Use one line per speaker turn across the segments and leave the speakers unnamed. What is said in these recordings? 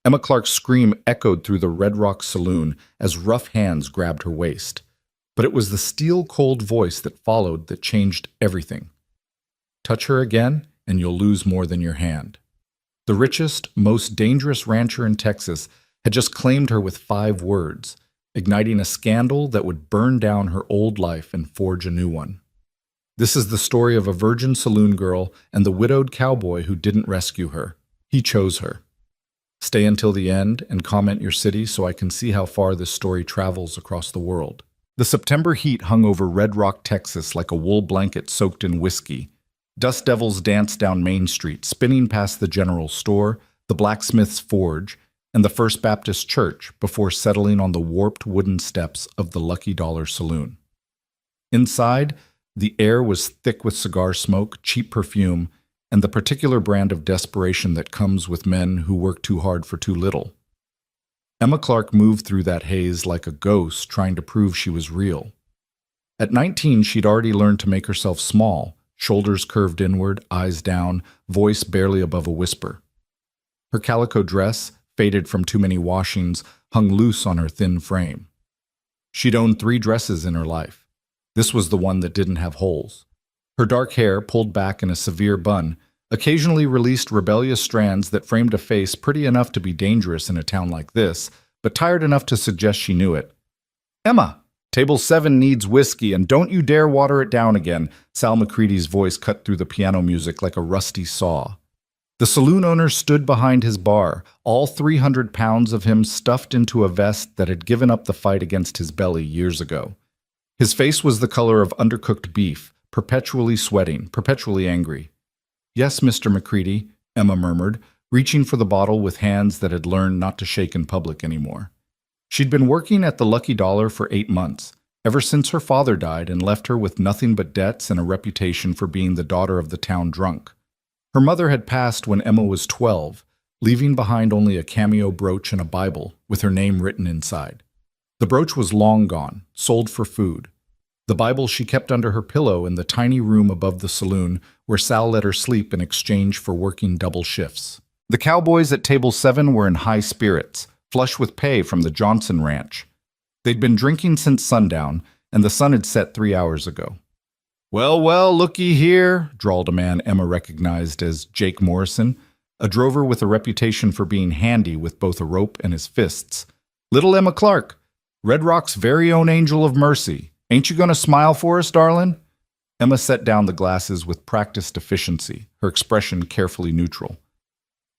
Emma Clark's scream echoed through the Red Rock Saloon as rough hands grabbed her waist. But it was the steel-cold voice that followed that changed everything. Touch her again, and you'll lose more than your hand. The richest, most dangerous rancher in Texas had just claimed her with 5 words, igniting a scandal that would burn down her old life and forge a new one. This is the story of a virgin saloon girl and the widowed cowboy who didn't rescue her. He chose her. Stay until the end and comment your city so I can see how far this story travels across the world. The September heat hung over Red Rock, Texas like a wool blanket soaked in whiskey. Dust devils danced down Main Street, spinning past the general store, the blacksmith's forge, and the First Baptist Church before settling on the warped wooden steps of the Lucky Dollar Saloon. Inside, the air was thick with cigar smoke, cheap perfume, and the particular brand of desperation that comes with men who work too hard for too little. Emma Clark moved through that haze like a ghost trying to prove she was real. At 19, she'd already learned to make herself small, shoulders curved inward, eyes down, voice barely above a whisper. Her calico dress, faded from too many washings, hung loose on her thin frame. She'd owned 3 dresses in her life. This was the one that didn't have holes. Her dark hair, pulled back in a severe bun, occasionally released rebellious strands that framed a face pretty enough to be dangerous in a town like this, but tired enough to suggest she knew it. "Emma, table 7 needs whiskey, and don't you dare water it down again," Sal McCready's voice cut through the piano music like a rusty saw. The saloon owner stood behind his bar, all 300 pounds of him stuffed into a vest that had given up the fight against his belly years ago. His face was the color of undercooked beef, perpetually sweating, perpetually angry. "Yes, Mr. McCready," Emma murmured, reaching for the bottle with hands that had learned not to shake in public anymore. She'd been working at the Lucky Dollar for 8 months, ever since her father died and left her with nothing but debts and a reputation for being the daughter of the town drunk. Her mother had passed when Emma was 12, leaving behind only a cameo brooch and a Bible with her name written inside. The brooch was long gone, sold for food. The Bible she kept under her pillow in the tiny room above the saloon where Sal let her sleep in exchange for working double shifts. The cowboys at table 7 were in high spirits, flush with pay from the Johnson Ranch. They'd been drinking since sundown, and the sun had set 3 hours ago. "Well, well, looky here," drawled a man Emma recognized as Jake Morrison, a drover with a reputation for being handy with both a rope and his fists. "Little Emma Clark, Red Rock's very own angel of mercy. Ain't you gonna smile for us, darlin'?" Emma set down the glasses with practiced efficiency, her expression carefully neutral.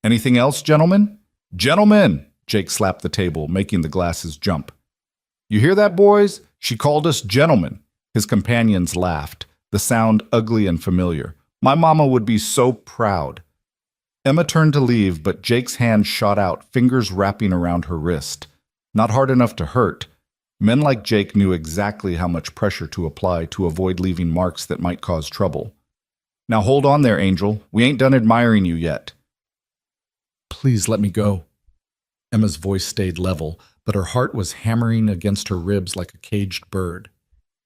"Anything else, gentlemen?" "Gentlemen!" Jake slapped the table, making the glasses jump. "You hear that, boys? She called us gentlemen." His companions laughed, the sound ugly and familiar. "My mama would be so proud." Emma turned to leave, but Jake's hand shot out, fingers wrapping around her wrist. Not hard enough to hurt. Men like Jake knew exactly how much pressure to apply to avoid leaving marks that might cause trouble. "Now hold on there, Angel. We ain't done admiring you yet." "Please let me go." Emma's voice stayed level, but her heart was hammering against her ribs like a caged bird.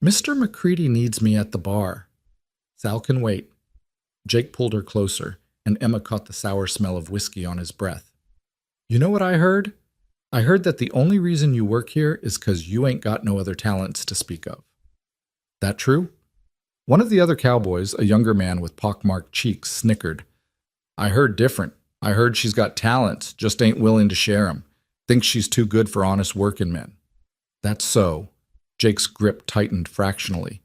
"Mr. McCready needs me at the bar." "Sal can wait." Jake pulled her closer, and Emma caught the sour smell of whiskey on his breath. "You know what I heard? I heard that the only reason you work here is 'cause you ain't got no other talents to speak of." "That true?" One of the other cowboys, a younger man with pockmarked cheeks, snickered. "I heard different. I heard she's got talents, just ain't willing to share 'em. Thinks she's too good for honest working men." "That's so." Jake's grip tightened fractionally.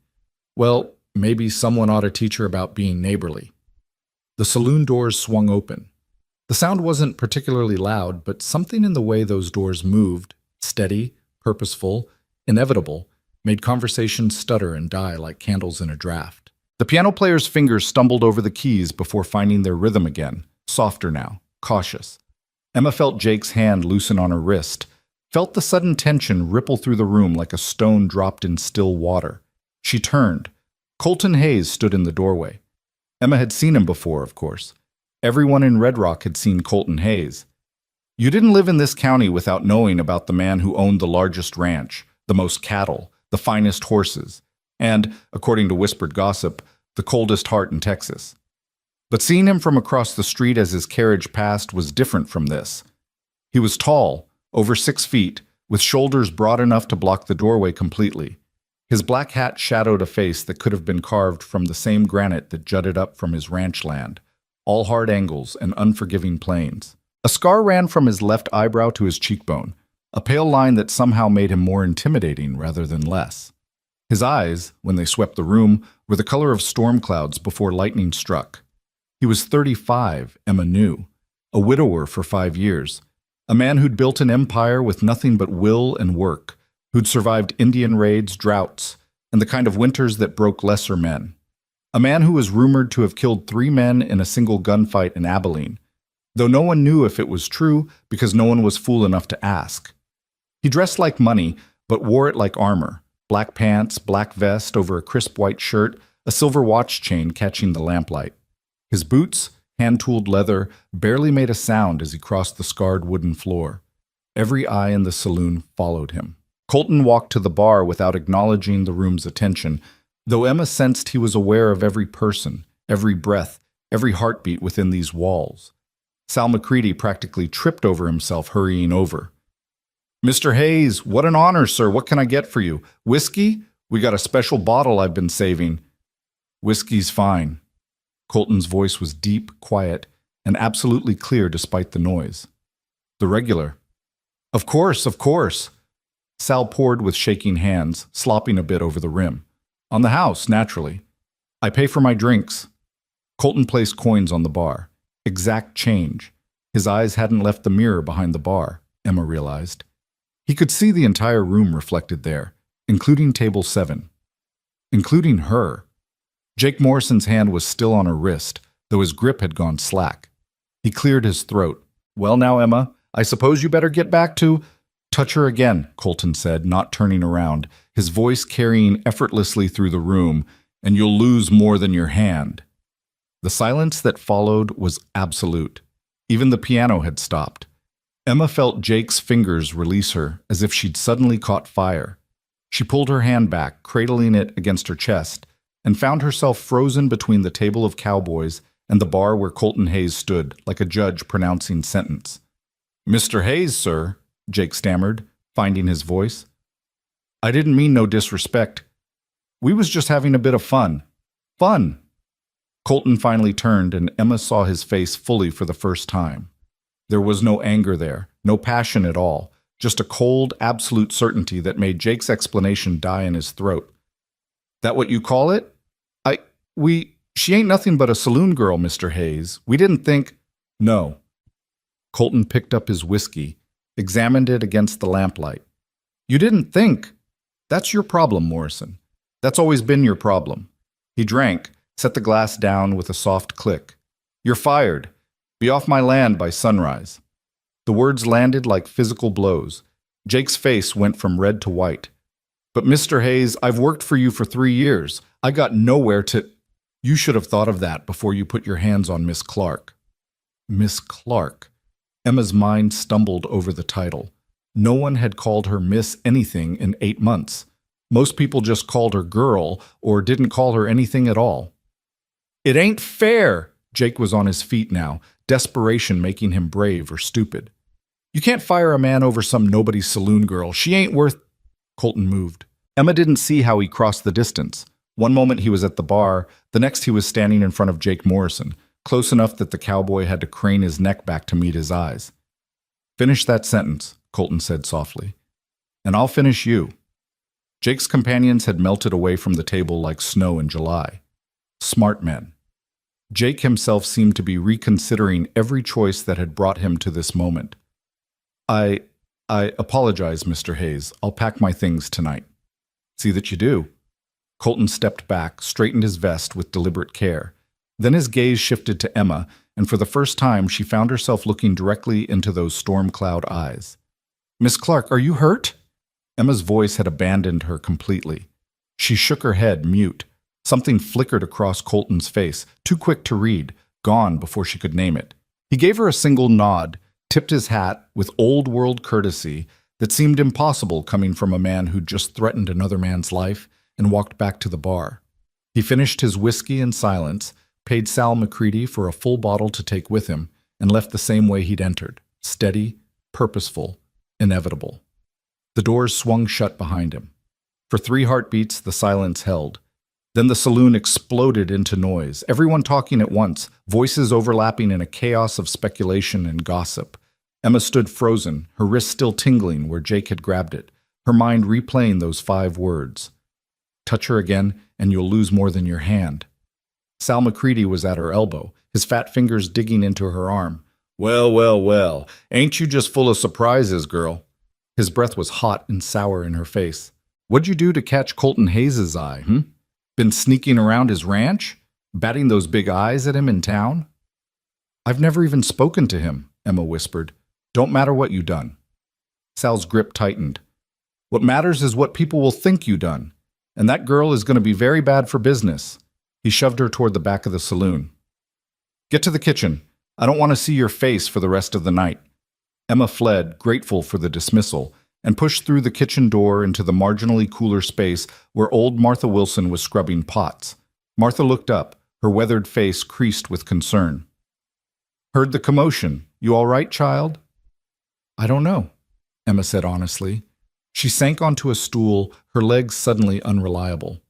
"Well, maybe someone ought to teach her about being neighborly." The saloon doors swung open. The sound wasn't particularly loud, but something in the way those doors moved, steady, purposeful, inevitable, made conversation stutter and die like candles in a draft. The piano player's fingers stumbled over the keys before finding their rhythm again, softer now, cautious. Emma felt Jake's hand loosen on her wrist, felt the sudden tension ripple through the room like a stone dropped in still water. She turned. Colton Hayes stood in the doorway. Emma had seen him before, of course. Everyone in Red Rock had seen Colton Hayes. You didn't live in this county without knowing about the man who owned the largest ranch, the most cattle, the finest horses, and, according to whispered gossip, the coldest heart in Texas. But seeing him from across the street as his carriage passed was different from this. He was tall, over 6 feet, with shoulders broad enough to block the doorway completely. His black hat shadowed a face that could have been carved from the same granite that jutted up from his ranch land, all hard angles and unforgiving planes. A scar ran from his left eyebrow to his cheekbone, a pale line that somehow made him more intimidating rather than less. His eyes, when they swept the room, were the color of storm clouds before lightning struck. He was 35, Emma knew, a widower for 5 years, a man who'd built an empire with nothing but will and work, who'd survived Indian raids, droughts, and the kind of winters that broke lesser men. A man who was rumored to have killed 3 men in a single gunfight in Abilene, though no one knew if it was true because no one was fool enough to ask. He dressed like money, but wore it like armor. Black pants, black vest over a crisp white shirt, a silver watch chain catching the lamplight. His boots, hand-tooled leather, barely made a sound as he crossed the scarred wooden floor. Every eye in the saloon followed him. Colton walked to the bar without acknowledging the room's attention, though Emma sensed he was aware of every person, every breath, every heartbeat within these walls. Sal McCready practically tripped over himself hurrying over. "Mr. Hayes, what an honor, sir. What can I get for you? Whiskey? We got a special bottle I've been saving." "Whiskey's fine." Colton's voice was deep, quiet, and absolutely clear despite the noise. "The regular." Of course, of course." Sal poured with shaking hands, slopping a bit over the rim. "On the house, naturally. I pay for my drinks." Colton placed coins on the bar. Exact change. His eyes hadn't left the mirror behind the bar, Emma realized. He could see the entire room reflected there, including table 7. Including her. Jake Morrison's hand was still on her wrist, though his grip had gone slack. He cleared his throat. "Well now, Emma, I suppose you better get back to—" "Touch her again," Colton said, not turning around, his voice carrying effortlessly through the room, "and you'll lose more than your hand." The silence that followed was absolute. Even the piano had stopped. Emma felt Jake's fingers release her, as if she'd suddenly caught fire. She pulled her hand back, cradling it against her chest, and found herself frozen between the table of cowboys and the bar where Colton Hayes stood, like a judge pronouncing sentence. "Mr. Hayes, sir," Jake stammered, finding his voice. "I didn't mean no disrespect. We was just having a bit of fun. Fun!" Colton finally turned, and Emma saw his face fully for the first time. There was no anger there, no passion at all, just a cold, absolute certainty that made Jake's explanation die in his throat. "That what you call it? She ain't nothing but a saloon girl, Mr. Hayes. We didn't think—" "No." Colton picked up his whiskey, examined it against the lamplight. "You didn't think? That's your problem, Morrison. That's always been your problem." He drank, set the glass down with a soft click. "You're fired. Be off my land by sunrise." The words landed like physical blows. Jake's face went from red to white. "But Mr. Hayes, I've worked for you for 3 years. I got nowhere to—" "You should have thought of that before you put your hands on Miss Clark." Miss Clark. Emma's mind stumbled over the title. No one had called her Miss anything in 8 months. Most people just called her girl or didn't call her anything at all. "It ain't fair!" Jake was on his feet now, desperation making him brave or stupid. "You can't fire a man over some nobody's saloon girl. She ain't worth—" Colton moved. Emma didn't see how he crossed the distance. One moment he was at the bar, the next he was standing in front of Jake Morrison, close enough that the cowboy had to crane his neck back to meet his eyes. "Finish that sentence," Colton said softly, "and I'll finish you." Jake's companions had melted away from the table like snow in July. Smart men. Jake himself seemed to be reconsidering every choice that had brought him to this moment. I apologize, Mr. Hayes. I'll pack my things tonight." "See that you do." Colton stepped back, straightened his vest with deliberate care. Then his gaze shifted to Emma, and for the first time she found herself looking directly into those storm cloud eyes. "Miss Clark, are you hurt?" Emma's voice had abandoned her completely. She shook her head, mute. Something flickered across Colton's face, too quick to read, gone before she could name it. He gave her a single nod, tipped his hat with old-world courtesy that seemed impossible coming from a man who'd just threatened another man's life, and walked back to the bar. He finished his whiskey in silence, paid Sal McCready for a full bottle to take with him, and left the same way he'd entered, steady, purposeful, inevitable. The doors swung shut behind him. For 3 heartbeats, the silence held. Then the saloon exploded into noise, everyone talking at once, voices overlapping in a chaos of speculation and gossip. Emma stood frozen, her wrist still tingling where Jake had grabbed it, her mind replaying those 5 words. Touch her again, and you'll lose more than your hand. Sal McCready was at her elbow, his fat fingers digging into her arm. Well, well, well, ain't you just full of surprises, girl? His breath was hot and sour in her face. What'd you do to catch Colton Hayes' eye, Been sneaking around his ranch? Batting those big eyes at him in town? I've never even spoken to him, Emma whispered. Don't matter what you done. Sal's grip tightened. What matters is what people will think you done. And that girl is going to be very bad for business. He shoved her toward the back of the saloon. Get to the kitchen. I don't want to see your face for the rest of the night. Emma fled, grateful for the dismissal, and pushed through the kitchen door into the marginally cooler space where old Martha Wilson was scrubbing pots. Martha looked up, her weathered face creased with concern. Heard the commotion. You all right, child? I don't know, Emma said honestly. She sank onto a stool, her legs suddenly unreliable.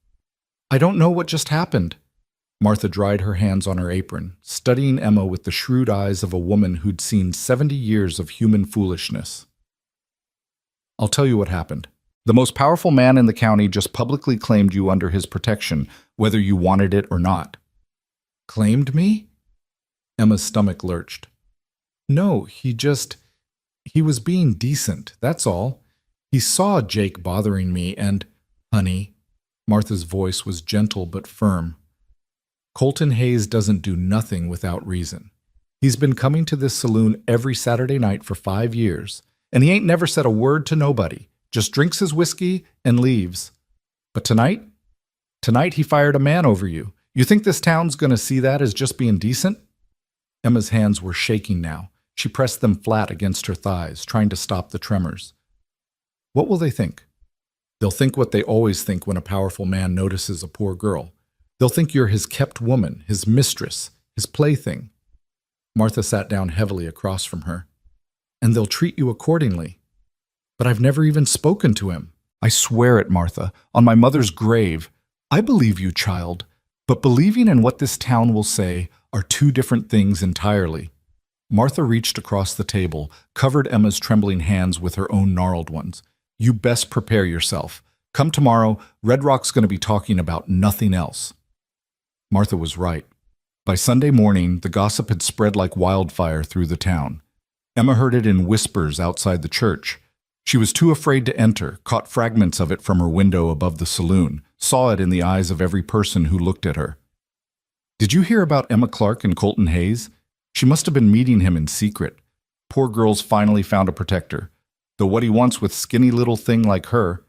I don't know what just happened. Martha dried her hands on her apron, studying Emma with the shrewd eyes of a woman who'd seen 70 years of human foolishness. I'll tell you what happened. The most powerful man in the county just publicly claimed you under his protection, whether you wanted it or not. Claimed me? Emma's stomach lurched. No, he was being decent, that's all. He saw Jake bothering me and, honey, Martha's voice was gentle but firm. Colton Hayes doesn't do nothing without reason. He's been coming to this saloon every Saturday night for 5 years, and he ain't never said a word to nobody, just drinks his whiskey and leaves. But tonight he fired a man over you. You think this town's gonna see that as just being decent? Emma's hands were shaking now. She pressed them flat against her thighs, trying to stop the tremors. What will they think? They'll think what they always think when a powerful man notices a poor girl. They'll think you're his kept woman, his mistress, his plaything. Martha sat down heavily across from her. And they'll treat you accordingly. But I've never even spoken to him. I swear it, Martha, on my mother's grave. I believe you, child, but believing in what this town will say are 2 different things entirely. Martha reached across the table, covered Emma's trembling hands with her own gnarled ones. You best prepare yourself. Come tomorrow, Red Rock's going to be talking about nothing else. Martha was right. By Sunday morning, the gossip had spread like wildfire through the town. Emma heard it in whispers outside the church. She was too afraid to enter, caught fragments of it from her window above the saloon, saw it in the eyes of every person who looked at her. Did you hear about Emma Clark and Colton Hayes? She must have been meeting him in secret. Poor girl's finally found a protector. Though what he wants with skinny little thing like her,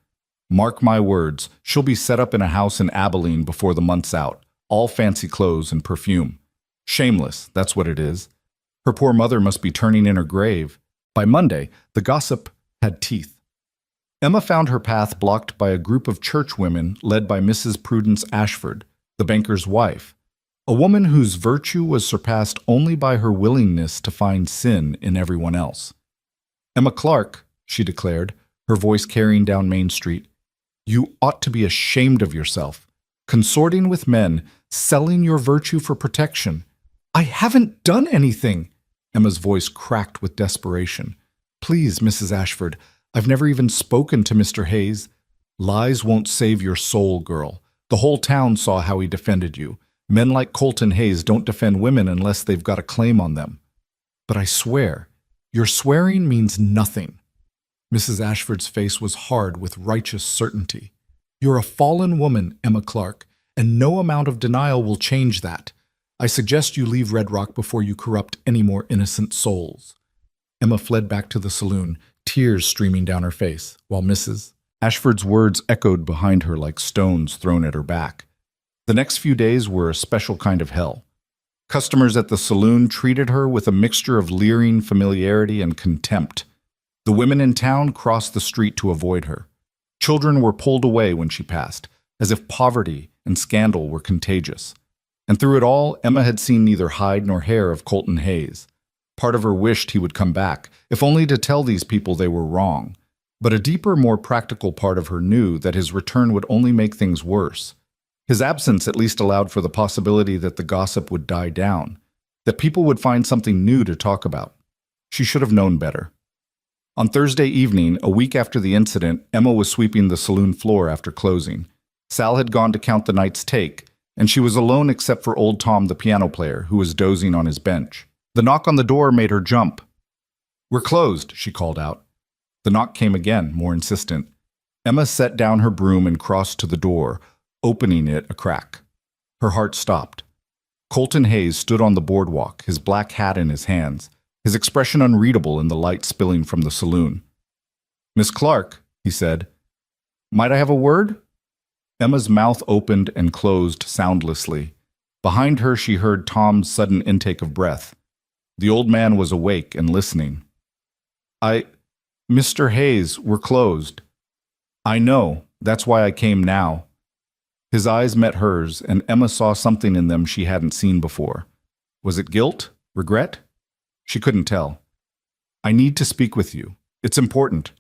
mark my words, she'll be set up in a house in Abilene before the month's out, all fancy clothes and perfume. Shameless, that's what it is. Her poor mother must be turning in her grave. By Monday, the gossip had teeth. Emma found her path blocked by a group of church women led by Mrs. Prudence Ashford, the banker's wife, a woman whose virtue was surpassed only by her willingness to find sin in everyone else. Emma Clark, she declared, her voice carrying down Main Street, you ought to be ashamed of yourself, consorting with men, selling your virtue for protection. I haven't done anything. Emma's voice cracked with desperation. Please, Mrs. Ashford, I've never even spoken to Mr. Hayes. Lies won't save your soul, girl. The whole town saw how he defended you. Men like Colton Hayes don't defend women unless they've got a claim on them. But I swear, your swearing means nothing. Mrs. Ashford's face was hard with righteous certainty. You're a fallen woman, Emma Clark, and no amount of denial will change that. I suggest you leave Red Rock before you corrupt any more innocent souls. Emma fled back to the saloon, tears streaming down her face, while Mrs. Ashford's words echoed behind her like stones thrown at her back. The next few days were a special kind of hell. Customers at the saloon treated her with a mixture of leering familiarity and contempt. The women in town crossed the street to avoid her. Children were pulled away when she passed, as if poverty and scandal were contagious. And through it all, Emma had seen neither hide nor hair of Colton Hayes. Part of her wished he would come back, if only to tell these people they were wrong. But a deeper, more practical part of her knew that his return would only make things worse. His absence at least allowed for the possibility that the gossip would die down, that people would find something new to talk about. She should have known better. On Thursday evening, a week after the incident, Emma was sweeping the saloon floor after closing. Sal had gone to count the night's take, and she was alone except for old Tom, the piano player, who was dozing on his bench. The knock on the door made her jump. "We're closed," she called out. The knock came again, more insistent. Emma set down her broom and crossed to the door, opening it a crack. Her heart stopped. Colton Hayes stood on the boardwalk, his black hat in his hands, his expression unreadable in the light spilling from the saloon. "Miss Clark," he said, "might I have a word?" Emma's mouth opened and closed soundlessly. Behind her she heard Tom's sudden intake of breath. The old man was awake and listening. Mr. Hayes, we're closed." "I know. That's why I came now." His eyes met hers, and Emma saw something in them she hadn't seen before. Was it guilt? Regret? She couldn't tell. "I need to speak with you. It's important."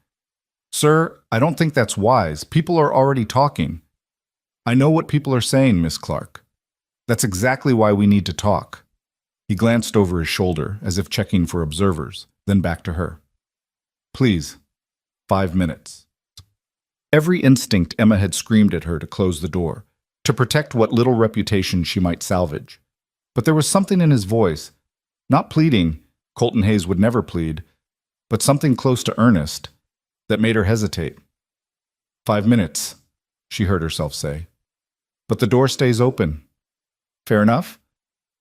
"Sir, I don't think that's wise. People are already talking." "I know what people are saying, Miss Clark. That's exactly why we need to talk." He glanced over his shoulder, as if checking for observers, then back to her. "Please, 5 minutes." Every instinct Emma had screamed at her to close the door, to protect what little reputation she might salvage. But there was something in his voice, not pleading, Colton Hayes would never plead, but something close to earnest, that made her hesitate. "5 minutes," she heard herself say. "But the door stays open." "Fair enough?"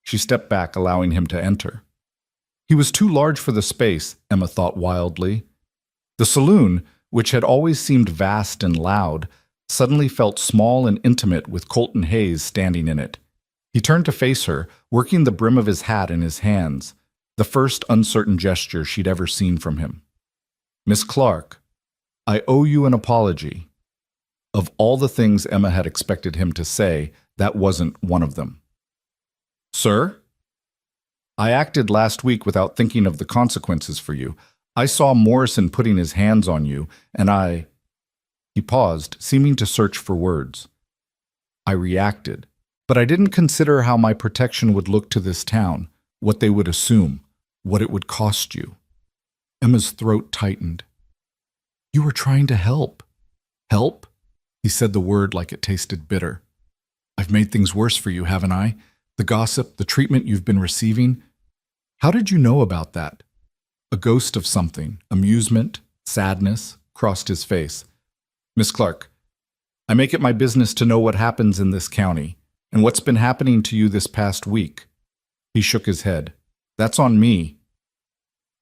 She stepped back, allowing him to enter. He was too large for the space, Emma thought wildly. The saloon, which had always seemed vast and loud, suddenly felt small and intimate with Colton Hayes standing in it. He turned to face her, working the brim of his hat in his hands, the first uncertain gesture she'd ever seen from him. "Miss Clark, I owe you an apology." Of all the things Emma had expected him to say, that wasn't one of them. "Sir?" "I acted last week without thinking of the consequences for you. I saw Morrison putting his hands on you, and I—" He paused, seeming to search for words. "I reacted, but I didn't consider how my protection would look to this town, what they would assume, what it would cost you." Emma's throat tightened. "You were trying to help." "Help?" He said the word like it tasted bitter. "I've made things worse for you, haven't I? The gossip, the treatment you've been receiving. How did you know about that?" A ghost of something, amusement, sadness, crossed his face. "Miss Clark, I make it my business to know what happens in this county, and what's been happening to you this past week." He shook his head. "That's on me."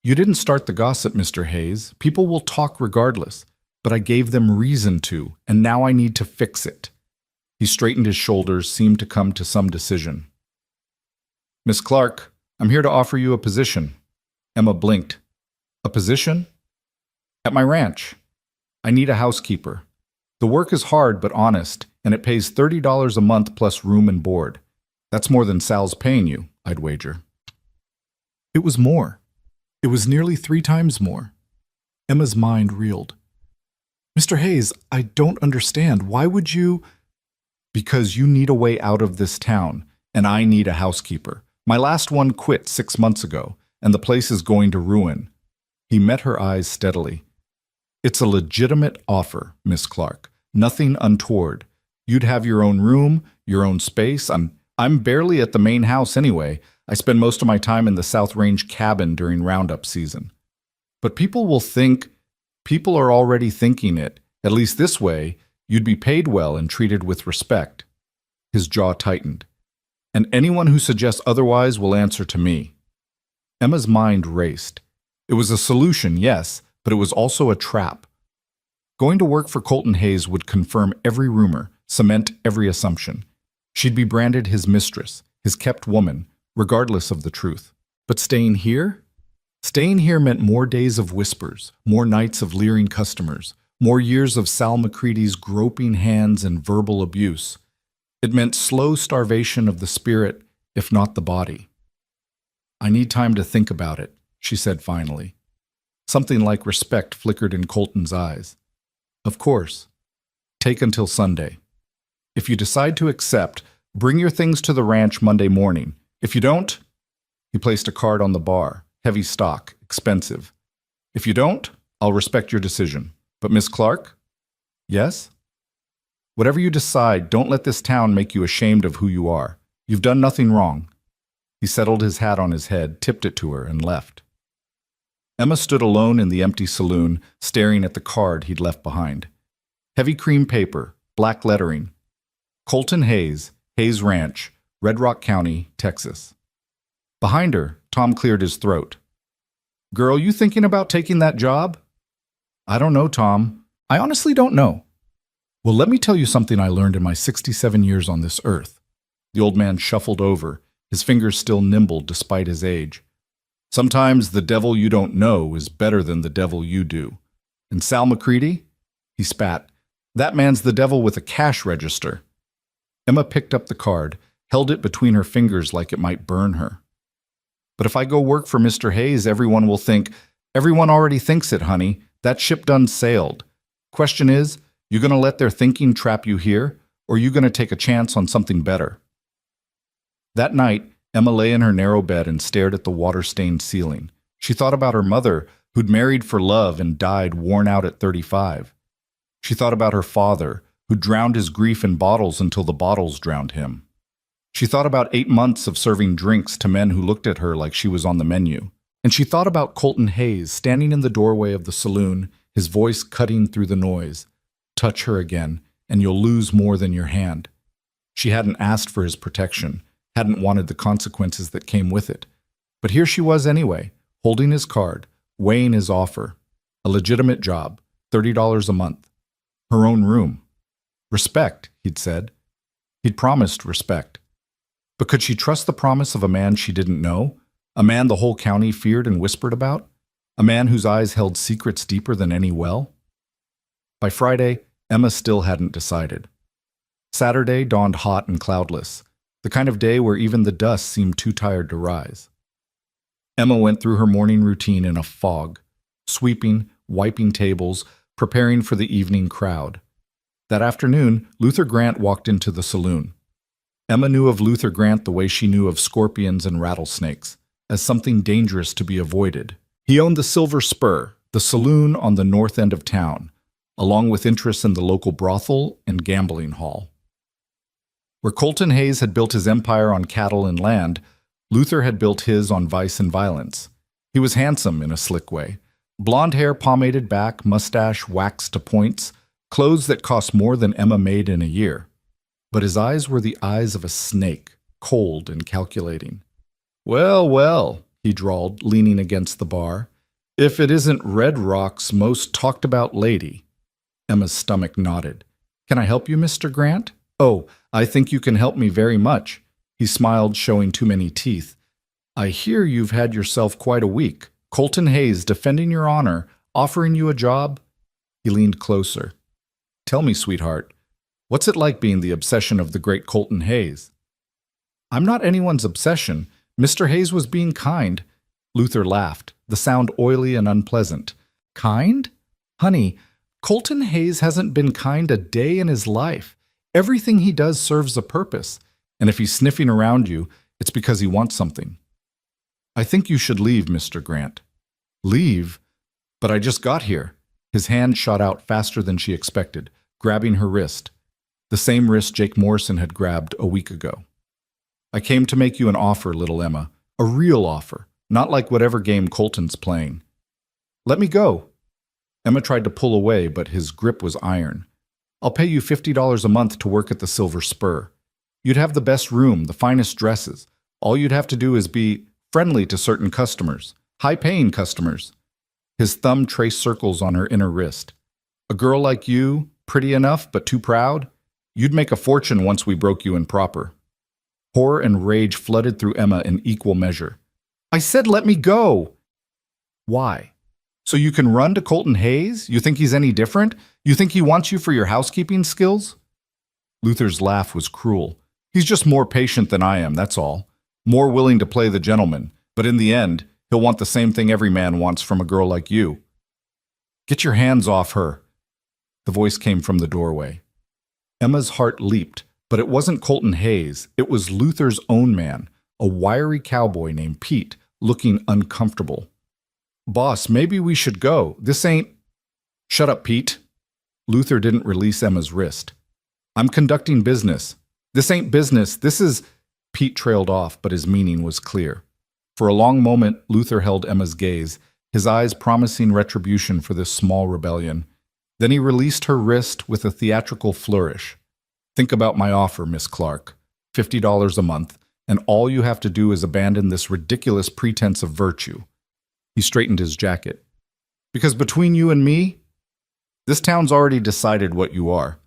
"You didn't start the gossip, Mr. Hayes. People will talk regardless, but I gave them reason to, and now I need to fix it." He straightened his shoulders, seemed to come to some decision. "Miss Clark, I'm here to offer you a position." Emma blinked. "A position?" "At my ranch. I need a housekeeper. The work is hard but honest, and it pays $30 a month plus room and board. That's more than Sal's paying you, I'd wager." It was more. It was nearly 3 times more. Emma's mind reeled. "Mr. Hayes, I don't understand. Why would you—" "Because you need a way out of this town, and I need a housekeeper. My last one quit 6 months ago, and the place is going to ruin." He met her eyes steadily. "It's a legitimate offer, Miss Clark. Nothing untoward. You'd have your own room, your own space. I'm barely at the main house anyway. I spend most of my time in the South Range cabin during roundup season. But people are already thinking it. At least this way, you'd be paid well and treated with respect." His jaw tightened. "And anyone who suggests otherwise will answer to me." Emma's mind raced. It was a solution, yes, but it was also a trap. Going to work for Colton Hayes would confirm every rumor, cement every assumption. She'd be branded his mistress, his kept woman, regardless of the truth. But staying here? Staying here meant more days of whispers, more nights of leering customers, more years of Sal McCready's groping hands and verbal abuse. It meant slow starvation of the spirit, if not the body. "I need time to think about it," she said finally. Something like respect flickered in Colton's eyes. Of course. Take until Sunday. If you decide to accept, bring your things to the ranch Monday morning. If you don't, he placed a card on the bar. Heavy stock, expensive. If you don't, I'll respect your decision. But Miss Clark? Yes? Whatever you decide, don't let this town make you ashamed of who you are. You've done nothing wrong. He settled his hat on his head, tipped it to her, and left. Emma stood alone in the empty saloon, staring at the card he'd left behind. Heavy cream paper, black lettering. Colton Hayes, Hayes Ranch, Red Rock County, Texas. Behind her, Tom cleared his throat. Girl, you thinking about taking that job? I don't know, Tom. I honestly don't know. Well, let me tell you something I learned in my 67 years on this earth. The old man shuffled over, his fingers still nimble despite his age. Sometimes the devil you don't know is better than the devil you do. And Sal McCready? He spat. That man's the devil with a cash register. Emma picked up the card, held it between her fingers like it might burn her. But if I go work for Mr. Hayes, everyone will think, everyone already thinks it, honey. That ship done sailed. Question is, you gonna let their thinking trap you here, or you gonna take a chance on something better? That night, Emma lay in her narrow bed and stared at the water-stained ceiling. She thought about her mother, who'd married for love and died worn out at 35. She thought about her father, who drowned his grief in bottles until the bottles drowned him. She thought about 8 months of serving drinks to men who looked at her like she was on the menu. And she thought about Colton Hayes standing in the doorway of the saloon, his voice cutting through the noise. Touch her again, and you'll lose more than your hand. She hadn't asked for his protection, hadn't wanted the consequences that came with it. But here she was anyway, holding his card, weighing his offer. A legitimate job, $30 a month. Her own room. Respect, he'd said. He'd promised respect. But could she trust the promise of a man she didn't know? A man the whole county feared and whispered about? A man whose eyes held secrets deeper than any well? By Friday, Emma still hadn't decided. Saturday dawned hot and cloudless, the kind of day where even the dust seemed too tired to rise. Emma went through her morning routine in a fog, sweeping, wiping tables, preparing for the evening crowd. That afternoon, Luther Grant walked into the saloon. Emma knew of Luther Grant the way she knew of scorpions and rattlesnakes, as something dangerous to be avoided. He owned the Silver Spur, the saloon on the north end of town, along with interests in the local brothel and gambling hall. Where Colton Hayes had built his empire on cattle and land, Luther had built his on vice and violence. He was handsome in a slick way. Blonde hair pomaded back, mustache waxed to points, clothes that cost more than Emma made in a year. But his eyes were the eyes of a snake, cold and calculating. Well, well, he drawled, leaning against the bar. If it isn't Red Rock's most talked-about lady. Emma's stomach nodded. Can I help you, Mr. Grant? Oh, I think you can help me very much. He smiled, showing too many teeth. I hear you've had yourself quite a week. Colton Hayes defending your honor, offering you a job. He leaned closer. Tell me, sweetheart, what's it like being the obsession of the great Colton Hayes? I'm not anyone's obsession. Mr. Hayes was being kind. Luther laughed, the sound oily and unpleasant. Kind? Honey, Colton Hayes hasn't been kind a day in his life. Everything he does serves a purpose, and if he's sniffing around you, it's because he wants something. I think you should leave, Mr. Grant. Leave? But I just got here. His hand shot out faster than she expected, grabbing her wrist. The same wrist Jake Morrison had grabbed a week ago. I came to make you an offer, little Emma. A real offer, not like whatever game Colton's playing. Let me go. Emma tried to pull away, but his grip was iron. I'll pay you $50 a month to work at the Silver Spur. You'd have the best room, the finest dresses. All you'd have to do is be friendly to certain customers, high-paying customers. His thumb traced circles on her inner wrist. A girl like you, pretty enough but too proud? You'd make a fortune once we broke you in proper. Horror and rage flooded through Emma in equal measure. I said let me go! Why? So you can run to Colton Hayes? You think he's any different? You think he wants you for your housekeeping skills? Luther's laugh was cruel. He's just more patient than I am, that's all. More willing to play the gentleman. But in the end, He'll want the same thing every man wants from a girl like you. Get your hands off her. The voice came from the doorway. Emma's heart leaped, but it wasn't Colton Hayes. It was Luther's own man, a wiry cowboy named Pete, looking uncomfortable. Boss, maybe we should go. This ain't... Shut up, Pete. Luther didn't release Emma's wrist. I'm conducting business. This ain't business. This is... Pete trailed off, but his meaning was clear. For a long moment, Luther held Emma's gaze, his eyes promising retribution for this small rebellion. Then he released her wrist with a theatrical flourish. Think about my offer, Miss Clark. $50 a month, and all you have to do is abandon this ridiculous pretense of virtue. He straightened his jacket. Because between you and me, this town's already decided what you are.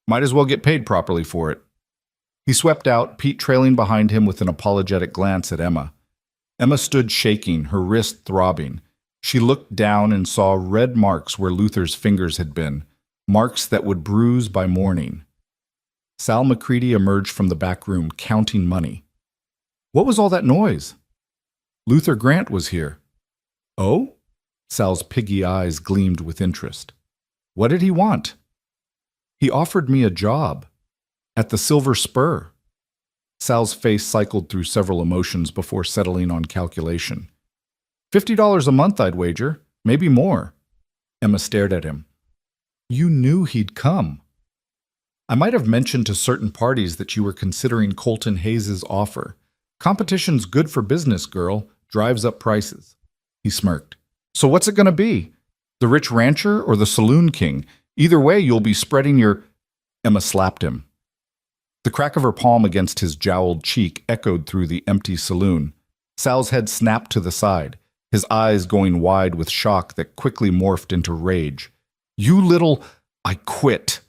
Might as well get paid properly for it. He swept out, Pete trailing behind him with an apologetic glance at Emma. Emma stood shaking, her wrist throbbing. She looked down and saw red marks where Luther's fingers had been, marks that would bruise by morning. Sal McCready emerged from the back room, counting money. What was all that noise? Luther Grant was here. Oh? Sal's piggy eyes gleamed with interest. What did he want? He offered me a job. At the Silver Spur. Sal's face cycled through several emotions before settling on calculation. $50 a month, I'd wager. Maybe more. Emma stared at him. You knew he'd come. I might have mentioned to certain parties that you were considering Colton Hayes' offer. Competition's good for business, girl. Drives up prices. He smirked. So what's it going to be? The rich rancher or the saloon king? Either way, you'll be spreading your... Emma slapped him. The crack of her palm against his jowled cheek echoed through the empty saloon. Sal's head snapped to the side, his eyes going wide with shock that quickly morphed into rage. You little... I quit.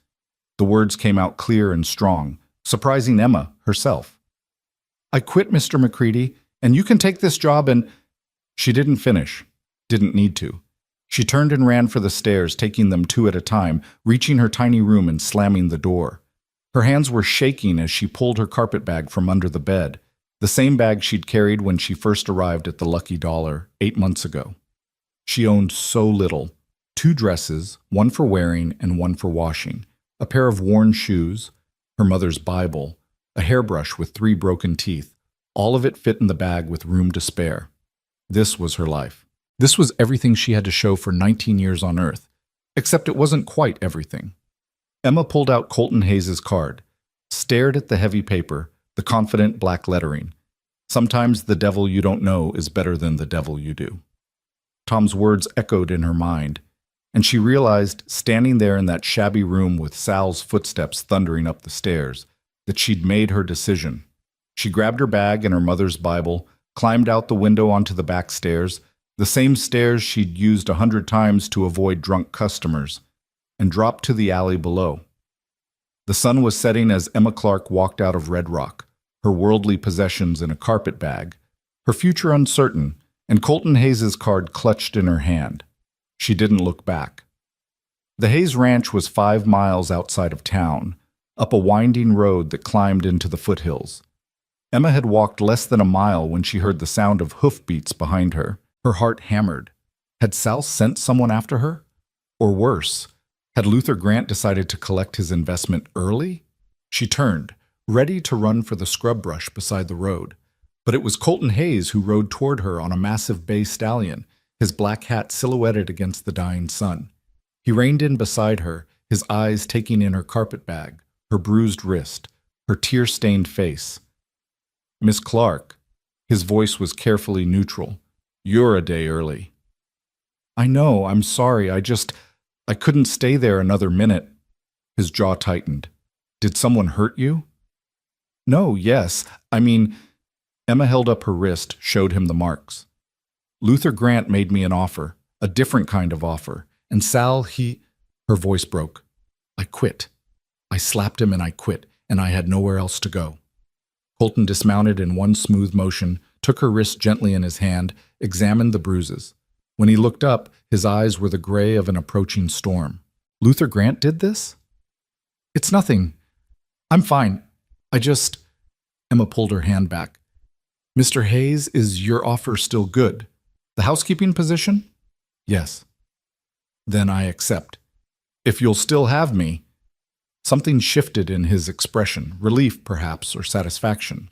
The words came out clear and strong, surprising Emma herself. I quit, Mr. McCready, and you can take this job and... She didn't finish. Didn't need to. She turned and ran for the stairs, taking them two at a time, reaching her tiny room and slamming the door. Her hands were shaking as she pulled her carpet bag from under the bed, the same bag she'd carried when she first arrived at the Lucky Dollar 8 months ago. She owned so little. 2 dresses, one for wearing and one for washing, a pair of worn shoes, her mother's Bible, a hairbrush with 3 broken teeth. All of it fit in the bag with room to spare. This was her life. This was everything she had to show for 19 years on Earth, except it wasn't quite everything. Emma pulled out Colton Hayes' card, stared at the heavy paper, the confident black lettering. Sometimes the devil you don't know is better than the devil you do. Tom's words echoed in her mind, and she realized, standing there in that shabby room with Sal's footsteps thundering up the stairs, that she'd made her decision. She grabbed her bag and her mother's Bible, climbed out the window onto the back stairs, the same stairs she'd used 100 times to avoid drunk customers, and dropped to the alley below. The sun was setting as Emma Clark walked out of Red Rock, her worldly possessions in a carpet bag, her future uncertain, and Colton Hayes' card clutched in her hand. She didn't look back. The Hayes Ranch was 5 miles outside of town, up a winding road that climbed into the foothills. Emma had walked less than a mile when she heard the sound of hoofbeats behind her. Her heart hammered. Had Sal sent someone after her? Or worse, had Luther Grant decided to collect his investment early? She turned, ready to run for the scrub brush beside the road. But it was Colton Hayes who rode toward her on a massive bay stallion, his black hat silhouetted against the dying sun. He reined in beside her, his eyes taking in her carpet bag, her bruised wrist, her tear-stained face. Miss Clark. His voice was carefully neutral. You're a day early. I know, I'm sorry, I couldn't stay there another minute. His jaw tightened. Did someone hurt you? No, yes, Emma held up her wrist, showed him the marks. Luther Grant made me an offer, a different kind of offer, and Sal, her voice broke. I quit. I slapped him and I quit, and I had nowhere else to go. Colton dismounted in one smooth motion, took her wrist gently in his hand, examined the bruises. When he looked up, his eyes were the gray of an approaching storm. Luther Grant did this? It's nothing. I'm fine. Emma pulled her hand back. Mr. Hayes, is your offer still good? The housekeeping position? Yes. Then I accept. If you'll still have me. Something shifted in his expression, relief perhaps, or satisfaction.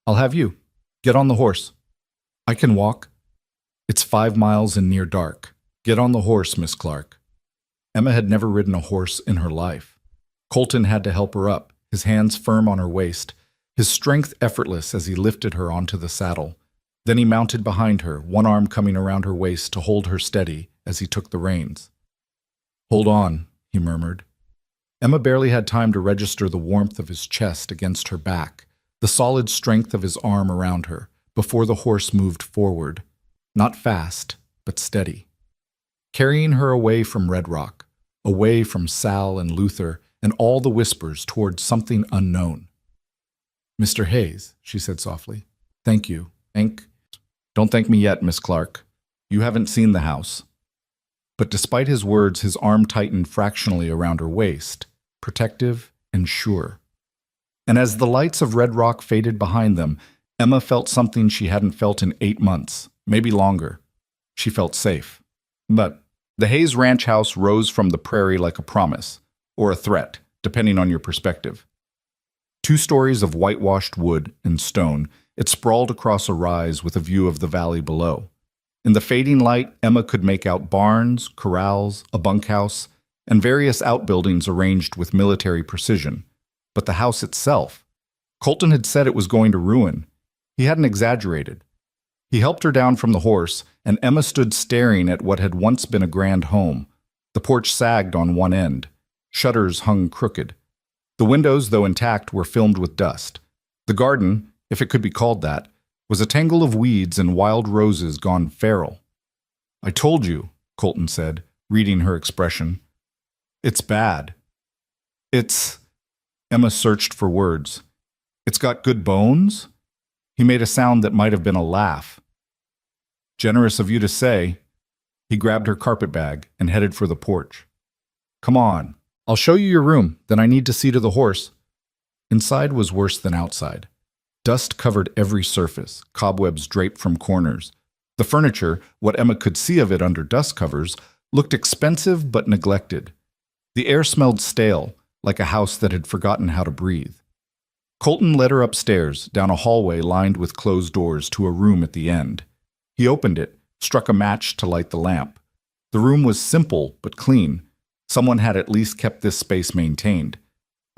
I'll have you. Get on the horse. I can walk. It's 5 miles and near dark. Get on the horse, Miss Clark. Emma had never ridden a horse in her life. Colton had to help her up, his hands firm on her waist, his strength effortless as he lifted her onto the saddle. Then he mounted behind her, one arm coming around her waist to hold her steady as he took the reins. Hold on, he murmured. Emma barely had time to register the warmth of his chest against her back, the solid strength of his arm around her, before the horse moved forward. Not fast, but steady. Carrying her away from Red Rock, away from Sal and Luther and all the whispers towards something unknown. Mr. Hayes, she said softly. Thank you. Don't thank me yet, Miss Clark. You haven't seen the house. But despite his words, his arm tightened fractionally around her waist, protective and sure. And as the lights of Red Rock faded behind them, Emma felt something she hadn't felt in 8 months, maybe longer. She felt safe. But the Hayes Ranch house rose from the prairie like a promise, or a threat, depending on your perspective. 2 stories of whitewashed wood and stone, it sprawled across a rise with a view of the valley below. In the fading light, Emma could make out barns, corrals, a bunkhouse, and various outbuildings arranged with military precision. But the house itself, Colton had said it was going to ruin. He hadn't exaggerated. He helped her down from the horse, and Emma stood staring at what had once been a grand home. The porch sagged on one end. Shutters hung crooked. The windows, though intact, were filmed with dust. The garden, if it could be called that, was a tangle of weeds and wild roses gone feral. I told you, Colton said, reading her expression. It's bad. Emma searched for words. It's got good bones? He made a sound that might have been a laugh. Generous of you to say. He grabbed her carpetbag and headed for the porch. Come on, I'll show you your room, then I need to see to the horse. Inside was worse than outside. Dust covered every surface, cobwebs draped from corners. The furniture, what Emma could see of it under dust covers, looked expensive but neglected. The air smelled stale, like a house that had forgotten how to breathe. Colton led her upstairs, down a hallway lined with closed doors to a room at the end. He opened it, struck a match to light the lamp. The room was simple but clean. Someone had at least kept this space maintained.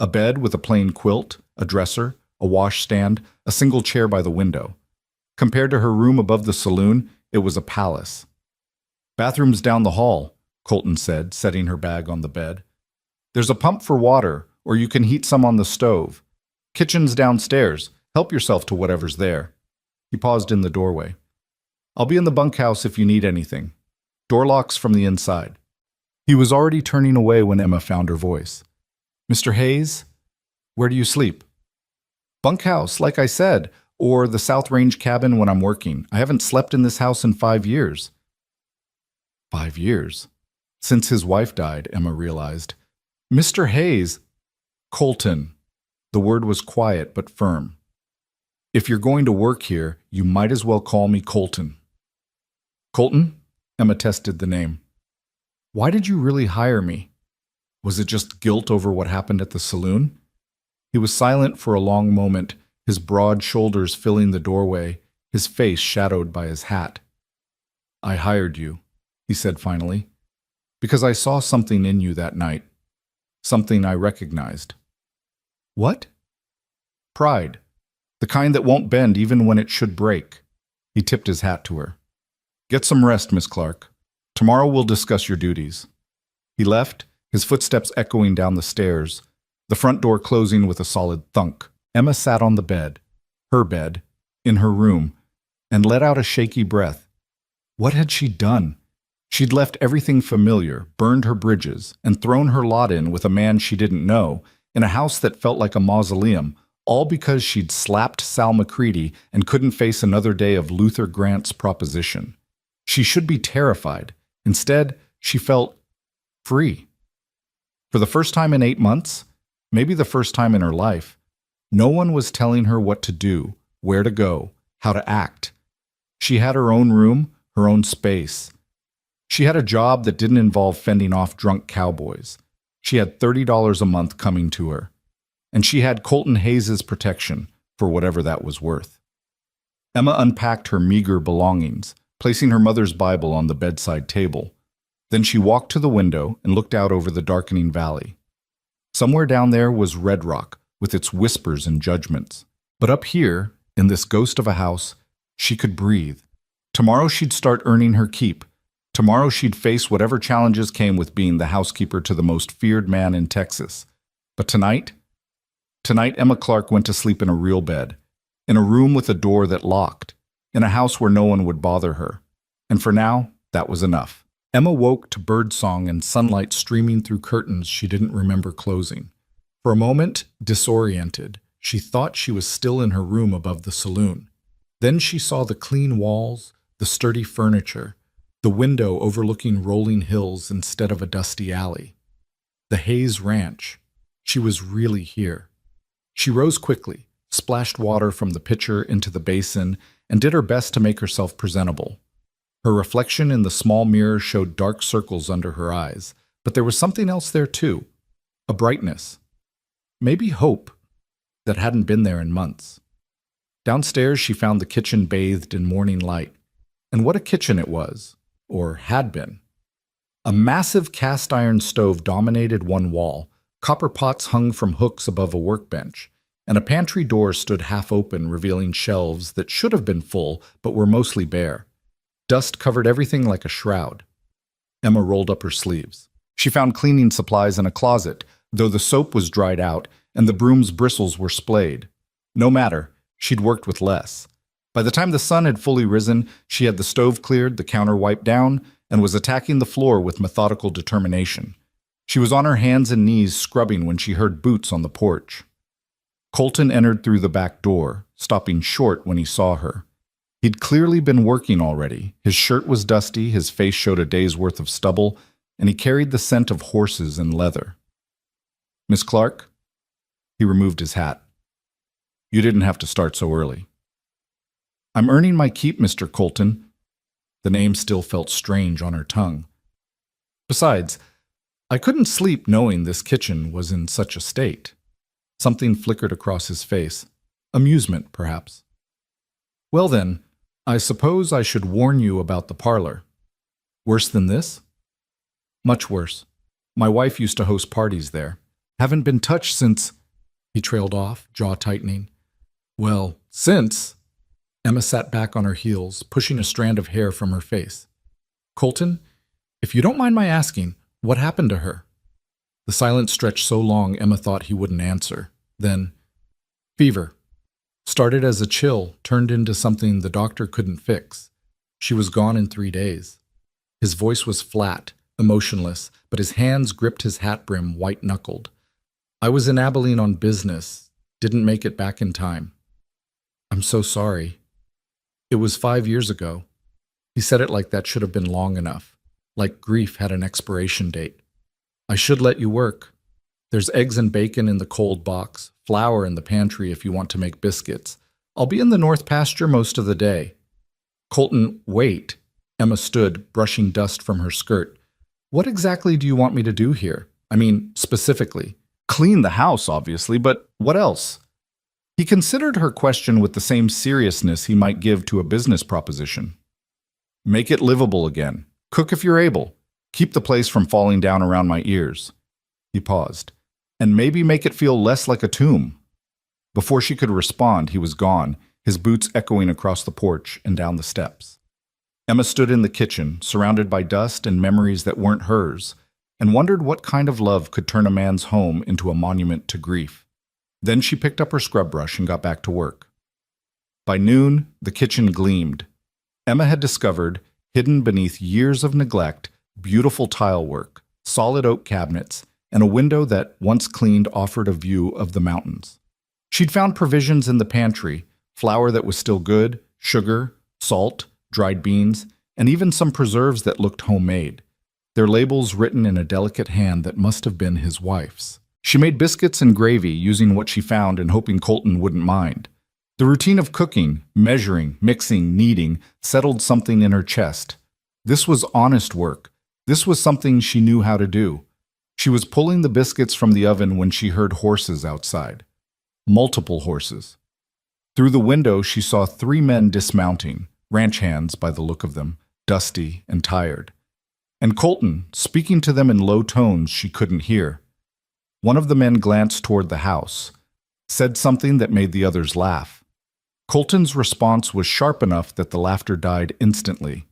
A bed with a plain quilt, a dresser, a washstand, a single chair by the window. Compared to her room above the saloon, it was a palace. Bathroom's down the hall, Colton said, setting her bag on the bed. There's a pump for water, or you can heat some on the stove. Kitchen's downstairs. Help yourself to whatever's there. He paused in the doorway. I'll be in the bunkhouse if you need anything. Door locks from the inside. He was already turning away when Emma found her voice. Mr. Hayes, where do you sleep? Bunkhouse, like I said, or the South Range cabin when I'm working. I haven't slept in this house in 5 years. 5 years? Since his wife died, Emma realized. Mr. Hayes. Colton. The word was quiet but firm. If you're going to work here, you might as well call me Colton. Colton? Emma tested the name. Why did you really hire me? Was it just guilt over what happened at the saloon? He was silent for a long moment, his broad shoulders filling the doorway, his face shadowed by his hat. I hired you, he said finally, because I saw something in you that night. Something I recognized. What? Pride. The kind that won't bend even when it should break. He tipped his hat to her. Get some rest, Miss Clark. Tomorrow we'll discuss your duties. He left, his footsteps echoing down the stairs, the front door closing with a solid thunk. Emma sat on the bed, her bed, in her room, and let out a shaky breath. What had she done? She'd left everything familiar, burned her bridges, and thrown her lot in with a man she didn't know, in a house that felt like a mausoleum, all because she'd slapped Sal McCready and couldn't face another day of Luther Grant's proposition. She should be terrified. Instead, she felt free. For the first time in 8 months, maybe the first time in her life, no one was telling her what to do, where to go, how to act. She had her own room, her own space. She had a job that didn't involve fending off drunk cowboys. She had $30 a month coming to her. And she had Colton Hayes' protection, for whatever that was worth. Emma unpacked her meager belongings, placing her mother's Bible on the bedside table. Then she walked to the window and looked out over the darkening valley. Somewhere down there was Red Rock, with its whispers and judgments. But up here, in this ghost of a house, she could breathe. Tomorrow she'd start earning her keep. Tomorrow she'd face whatever challenges came with being the housekeeper to the most feared man in Texas. But tonight Emma Clark went to sleep in a real bed, in a room with a door that locked, in a house where no one would bother her. And for now, that was enough. Emma woke to birdsong and sunlight streaming through curtains she didn't remember closing. For a moment, disoriented, she thought she was still in her room above the saloon. Then she saw the clean walls, the sturdy furniture, the window overlooking rolling hills instead of a dusty alley. The Hayes Ranch. She was really here. She rose quickly, splashed water from the pitcher into the basin, and did her best to make herself presentable. Her reflection in the small mirror showed dark circles under her eyes, but there was something else there too, a brightness. Maybe hope that hadn't been there in months. Downstairs, she found the kitchen bathed in morning light. And what a kitchen it was, or had been. A massive cast iron stove dominated one wall, copper pots hung from hooks above a workbench, and a pantry door stood half open, revealing shelves that should have been full but were mostly bare. Dust covered everything like a shroud. Emma rolled up her sleeves. She found cleaning supplies in a closet, though the soap was dried out and the broom's bristles were splayed. No matter, she'd worked with less. By the time the sun had fully risen, she had the stove cleared, the counter wiped down, and was attacking the floor with methodical determination. She was on her hands and knees scrubbing when she heard boots on the porch. Colton entered through the back door, stopping short when he saw her. He'd clearly been working already. His shirt was dusty, his face showed a day's worth of stubble, and he carried the scent of horses and leather. "Miss Clark?" He removed his hat. "You didn't have to start so early." "I'm earning my keep, Mr. Colton." The name still felt strange on her tongue. "Besides, I couldn't sleep knowing this kitchen was in such a state." Something flickered across his face. Amusement, perhaps. "Well then, I suppose I should warn you about the parlor." "Worse than this?" "Much worse. My wife used to host parties there. Haven't been touched since—" He trailed off, jaw tightening. "Well, since—" Emma sat back on her heels, pushing a strand of hair from her face. "Colton, if you don't mind my asking, what happened to her?" The silence stretched so long Emma thought he wouldn't answer. Then, "Fever. Started as a chill, turned into something the doctor couldn't fix. She was gone in 3 days." His voice was flat, emotionless, but his hands gripped his hat brim white-knuckled. "I was in Abilene on business. Didn't make it back in time." "I'm so sorry." "It was 5 years ago." He said it like that should have been long enough, like grief had an expiration date. "I should let you work. There's eggs and bacon in the cold box, flour in the pantry if you want to make biscuits. I'll be in the north pasture most of the day." "Colton, wait." Emma stood, brushing dust from her skirt. "What exactly do you want me to do here? I mean, specifically. Clean the house, obviously, but what else?" He considered her question with the same seriousness he might give to a business proposition. "Make it livable again. Cook if you're able. Keep the place from falling down around my ears." He paused. "And maybe make it feel less like a tomb." Before she could respond, he was gone, his boots echoing across the porch and down the steps. Emma stood in the kitchen, surrounded by dust and memories that weren't hers, and wondered what kind of love could turn a man's home into a monument to grief. Then she picked up her scrub brush and got back to work. By noon, the kitchen gleamed. Emma had discovered, hidden beneath years of neglect, beautiful tile work, solid oak cabinets, and a window that, once cleaned, offered a view of the mountains. She'd found provisions in the pantry, flour that was still good, sugar, salt, dried beans, and even some preserves that looked homemade, their labels written in a delicate hand that must have been his wife's. She made biscuits and gravy using what she found and hoping Colton wouldn't mind. The routine of cooking, measuring, mixing, kneading settled something in her chest. This was honest work. This was something she knew how to do. She was pulling the biscuits from the oven when she heard horses outside. Multiple horses. Through the window, she saw 3 men dismounting, ranch hands by the look of them, dusty and tired. And Colton, speaking to them in low tones she couldn't hear. One of the men glanced toward the house, said something that made the others laugh. Colton's response was sharp enough that the laughter died instantly.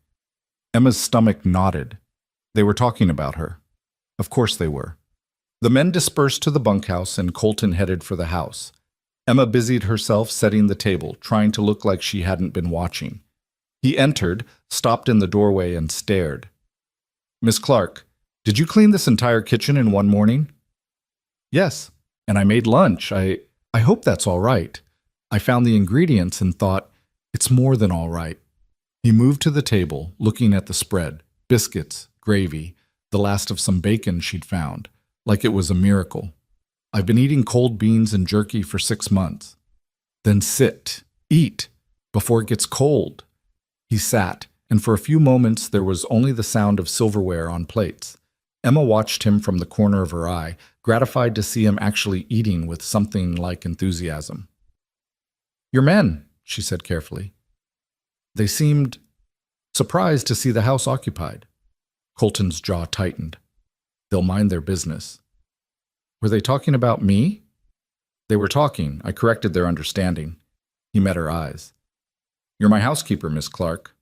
Emma's stomach knotted. They were talking about her. Of course they were. The men dispersed to the bunkhouse and Colton headed for the house. Emma busied herself setting the table, trying to look like she hadn't been watching. He entered, stopped in the doorway and stared. "Miss Clark, did you clean this entire kitchen in one morning?" "Yes, and I made lunch. I hope that's all right. I found the ingredients and thought, it's more than all right." He moved to the table, looking at the spread, biscuits, gravy, the last of some bacon she'd found, like it was a miracle. "I've been eating cold beans and jerky for 6 months." "Then sit, eat, before it gets cold." He sat, and for a few moments there was only the sound of silverware on plates. Emma watched him from the corner of her eye, gratified to see him actually eating with something like enthusiasm. "Your men," she said carefully. They seemed surprised to see the house occupied. Colton's jaw tightened. "They'll mind their business." "Were they talking about me?" "They were talking." I corrected their understanding. He met her eyes. "You're my housekeeper, Miss Clark.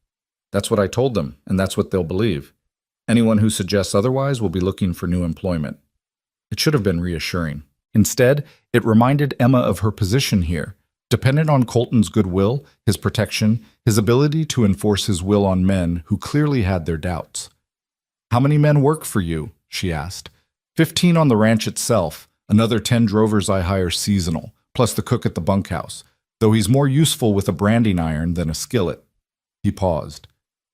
That's what I told them, and that's what they'll believe. Anyone who suggests otherwise will be looking for new employment." It should have been reassuring. Instead, it reminded Emma of her position here, dependent on Colton's goodwill, his protection, his ability to enforce his will on men who clearly had their doubts. "How many men work for you?" she asked. 15 on the ranch itself, another 10 drovers I hire seasonal, plus the cook at the bunkhouse, though he's more useful with a branding iron than a skillet." He paused.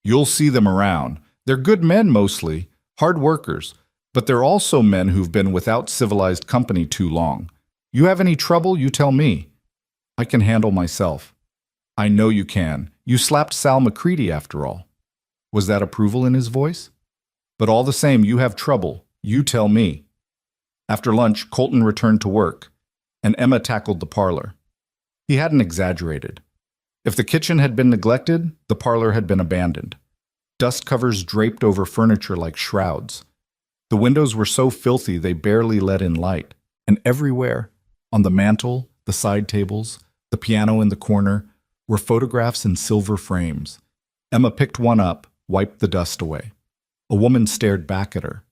"You'll see them around. They're good men mostly, hard workers, but they're also men who've been without civilized company too long. You have any trouble, you tell me. I can handle myself." "I know you can. You slapped Sal McCready after all." Was that approval in his voice? "But all the same, you have trouble. You tell me." After lunch, Colton returned to work, and Emma tackled the parlor. He hadn't exaggerated. If the kitchen had been neglected, the parlor had been abandoned. Dust covers draped over furniture like shrouds. The windows were so filthy they barely let in light, and everywhere, on the mantel, the side tables, the piano in the corner, were photographs in silver frames. Emma picked one up, wiped the dust away. A woman stared back at her.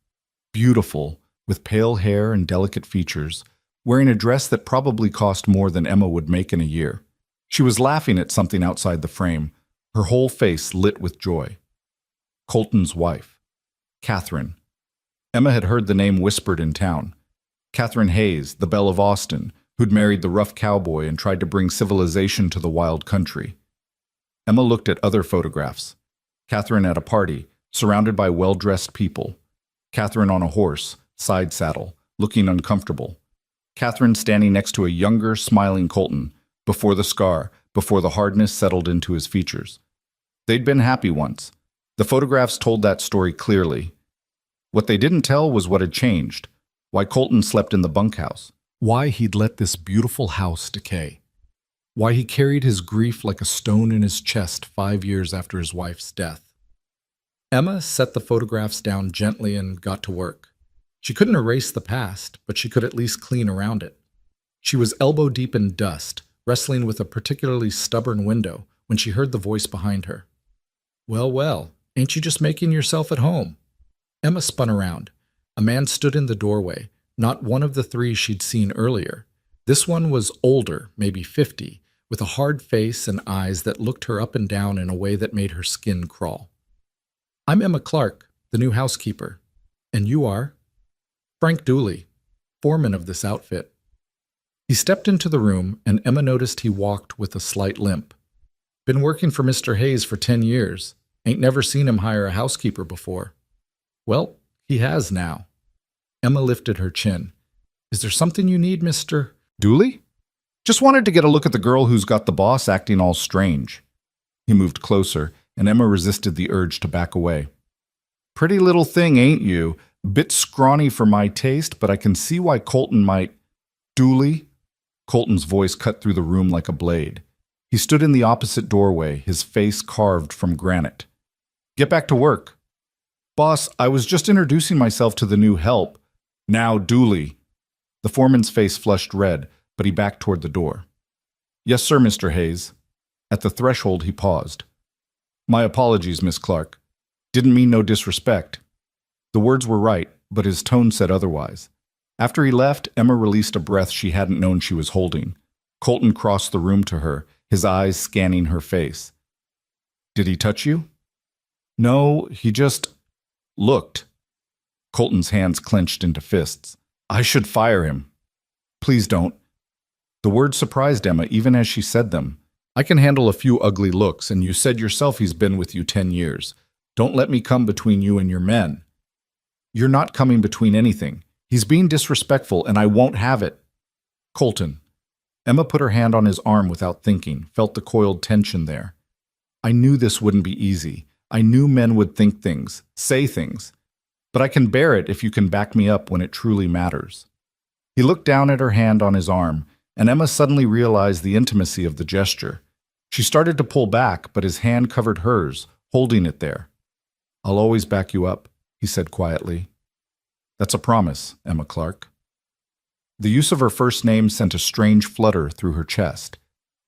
Beautiful, with pale hair and delicate features, wearing a dress that probably cost more than Emma would make in a year. She was laughing at something outside the frame, her whole face lit with joy. Colton's wife, Catherine. Emma had heard the name whispered in town. Catherine Hayes, the belle of Austin, who'd married the rough cowboy and tried to bring civilization to the wild country. Emma looked at other photographs. Catherine at a party, surrounded by well-dressed people. Catherine on a horse, side saddle, looking uncomfortable. Catherine standing next to a younger, smiling Colton, before the scar, before the hardness settled into his features. They'd been happy once. The photographs told that story clearly. What they didn't tell was what had changed, why Colton slept in the bunkhouse, why he'd let this beautiful house decay, why he carried his grief like a stone in his chest 5 years after his wife's death. Emma set the photographs down gently and got to work. She couldn't erase the past, but she could at least clean around it. She was elbow-deep in dust, wrestling with a particularly stubborn window, when she heard the voice behind her. "Well, well, ain't you just making yourself at home?" Emma spun around. A man stood in the doorway, not one of the 3 she'd seen earlier. This one was older, maybe 50, with a hard face and eyes that looked her up and down in a way that made her skin crawl. "I'm Emma Clark, the new housekeeper. And you are?" "Frank Dooley, foreman of this outfit." He stepped into the room, and Emma noticed he walked with a slight limp. "Been working for Mr. Hayes for 10 years. Ain't never seen him hire a housekeeper before." "Well, he has now." Emma lifted her chin. "Is there something you need, Mr. Dooley?" Just wanted to get a look at the girl who's got the boss acting all strange. He moved closer, and Emma resisted the urge to back away. Pretty little thing, ain't you? Bit scrawny for my taste, but I can see why Colton might. Dooley? Colton's voice cut through the room like a blade. He stood in the opposite doorway, his face carved from granite. Get back to work. Boss, I was just introducing myself to the new help. Now, Dooley. The foreman's face flushed red, but he backed toward the door. Yes, sir, Mr. Hayes. At the threshold, he paused. My apologies, Miss Clark. Didn't mean no disrespect. The words were right, but his tone said otherwise. After he left, Emma released a breath she hadn't known she was holding. Colton crossed the room to her, his eyes scanning her face. Did he touch you? No, he just looked. Colton's hands clenched into fists. I should fire him. Please don't. The words surprised Emma even as she said them. I can handle a few ugly looks, and you said yourself he's been with you 10 years. Don't let me come between you and your men. You're not coming between anything. He's being disrespectful, and I won't have it. Colton. Emma put her hand on his arm without thinking, felt the coiled tension there. I knew this wouldn't be easy. I knew men would think things, say things. But I can bear it if you can back me up when it truly matters. He looked down at her hand on his arm, and Emma suddenly realized the intimacy of the gesture. She started to pull back, but his hand covered hers, holding it there. I'll always back you up, he said quietly. That's a promise, Emma Clark. The use of her first name sent a strange flutter through her chest.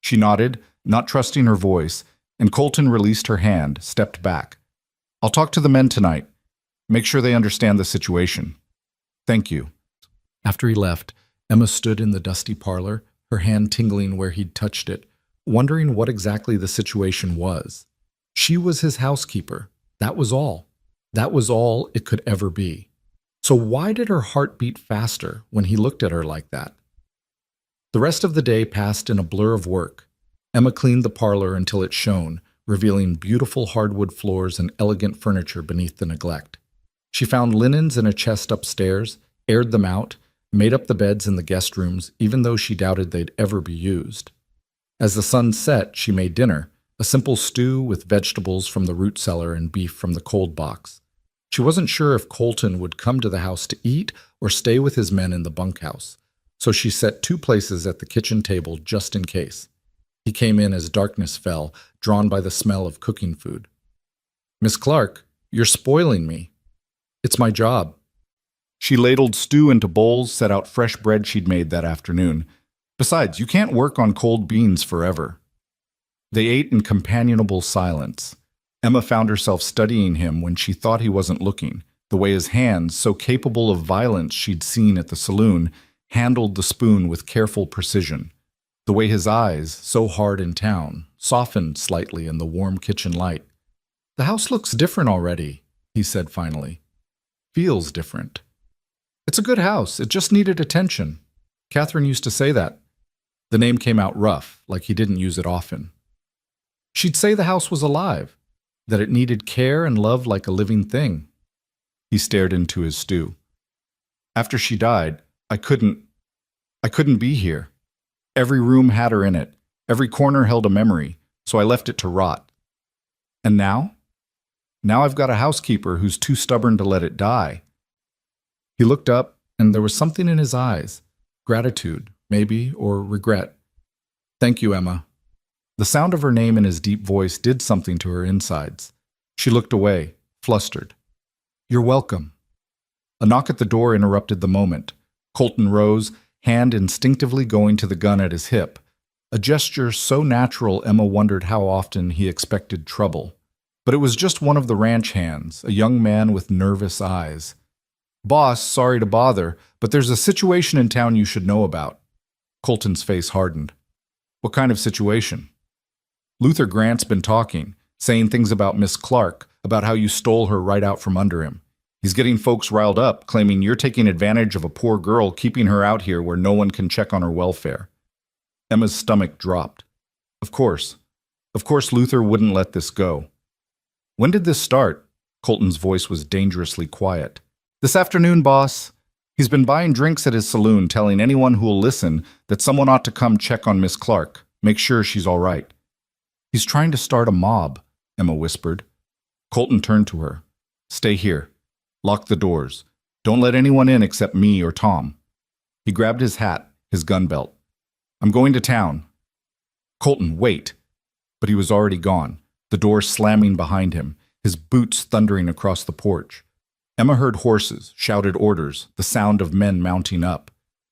She nodded, not trusting her voice, and Colton released her hand, stepped back. I'll talk to the men tonight. Make sure they understand the situation. Thank you. After he left, Emma stood in the dusty parlor, her hand tingling where he'd touched it, wondering what exactly the situation was. She was his housekeeper. That was all. That was all it could ever be. So why did her heart beat faster when he looked at her like that? The rest of the day passed in a blur of work. Emma cleaned the parlor until it shone, revealing beautiful hardwood floors and elegant furniture beneath the neglect. She found linens in a chest upstairs, aired them out, made up the beds in the guest rooms, even though she doubted they'd ever be used. As the sun set, she made dinner, a simple stew with vegetables from the root cellar and beef from the cold box. She wasn't sure if Colton would come to the house to eat or stay with his men in the bunkhouse, so she set 2 places at the kitchen table just in case. He came in as darkness fell, drawn by the smell of cooking food. Miss Clark, you're spoiling me. It's my job. She ladled stew into bowls, set out fresh bread she'd made that afternoon. Besides, you can't work on cold beans forever. They ate in companionable silence. Emma found herself studying him when she thought he wasn't looking, the way his hands, so capable of violence she'd seen at the saloon, handled the spoon with careful precision. The way his eyes, so hard in town, softened slightly in the warm kitchen light. The house looks different already, he said finally. Feels different. It's a good house. It just needed attention. Catherine used to say that. The name came out rough, like he didn't use it often. She'd say the house was alive, that it needed care and love like a living thing. He stared into his stew. After she died, I couldn't be here. Every room had her in it. Every corner held a memory, so I left it to rot. And now? Now I've got a housekeeper who's too stubborn to let it die. He looked up, and there was something in his eyes. Gratitude, maybe, or regret. Thank you, Emma. The sound of her name in his deep voice did something to her insides. She looked away, flustered. You're welcome. A knock at the door interrupted the moment. Colton rose, hand instinctively going to the gun at his hip. A gesture so natural Emma wondered how often he expected trouble. But it was just one of the ranch hands, a young man with nervous eyes. Boss, sorry to bother, but there's a situation in town you should know about. Colton's face hardened. What kind of situation? Luther Grant's been talking, saying things about Miss Clark, about how you stole her right out from under him. He's getting folks riled up, claiming you're taking advantage of a poor girl, keeping her out here where no one can check on her welfare. Emma's stomach dropped. Of course Luther wouldn't let this go. When did this start? Colton's voice was dangerously quiet. This afternoon, boss. He's been buying drinks at his saloon, telling anyone who will listen that someone ought to come check on Miss Clark, make sure she's all right. He's trying to start a mob, Emma whispered. Colton turned to her. Stay here. Lock the doors. Don't let anyone in except me or Tom. He grabbed his hat, his gun belt. I'm going to town. Colton, wait. But he was already gone, the door slamming behind him, his boots thundering across the porch. Emma heard horses, shouted orders, the sound of men mounting up.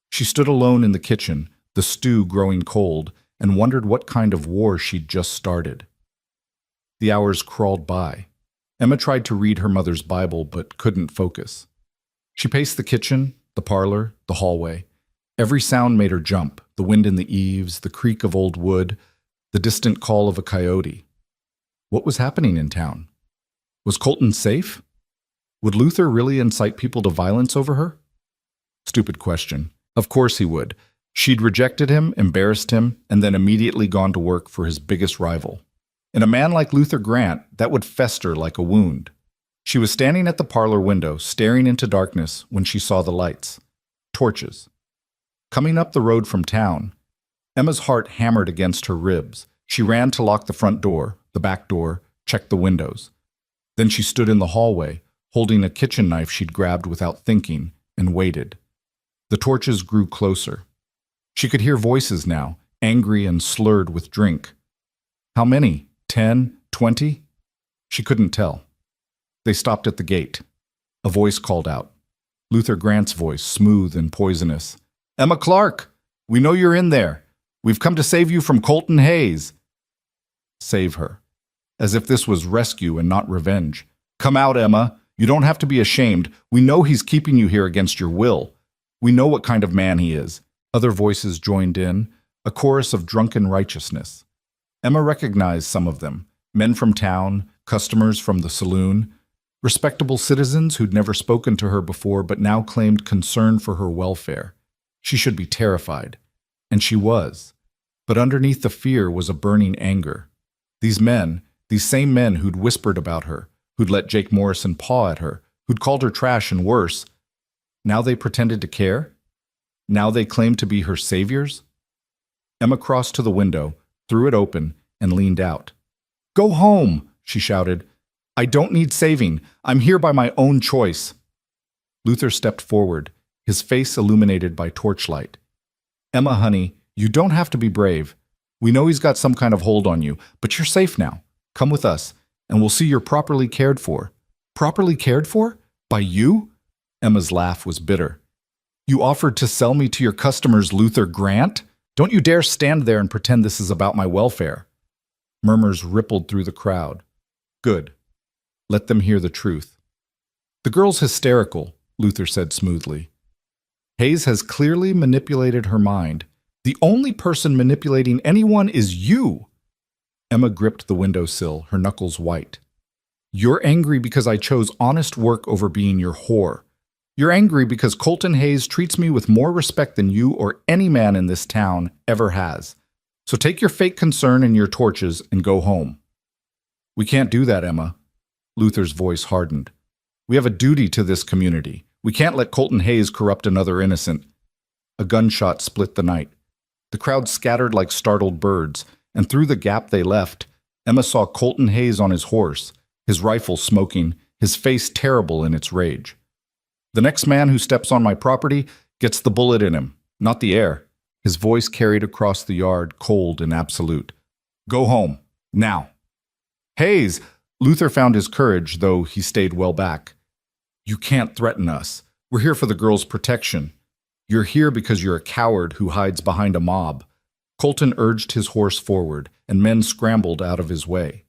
She stood alone in the kitchen, the stew growing cold, and wondered what kind of war she'd just started. The hours crawled by. Emma tried to read her mother's Bible but couldn't focus. She paced the kitchen, the parlor, the hallway. Every sound made her jump, the wind in the eaves, the creak of old wood, the distant call of a coyote. What was happening in town? Was Colton safe? Would Luther really incite people to violence over her? Stupid question. Of course he would. She'd rejected him, embarrassed him, and then immediately gone to work for his biggest rival. In a man like Luther Grant, that would fester like a wound. She was standing at the parlor window, staring into darkness when she saw the lights. Torches. Coming up the road from town, Emma's heart hammered against her ribs. She ran to lock the front door, the back door, check the windows. Then she stood in the hallway, holding a kitchen knife she'd grabbed without thinking, and waited. The torches grew closer. She could hear voices now, angry and slurred with drink. How many? 10? 20? She couldn't tell. They stopped at the gate. A voice called out. Luther Grant's voice, smooth and poisonous. Emma Clark! We know you're in there. We've come to save you from Colton Hayes. Save her. As if this was rescue and not revenge. Come out, Emma. You don't have to be ashamed. We know he's keeping you here against your will. We know what kind of man he is. Other voices joined in, a chorus of drunken righteousness. Emma recognized some of them, men from town, customers from the saloon, respectable citizens who'd never spoken to her before but now claimed concern for her welfare. She should be terrified. And she was. But underneath the fear was a burning anger. These men, these same men who'd whispered about her, who'd let Jake Morrison paw at her, who'd called her trash and worse, now they pretended to care? Now they claimed to be her saviors? Emma crossed to the window, threw it open, and leaned out. Go home, she shouted. I don't need saving. I'm here by my own choice. Luther stepped forward, his face illuminated by torchlight. Emma, honey, you don't have to be brave. We know he's got some kind of hold on you, but you're safe now. Come with us, and we'll see you're properly cared for. Properly cared for? By you? Emma's laugh was bitter. You offered to sell me to your customers, Luther Grant? Don't you dare stand there and pretend this is about my welfare. Murmurs rippled through the crowd. Good. Let them hear the truth. The girl's hysterical, Luther said smoothly. Hayes has clearly manipulated her mind. The only person manipulating anyone is you. Emma gripped the windowsill, her knuckles white. You're angry because I chose honest work over being your whore. You're angry because Colton Hayes treats me with more respect than you or any man in this town ever has. So take your fake concern and your torches and go home. We can't do that, Emma. Luther's voice hardened. We have a duty to this community. We can't let Colton Hayes corrupt another innocent. A gunshot split the night. The crowd scattered like startled birds, and through the gap they left, Emma saw Colton Hayes on his horse, his rifle smoking, his face terrible in its rage. The next man who steps on my property gets the bullet in him, not the air. His voice carried across the yard, cold and absolute. Go home, now. Hayes! Luther found his courage, though he stayed well back. You can't threaten us. We're here for the girl's protection. You're here because you're a coward who hides behind a mob. Colton urged his horse forward, and men scrambled out of his way.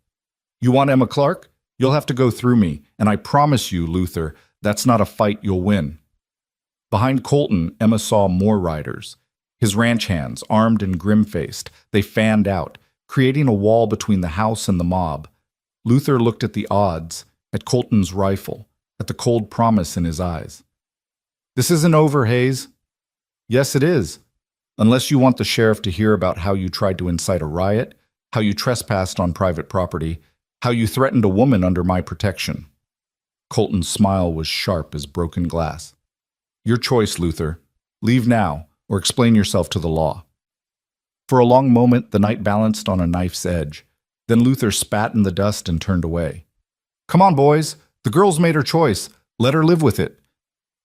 You want Emma Clark? You'll have to go through me, and I promise you, Luther, that's not a fight you'll win. Behind Colton, Emma saw more riders. His ranch hands, armed and grim-faced, they fanned out, creating a wall between the house and the mob. Luther looked at the odds, at Colton's rifle, at the cold promise in his eyes. This isn't over, Hayes. Yes, it is. Unless you want the sheriff to hear about how you tried to incite a riot, how you trespassed on private property, how you threatened a woman under my protection. Colton's smile was sharp as broken glass. Your choice, Luther. Leave now, or explain yourself to the law. For a long moment, the knight balanced on a knife's edge. Then Luther spat in the dust and turned away. Come on, boys. The girl's made her choice. Let her live with it.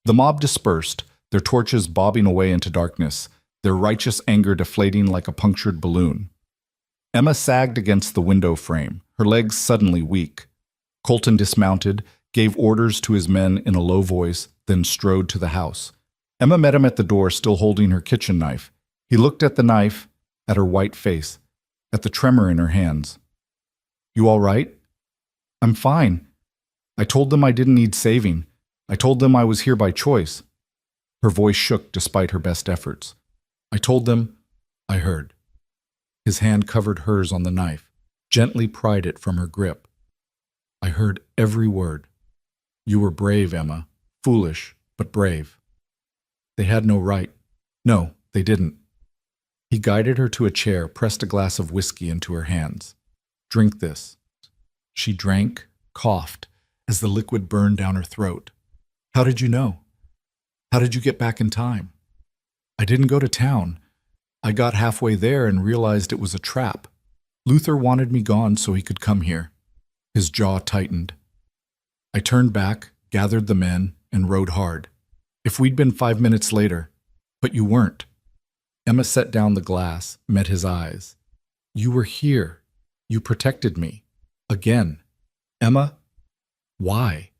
The mob dispersed, their torches bobbing away into darkness, their righteous anger deflating like a punctured balloon. Emma sagged against the window frame, her legs suddenly weak. Colton dismounted, gave orders to his men in a low voice, then strode to the house. Emma met him at the door, still holding her kitchen knife. He looked at the knife, at her white face, at the tremor in her hands. You all right? I'm fine. I told them I didn't need saving. I told them I was here by choice. Her voice shook despite her best efforts. I told them I heard. His hand covered hers on the knife, gently pried it from her grip. I heard every word. You were brave, Emma. Foolish, but brave. They had no right. No, they didn't. He guided her to a chair, pressed a glass of whiskey into her hands. Drink this. She drank, coughed, as the liquid burned down her throat. How did you know? How did you get back in time? I didn't go to town. I got halfway there and realized it was a trap. Luther wanted me gone so he could come here. His jaw tightened. I turned back, gathered the men, and rode hard. If we'd been 5 minutes later, but you weren't. Emma set down the glass, met his eyes. You were here. You protected me. Again. Emma, why?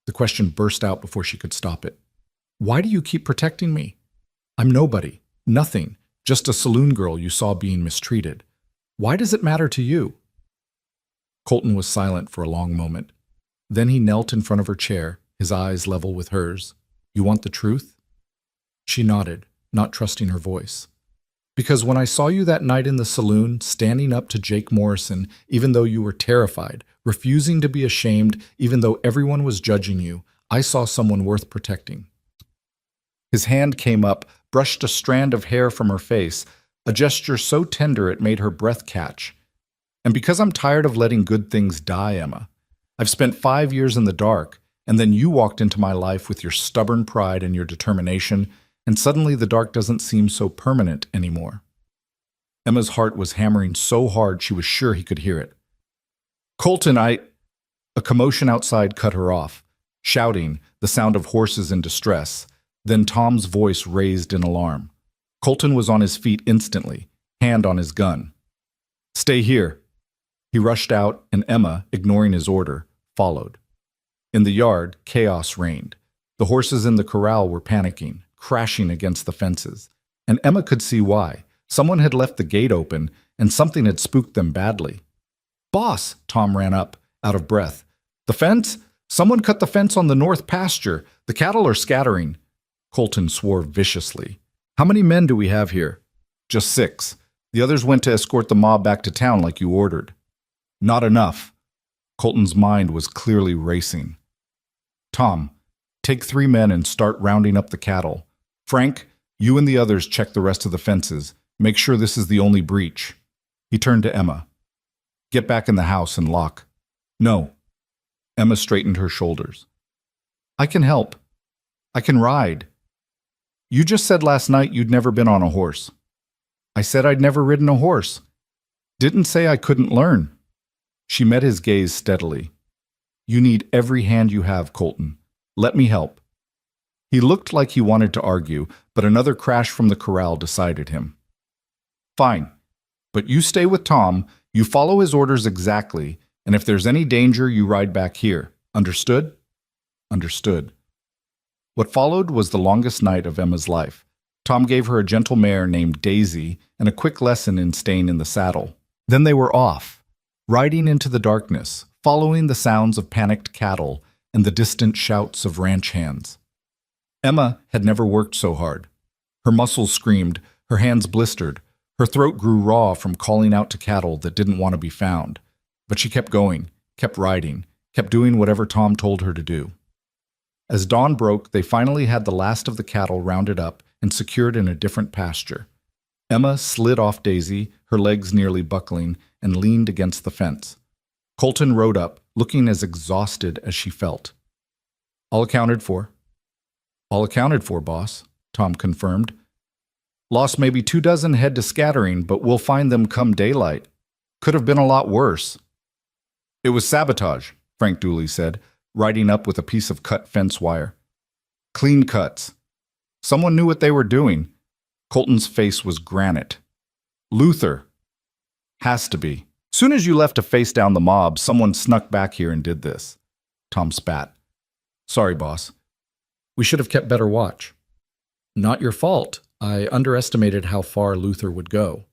The question burst out before she could stop it. Why do you keep protecting me? I'm nobody, nothing, just a saloon girl you saw being mistreated. Why does it matter to you? Colton was silent for a long moment. Then he knelt in front of her chair, his eyes level with hers. You want the truth? She nodded, not trusting her voice. Because when I saw you that night in the saloon, standing up to Jake Morrison, even though you were terrified, refusing to be ashamed, even though everyone was judging you, I saw someone worth protecting. His hand came up, brushed a strand of hair from her face, a gesture so tender it made her breath catch. And because I'm tired of letting good things die, Emma, I've spent 5 years in the dark, and then you walked into my life with your stubborn pride and your determination, and suddenly the dark doesn't seem so permanent anymore. Emma's heart was hammering so hard she was sure he could hear it. Colton, A commotion outside cut her off. Shouting, the sound of horses in distress. Then Tom's voice raised in alarm. Colton was on his feet instantly, hand on his gun. Stay here. He rushed out, and Emma, ignoring his order, followed. In the yard, chaos reigned. The horses in the corral were panicking, crashing against the fences. And Emma could see why. Someone had left the gate open, and something had spooked them badly. Boss, Tom ran up, out of breath. The fence? Someone cut the fence on the north pasture. The cattle are scattering. Colton swore viciously. How many men do we have here? Just 6. The others went to escort the mob back to town like you ordered. Not enough. Colton's mind was clearly racing. Tom, take 3 men and start rounding up the cattle. Frank, you and the others check the rest of the fences. Make sure this is the only breach. He turned to Emma. Get back in the house and lock. No. Emma straightened her shoulders. I can help. I can ride. You just said last night you'd never been on a horse. I said I'd never ridden a horse. Didn't say I couldn't learn. She met his gaze steadily. You need every hand you have, Colton. Let me help. He looked like he wanted to argue, but another crash from the corral decided him. Fine, but you stay with Tom, you follow his orders exactly, and if there's any danger, you ride back here. Understood? Understood. What followed was the longest night of Emma's life. Tom gave her a gentle mare named Daisy and a quick lesson in staying in the saddle. Then they were off, riding into the darkness, following the sounds of panicked cattle and the distant shouts of ranch hands. Emma had never worked so hard. Her muscles screamed, her hands blistered, her throat grew raw from calling out to cattle that didn't want to be found. But she kept going, kept riding, kept doing whatever Tom told her to do. As dawn broke, they finally had the last of the cattle rounded up and secured in a different pasture. Emma slid off Daisy, her legs nearly buckling, and leaned against the fence. Colton rode up, looking as exhausted as she felt. All accounted for. All accounted for, boss, Tom confirmed. Lost maybe 24 head to scattering, but we'll find them come daylight. Could have been a lot worse. It was sabotage, Frank Dooley said, riding up with a piece of cut fence wire. Clean cuts. Someone knew what they were doing. Colton's face was granite. Luther. Has to be. Soon as you left to face down the mob, someone snuck back here and did this. Tom spat. Sorry, boss. We should have kept better watch. Not your fault. I underestimated how far Luther would go.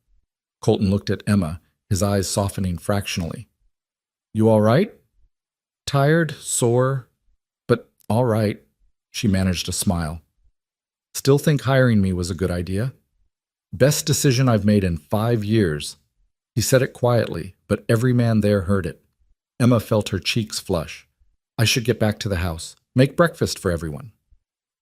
Colton looked at Emma, his eyes softening fractionally. You all right? Tired, sore, but all right. She managed a smile. Still think hiring me was a good idea? Best decision I've made in 5 years. He said it quietly, but every man there heard it. Emma felt her cheeks flush. I should get back to the house. Make breakfast for everyone.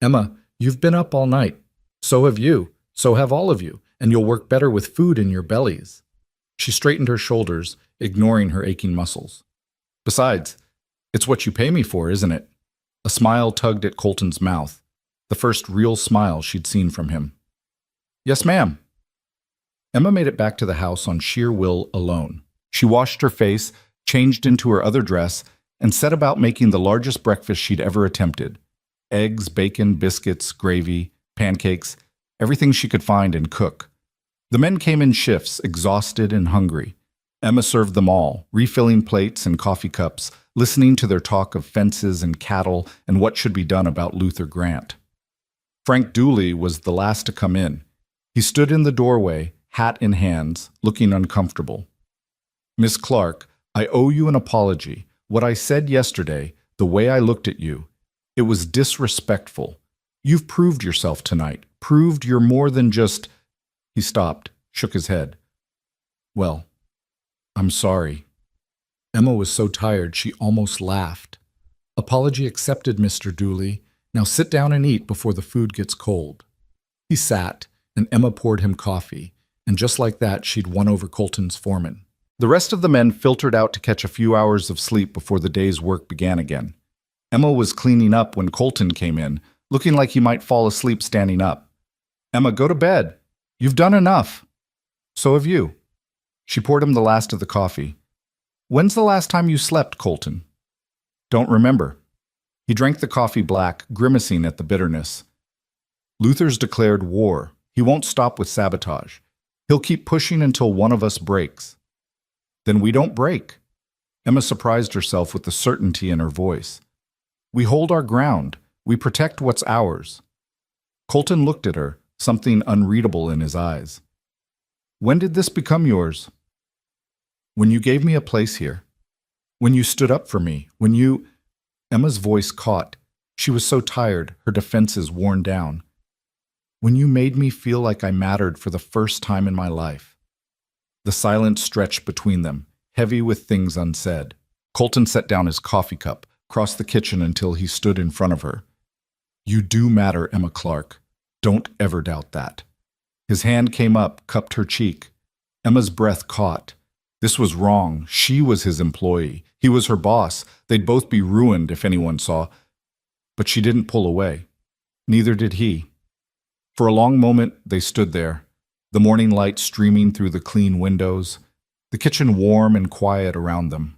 Emma, you've been up all night. So have you. So have all of you. And you'll work better with food in your bellies. She straightened her shoulders, ignoring her aching muscles. Besides, it's what you pay me for, isn't it? A smile tugged at Colton's mouth, the first real smile she'd seen from him. Yes, ma'am. Emma made it back to the house on sheer will alone. She washed her face, changed into her other dress, and set about making the largest breakfast she'd ever attempted. Eggs, bacon, biscuits, gravy, pancakes, everything she could find and cook. The men came in shifts, exhausted and hungry. Emma served them all, refilling plates and coffee cups, listening to their talk of fences and cattle and what should be done about Luther Grant. Frank Dooley was the last to come in. He stood in the doorway, hat in hands, looking uncomfortable. Miss Clark, I owe you an apology. What I said yesterday, the way I looked at you, it was disrespectful. You've proved yourself tonight, proved you're more than just... He stopped, shook his head. Well, I'm sorry. Emma was so tired she almost laughed. Apology accepted, Mr. Dooley. Now sit down and eat before the food gets cold. He sat, and Emma poured him coffee, and just like that she'd won over Colton's foreman. The rest of the men filtered out to catch a few hours of sleep before the day's work began again. Emma was cleaning up when Colton came in, looking like he might fall asleep standing up. Emma, go to bed. You've done enough. So have you. She poured him the last of the coffee. When's the last time you slept, Colton? Don't remember. He drank the coffee black, grimacing at the bitterness. Luther's declared war. He won't stop with sabotage. He'll keep pushing until one of us breaks. Then we don't break. Emma surprised herself with the certainty in her voice. We hold our ground. We protect what's ours. Colton looked at her, something unreadable in his eyes. When did this become yours? When you gave me a place here. When you stood up for me. When you... Emma's voice caught. She was so tired, her defenses worn down. When you made me feel like I mattered for the first time in my life. The silence stretched between them, heavy with things unsaid. Colton set down his coffee cup, crossed the kitchen until he stood in front of her. You do matter, Emma Clark. Don't ever doubt that. His hand came up, cupped her cheek. Emma's breath caught. This was wrong. She was his employee. He was her boss. They'd both be ruined if anyone saw. But she didn't pull away. Neither did he. For a long moment, they stood there, the morning light streaming through the clean windows, the kitchen warm and quiet around them.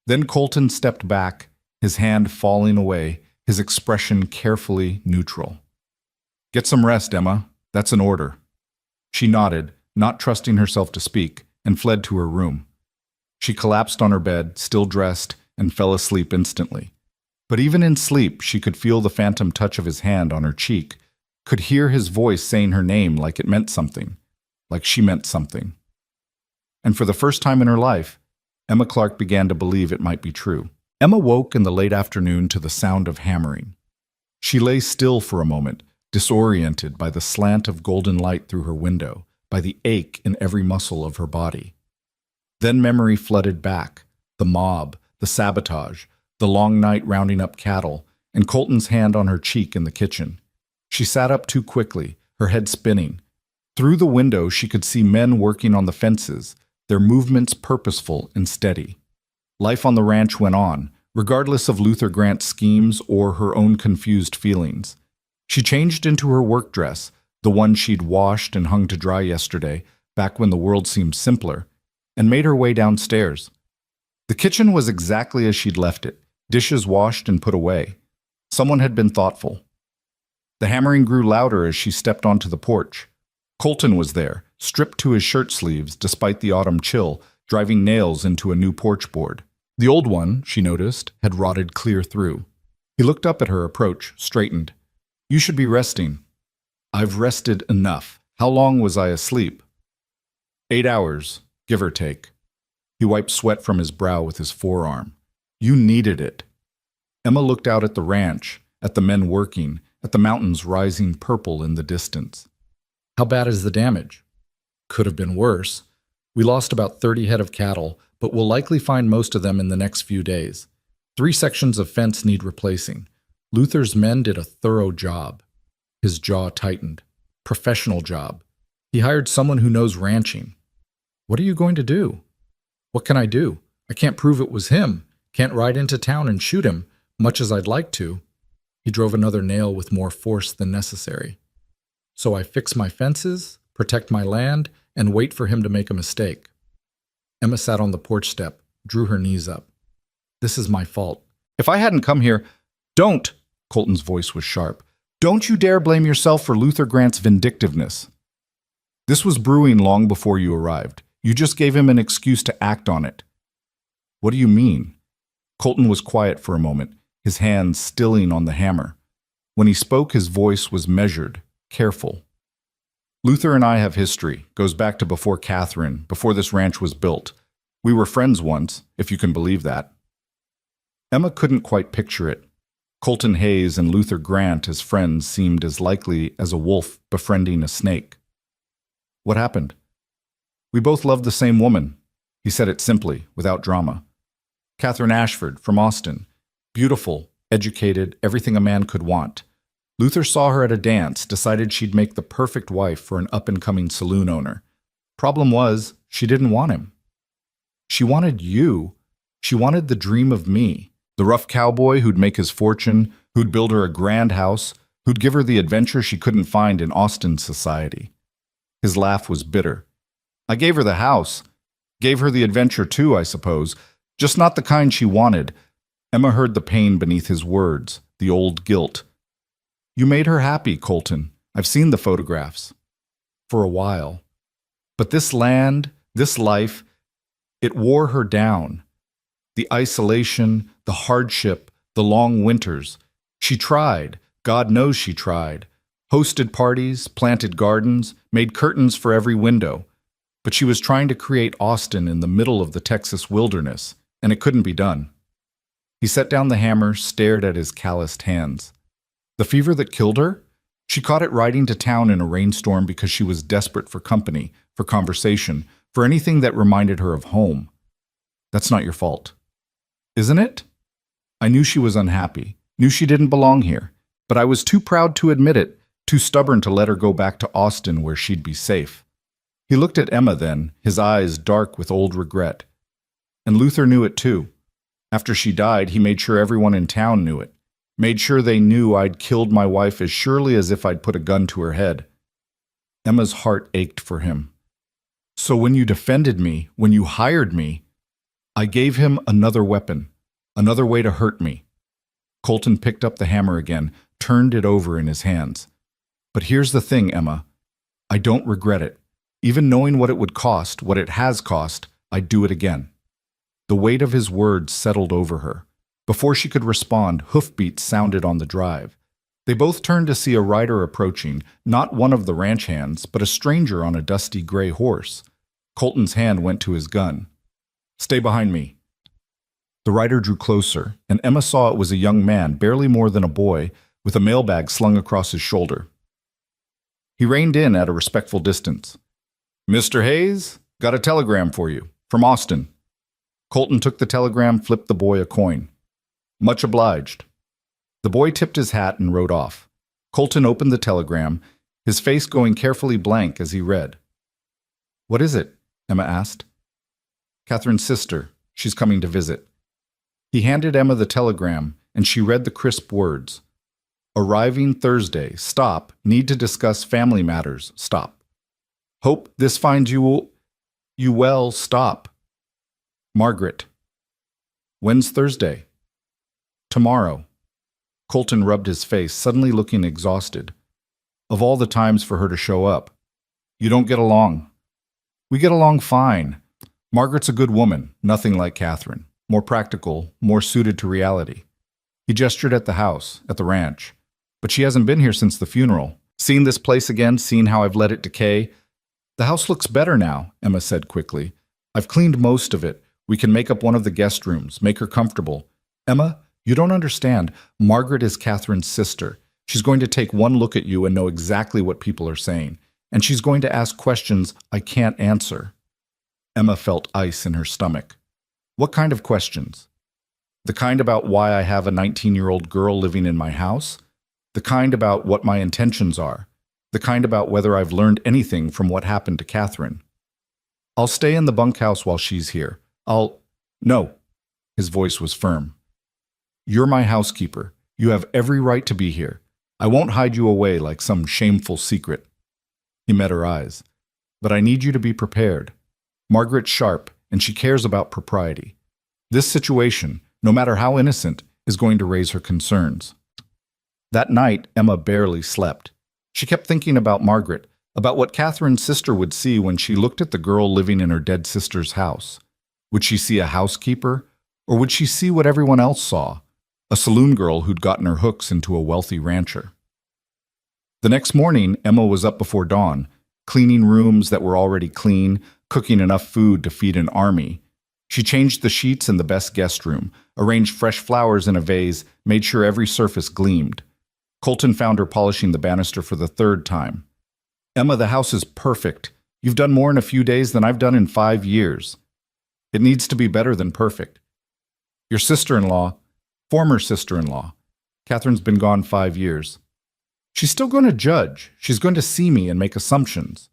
Then Colton stepped back, his hand falling away, his expression carefully neutral. Get some rest, Emma. That's an order. She nodded, not trusting herself to speak, and fled to her room. She collapsed on her bed, still dressed, and fell asleep instantly. But even in sleep, she could feel the phantom touch of his hand on her cheek, could hear his voice saying her name like it meant something, like she meant something. And for the first time in her life, Emma Clark began to believe it might be true. Emma woke in the late afternoon to the sound of hammering. She lay still for a moment, disoriented by the slant of golden light through her window, by the ache in every muscle of her body. Then memory flooded back, the mob, the sabotage, the long night rounding up cattle, and Colton's hand on her cheek in the kitchen. She sat up too quickly, her head spinning. Through the window she could see men working on the fences, their movements purposeful and steady. Life on the ranch went on, regardless of Luther Grant's schemes or her own confused feelings. She changed into her work dress, the one she'd washed and hung to dry yesterday, back when the world seemed simpler, and made her way downstairs. The kitchen was exactly as she'd left it, dishes washed and put away. Someone had been thoughtful. The hammering grew louder as she stepped onto the porch. Colton was there, stripped to his shirt sleeves despite the autumn chill, driving nails into a new porch board. The old one, she noticed, had rotted clear through. He looked up at her approach, straightened. "You should be resting." "I've rested enough. How long was I asleep?" 8 hours, give or take." He wiped sweat from his brow with his forearm. "You needed it." Emma looked out at the ranch, at the men working, at the mountains rising purple in the distance. "How bad is the damage?" "Could have been worse. We lost about 30 head of cattle, but we'll likely find most of them in the next few days. 3 sections of fence need replacing. Luther's men did a thorough job." His jaw tightened. "Professional job. He hired someone who knows ranching." "What are you going to do?" "What can I do? I can't prove it was him. Can't ride into town and shoot him, much as I'd like to." He drove another nail with more force than necessary. "So I fix my fences, protect my land, and wait for him to make a mistake." Emma sat on the porch step, drew her knees up. "This is my fault. If I hadn't come here—" "Don't!" Colton's voice was sharp. "Don't you dare blame yourself for Luther Grant's vindictiveness. This was brewing long before you arrived. You just gave him an excuse to act on it." "What do you mean?" Colton was quiet for a moment, his hands stilling on the hammer. When he spoke, his voice was measured, careful. "Luther and I have history. Goes back to before Catherine, before this ranch was built. We were friends once, if you can believe that." Emma couldn't quite picture it. Colton Hayes and Luther Grant as friends seemed as likely as a wolf befriending a snake. "What happened?" "We both loved the same woman." He said it simply, without drama. "Catherine Ashford, from Austin. Beautiful, educated, everything a man could want. Luther saw her at a dance, decided she'd make the perfect wife for an up-and-coming saloon owner. Problem was, she didn't want him. She wanted you. She wanted the dream of me. The rough cowboy who'd make his fortune, who'd build her a grand house, who'd give her the adventure she couldn't find in Austin society." His laugh was bitter. "I gave her the house. Gave her the adventure too, I suppose. Just not the kind she wanted." Emma heard the pain beneath his words, the old guilt. "You made her happy, Colton. I've seen the photographs." "For a while. But this land, this life, it wore her down. The isolation, the hardship, the long winters. She tried, God knows she tried. Hosted parties, planted gardens, made curtains for every window. But she was trying to create Austin in the middle of the Texas wilderness, and it couldn't be done." He set down the hammer, stared at his calloused hands. "The fever that killed her? She caught it riding to town in a rainstorm because she was desperate for company, for conversation, for anything that reminded her of home. That's not your fault." "Isn't it? I knew she was unhappy, knew she didn't belong here, but I was too proud to admit it, too stubborn to let her go back to Austin where she'd be safe." He looked at Emma then, his eyes dark with old regret. "And Luther knew it too. After she died, he made sure everyone in town knew it. Made sure they knew I'd killed my wife as surely as if I'd put a gun to her head." Emma's heart ached for him. "So when you defended me, when you hired me, I gave him another weapon, another way to hurt me." Colton picked up the hammer again, turned it over in his hands. "But here's the thing, Emma. I don't regret it. Even knowing what it would cost, what it has cost, I'd do it again." The weight of his words settled over her. Before she could respond, hoofbeats sounded on the drive. They both turned to see a rider approaching, not one of the ranch hands, but a stranger on a dusty gray horse. Colton's hand went to his gun. "Stay behind me." The rider drew closer, and Emma saw it was a young man, barely more than a boy, with a mailbag slung across his shoulder. He reined in at a respectful distance. "Mr. Hayes, got a telegram for you, from Austin." Colton took the telegram, flipped the boy a coin. "Much obliged." The boy tipped his hat and rode off. Colton opened the telegram, his face going carefully blank as he read. "What is it?" Emma asked. "Catherine's sister. She's coming to visit." He handed Emma the telegram, and she read the crisp words. Arriving Thursday. Stop. Need to discuss family matters. Stop. Hope this finds you well. Stop. Margaret. When's Thursday? Tomorrow. Colton rubbed his face, suddenly looking exhausted. Of all the times for her to show up. You don't get along. We get along fine. Margaret's a good woman, nothing like Catherine. More practical, more suited to reality. He gestured at the house, at the ranch. But she hasn't been here since the funeral. Seen this place again, seen how I've let it decay. The house looks better now, Emma said quickly. I've cleaned most of it. We can make up one of the guest rooms, make her comfortable. Emma, you don't understand. Margaret is Catherine's sister. She's going to take one look at you and know exactly what people are saying. And she's going to ask questions I can't answer. Emma felt ice in her stomach. What kind of questions? The kind about why I have a 19-year-old girl living in my house? The kind about what my intentions are? The kind about whether I've learned anything from what happened to Catherine? I'll stay in the bunkhouse while she's here. No. His voice was firm. You're my housekeeper. You have every right to be here. I won't hide you away like some shameful secret. He met her eyes. But I need you to be prepared. Margaret's sharp, and she cares about propriety. This situation, no matter how innocent, is going to raise her concerns. That night, Emma barely slept. She kept thinking about Margaret, about what Catherine's sister would see when she looked at the girl living in her dead sister's house. Would she see a housekeeper, or would she see what everyone else saw? A saloon girl who'd gotten her hooks into a wealthy rancher. The next morning, Emma was up before dawn, cleaning rooms that were already clean, cooking enough food to feed an army. She changed the sheets in the best guest room, arranged fresh flowers in a vase, made sure every surface gleamed. Colton found her polishing the banister for the third time. Emma, the house is perfect. You've done more in a few days than I've done in 5 years. It needs to be better than perfect. Your sister-in-law, former sister-in-law, Catherine's been gone 5 years. She's still going to judge. She's going to see me and make assumptions.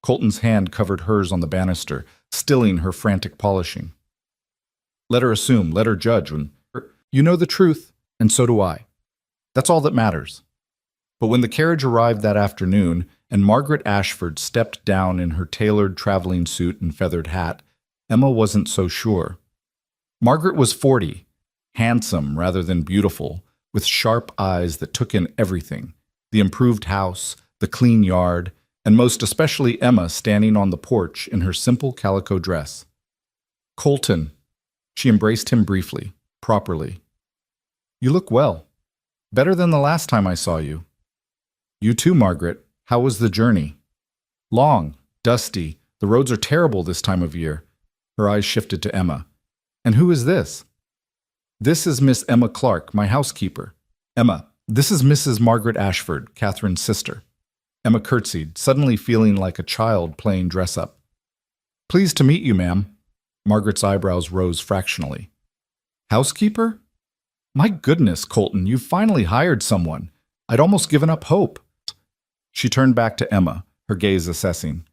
Colton's hand covered hers on the banister, stilling her frantic polishing. Let her assume, let her judge. You know the truth, and so do I. That's all that matters. But when the carriage arrived that afternoon, and Margaret Ashford stepped down in her tailored traveling suit and feathered hat, Emma wasn't so sure. Margaret was 40, handsome rather than beautiful, with sharp eyes that took in everything. The improved house, the clean yard, and most especially Emma standing on the porch in her simple calico dress. Colton. She embraced him briefly, properly. You look well. Better than the last time I saw you. You too, Margaret. How was the journey? Long, dusty. The roads are terrible this time of year. Her eyes shifted to Emma. And who is this? This is Miss Emma Clark, my housekeeper. Emma, this is Mrs. Margaret Ashford, Catherine's sister. Emma curtsied, suddenly feeling like a child playing dress-up. Pleased to meet you, ma'am. Margaret's eyebrows rose fractionally. Housekeeper? My goodness, Colton, you've finally hired someone. I'd almost given up hope. She turned back to Emma, her gaze assessing.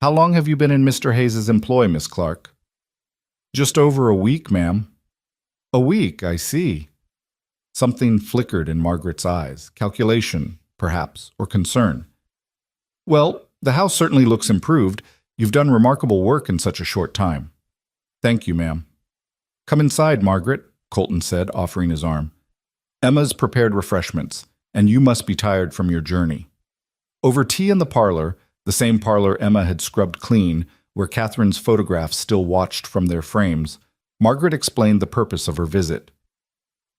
How long have you been in Mr. Hayes's employ, Miss Clark? Just over a week, ma'am. A week, I see. Something flickered in Margaret's eyes. Calculation, perhaps, or concern. Well, the house certainly looks improved. You've done remarkable work in such a short time. Thank you, ma'am. Come inside, Margaret, Colton said, offering his arm. Emma's prepared refreshments, and you must be tired from your journey. Over tea in the parlor, the same parlor Emma had scrubbed clean, where Catherine's photographs still watched from their frames, Margaret explained the purpose of her visit.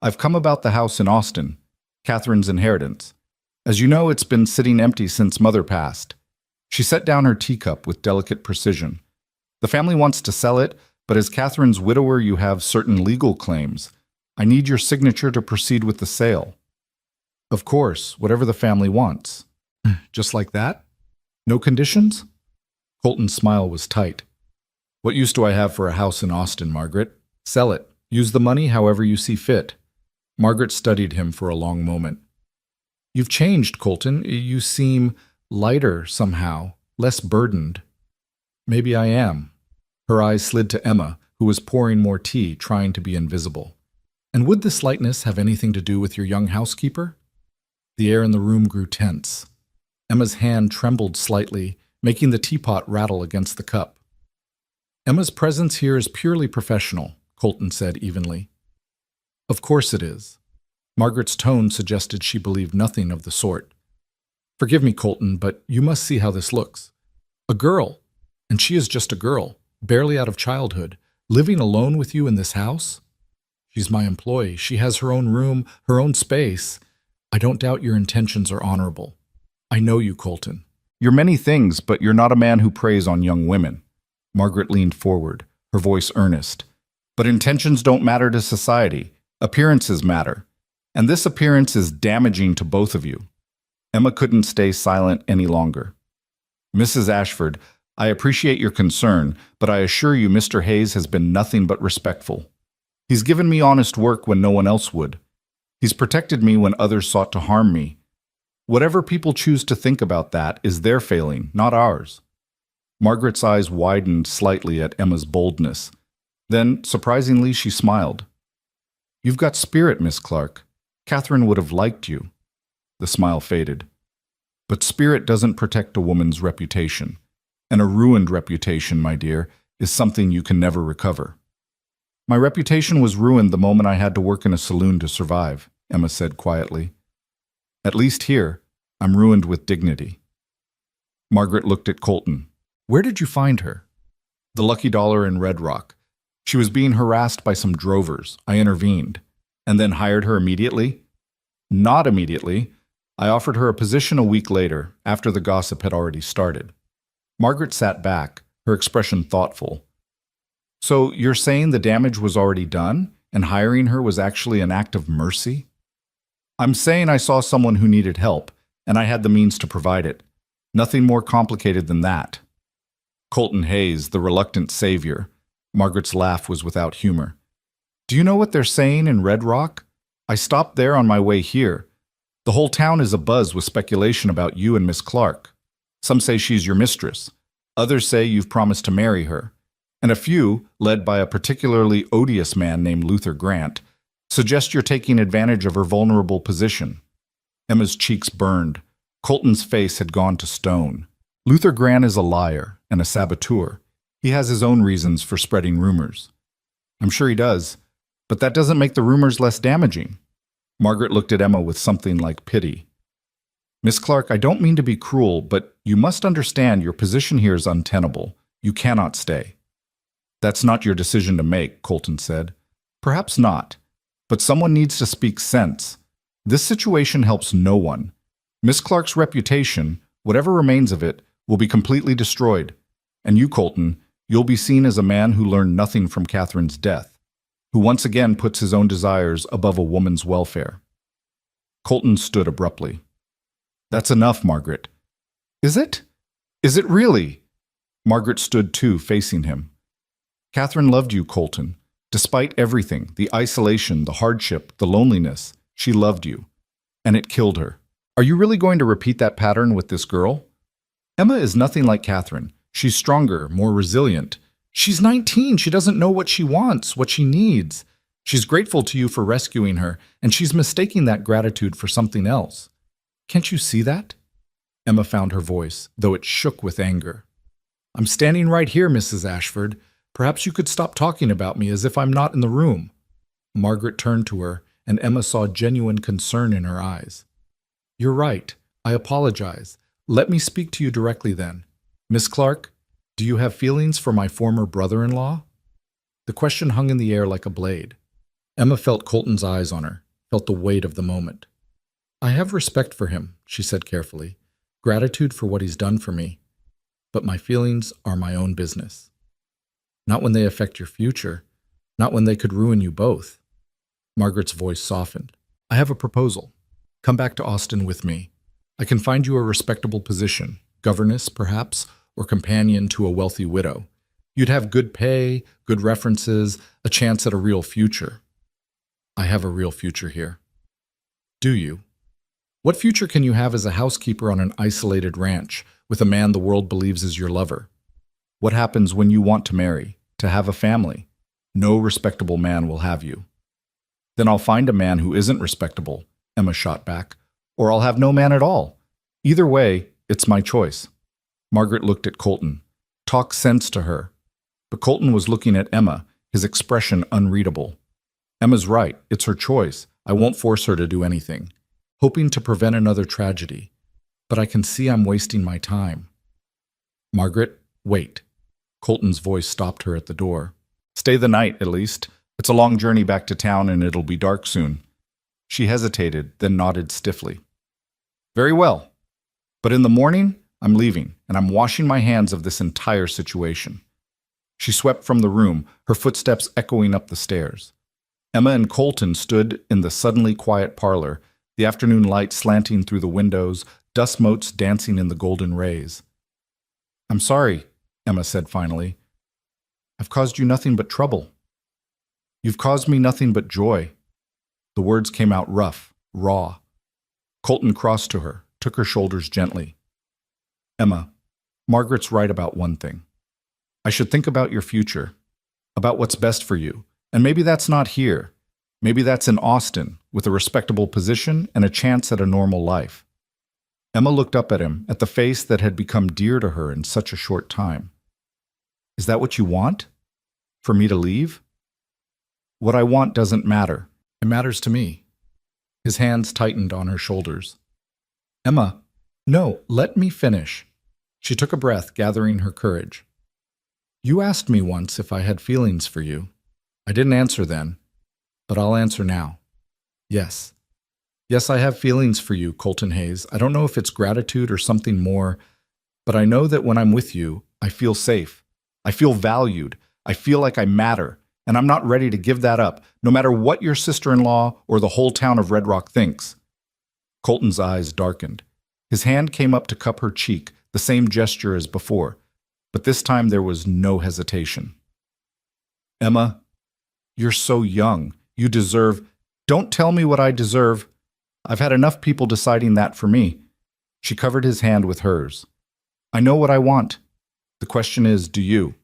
I've come about the house in Austin, Catherine's inheritance. As you know, it's been sitting empty since Mother passed. She set down her teacup with delicate precision. The family wants to sell it, but as Catherine's widower you have certain legal claims. I need your signature to proceed with the sale. Of course, whatever the family wants. Just like that? No conditions? Colton's smile was tight. What use do I have for a house in Austin, Margaret? Sell it. Use the money however you see fit. Margaret studied him for a long moment. You've changed, Colton. You seem lighter somehow, less burdened. Maybe I am. Her eyes slid to Emma, who was pouring more tea, trying to be invisible. And would this lightness have anything to do with your young housekeeper? The air in the room grew tense. Emma's hand trembled slightly, making the teapot rattle against the cup. Emma's presence here is purely professional, Colton said evenly. Of course it is. Margaret's tone suggested she believed nothing of the sort. Forgive me, Colton, but you must see how this looks. A girl, and she is just a girl, barely out of childhood, living alone with you in this house? She's my employee. She has her own room, her own space. I don't doubt your intentions are honorable. I know you, Colton. You're many things, but you're not a man who preys on young women. Margaret leaned forward, her voice earnest. But intentions don't matter to society. Appearances matter. And this appearance is damaging to both of you. Emma couldn't stay silent any longer. Mrs. Ashford, I appreciate your concern, but I assure you Mr. Hayes has been nothing but respectful. He's given me honest work when no one else would. He's protected me when others sought to harm me. Whatever people choose to think about that is their failing, not ours. Margaret's eyes widened slightly at Emma's boldness. Then, surprisingly, she smiled. You've got spirit, Miss Clark. Catherine would have liked you. The smile faded. But spirit doesn't protect a woman's reputation. And a ruined reputation, my dear, is something you can never recover. My reputation was ruined the moment I had to work in a saloon to survive, Emma said quietly. At least here, I'm ruined with dignity. Margaret looked at Colton. Where did you find her? The Lucky Dollar in Red Rock. She was being harassed by some drovers. I intervened. And then hired her immediately? Not immediately. I offered her a position a week later, after the gossip had already started. Margaret sat back, her expression thoughtful. So you're saying the damage was already done, and hiring her was actually an act of mercy? I'm saying I saw someone who needed help, and I had the means to provide it. Nothing more complicated than that. Colton Hayes, the reluctant savior. Margaret's laugh was without humor. Do you know what they're saying in Red Rock? I stopped there on my way here. The whole town is abuzz with speculation about you and Miss Clark. Some say she's your mistress. Others say you've promised to marry her. And a few, led by a particularly odious man named Luther Grant, suggest you're taking advantage of her vulnerable position. Emma's cheeks burned. Colton's face had gone to stone. Luther Grant is a liar and a saboteur. He has his own reasons for spreading rumors. I'm sure he does, but that doesn't make the rumors less damaging. Margaret looked at Emma with something like pity. Miss Clark, I don't mean to be cruel, but you must understand your position here is untenable. You cannot stay. That's not your decision to make, Colton said. Perhaps not, but someone needs to speak sense. This situation helps no one. Miss Clark's reputation, whatever remains of it, will be completely destroyed. And you, Colton, you'll be seen as a man who learned nothing from Catherine's death, who once again puts his own desires above a woman's welfare. Colton stood abruptly. That's enough, Margaret. Is it? Is it really? Margaret stood too, facing him. Catherine loved you, Colton. Despite everything, the isolation, the hardship, the loneliness, she loved you. And it killed her. Are you really going to repeat that pattern with this girl? Emma is nothing like Catherine. She's stronger, more resilient. She's 19. She doesn't know what she wants, what she needs. She's grateful to you for rescuing her, and she's mistaking that gratitude for something else. Can't you see that? Emma found her voice, though it shook with anger. I'm standing right here, Mrs. Ashford. Perhaps you could stop talking about me as if I'm not in the room. Margaret turned to her, and Emma saw genuine concern in her eyes. You're right. I apologize. Let me speak to you directly then. Miss Clark, do you have feelings for my former brother-in-law? The question hung in the air like a blade. Emma felt Colton's eyes on her, felt the weight of the moment. I have respect for him, she said carefully, gratitude for what he's done for me. But my feelings are my own business. Not when they affect your future, not when they could ruin you both. Margaret's voice softened. I have a proposal. Come back to Austin with me. I can find you a respectable position, governess, perhaps, or companion to a wealthy widow. You'd have good pay, good references, a chance at a real future. I have a real future here. Do you? What future can you have as a housekeeper on an isolated ranch with a man the world believes is your lover? What happens when you want to marry, to have a family? No respectable man will have you. Then I'll find a man who isn't respectable, Emma shot back. or I'll have no man at all. Either way, it's my choice. Margaret looked at Colton. Talk sense to her. But Colton was looking at Emma, his expression unreadable. Emma's right, it's her choice. I won't force her to do anything, hoping to prevent another tragedy. But I can see I'm wasting my time. Margaret, wait. Colton's voice stopped her at the door. Stay the night, at least. It's a long journey back to town and it'll be dark soon. She hesitated, then nodded stiffly. Very well. But in the morning, I'm leaving, and I'm washing my hands of this entire situation. She swept from the room, her footsteps echoing up the stairs. Emma and Colton stood in the suddenly quiet parlor, the afternoon light slanting through the windows, dust motes dancing in the golden rays. I'm sorry, Emma said finally. I've caused you nothing but trouble. You've caused me nothing but joy. The words came out rough, raw. Colton crossed to her, took her shoulders gently. Emma, Margaret's right about one thing. I should think about your future, about what's best for you. And maybe that's not here. Maybe that's in Austin, with a respectable position and a chance at a normal life. Emma looked up at him, at the face that had become dear to her in such a short time. Is that what you want? For me to leave? What I want doesn't matter. It matters to me. His hands tightened on her shoulders. Emma, no, let me finish. She took a breath, gathering her courage. You asked me once if I had feelings for you. I didn't answer then, but I'll answer now. Yes. Yes, I have feelings for you, Colton Hayes. I don't know if it's gratitude or something more, but I know that when I'm with you, I feel safe. I feel valued. I feel like I matter, and I'm not ready to give that up, no matter what your sister-in-law or the whole town of Red Rock thinks. Colton's eyes darkened. His hand came up to cup her cheek, the same gesture as before, but this time there was no hesitation. Emma, you're so young. You deserve— Don't tell me what I deserve. I've had enough people deciding that for me. She covered his hand with hers. I know what I want. The question is, do you?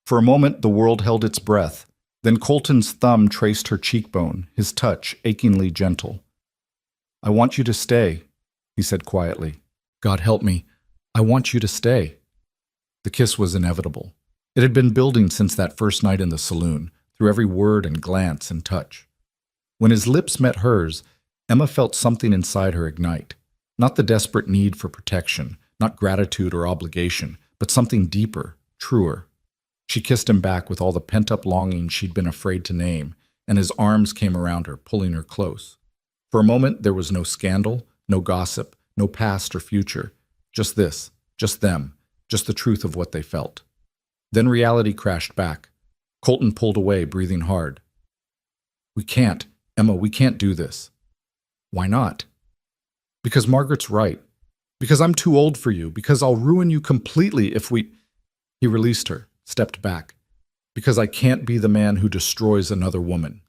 For a moment, the world held its breath. Then Colton's thumb traced her cheekbone, his touch achingly gentle. I want you to stay, he said quietly. God help me. I want you to stay. The kiss was inevitable. It had been building since that first night in the saloon, through every word and glance and touch. When his lips met hers, Emma felt something inside her ignite. Not the desperate need for protection, not gratitude or obligation, but something deeper, truer. She kissed him back with all the pent-up longing she'd been afraid to name, and his arms came around her, pulling her close. For a moment, there was no scandal, no gossip, no past or future. Just this, just them, just the truth of what they felt. Then reality crashed back. Colton pulled away, breathing hard. We can't, Emma, we can't do this. Why not? Because Margaret's right. Because I'm too old for you. Because I'll ruin you completely if we— He released her, stepped back. Because I can't be the man who destroys another woman.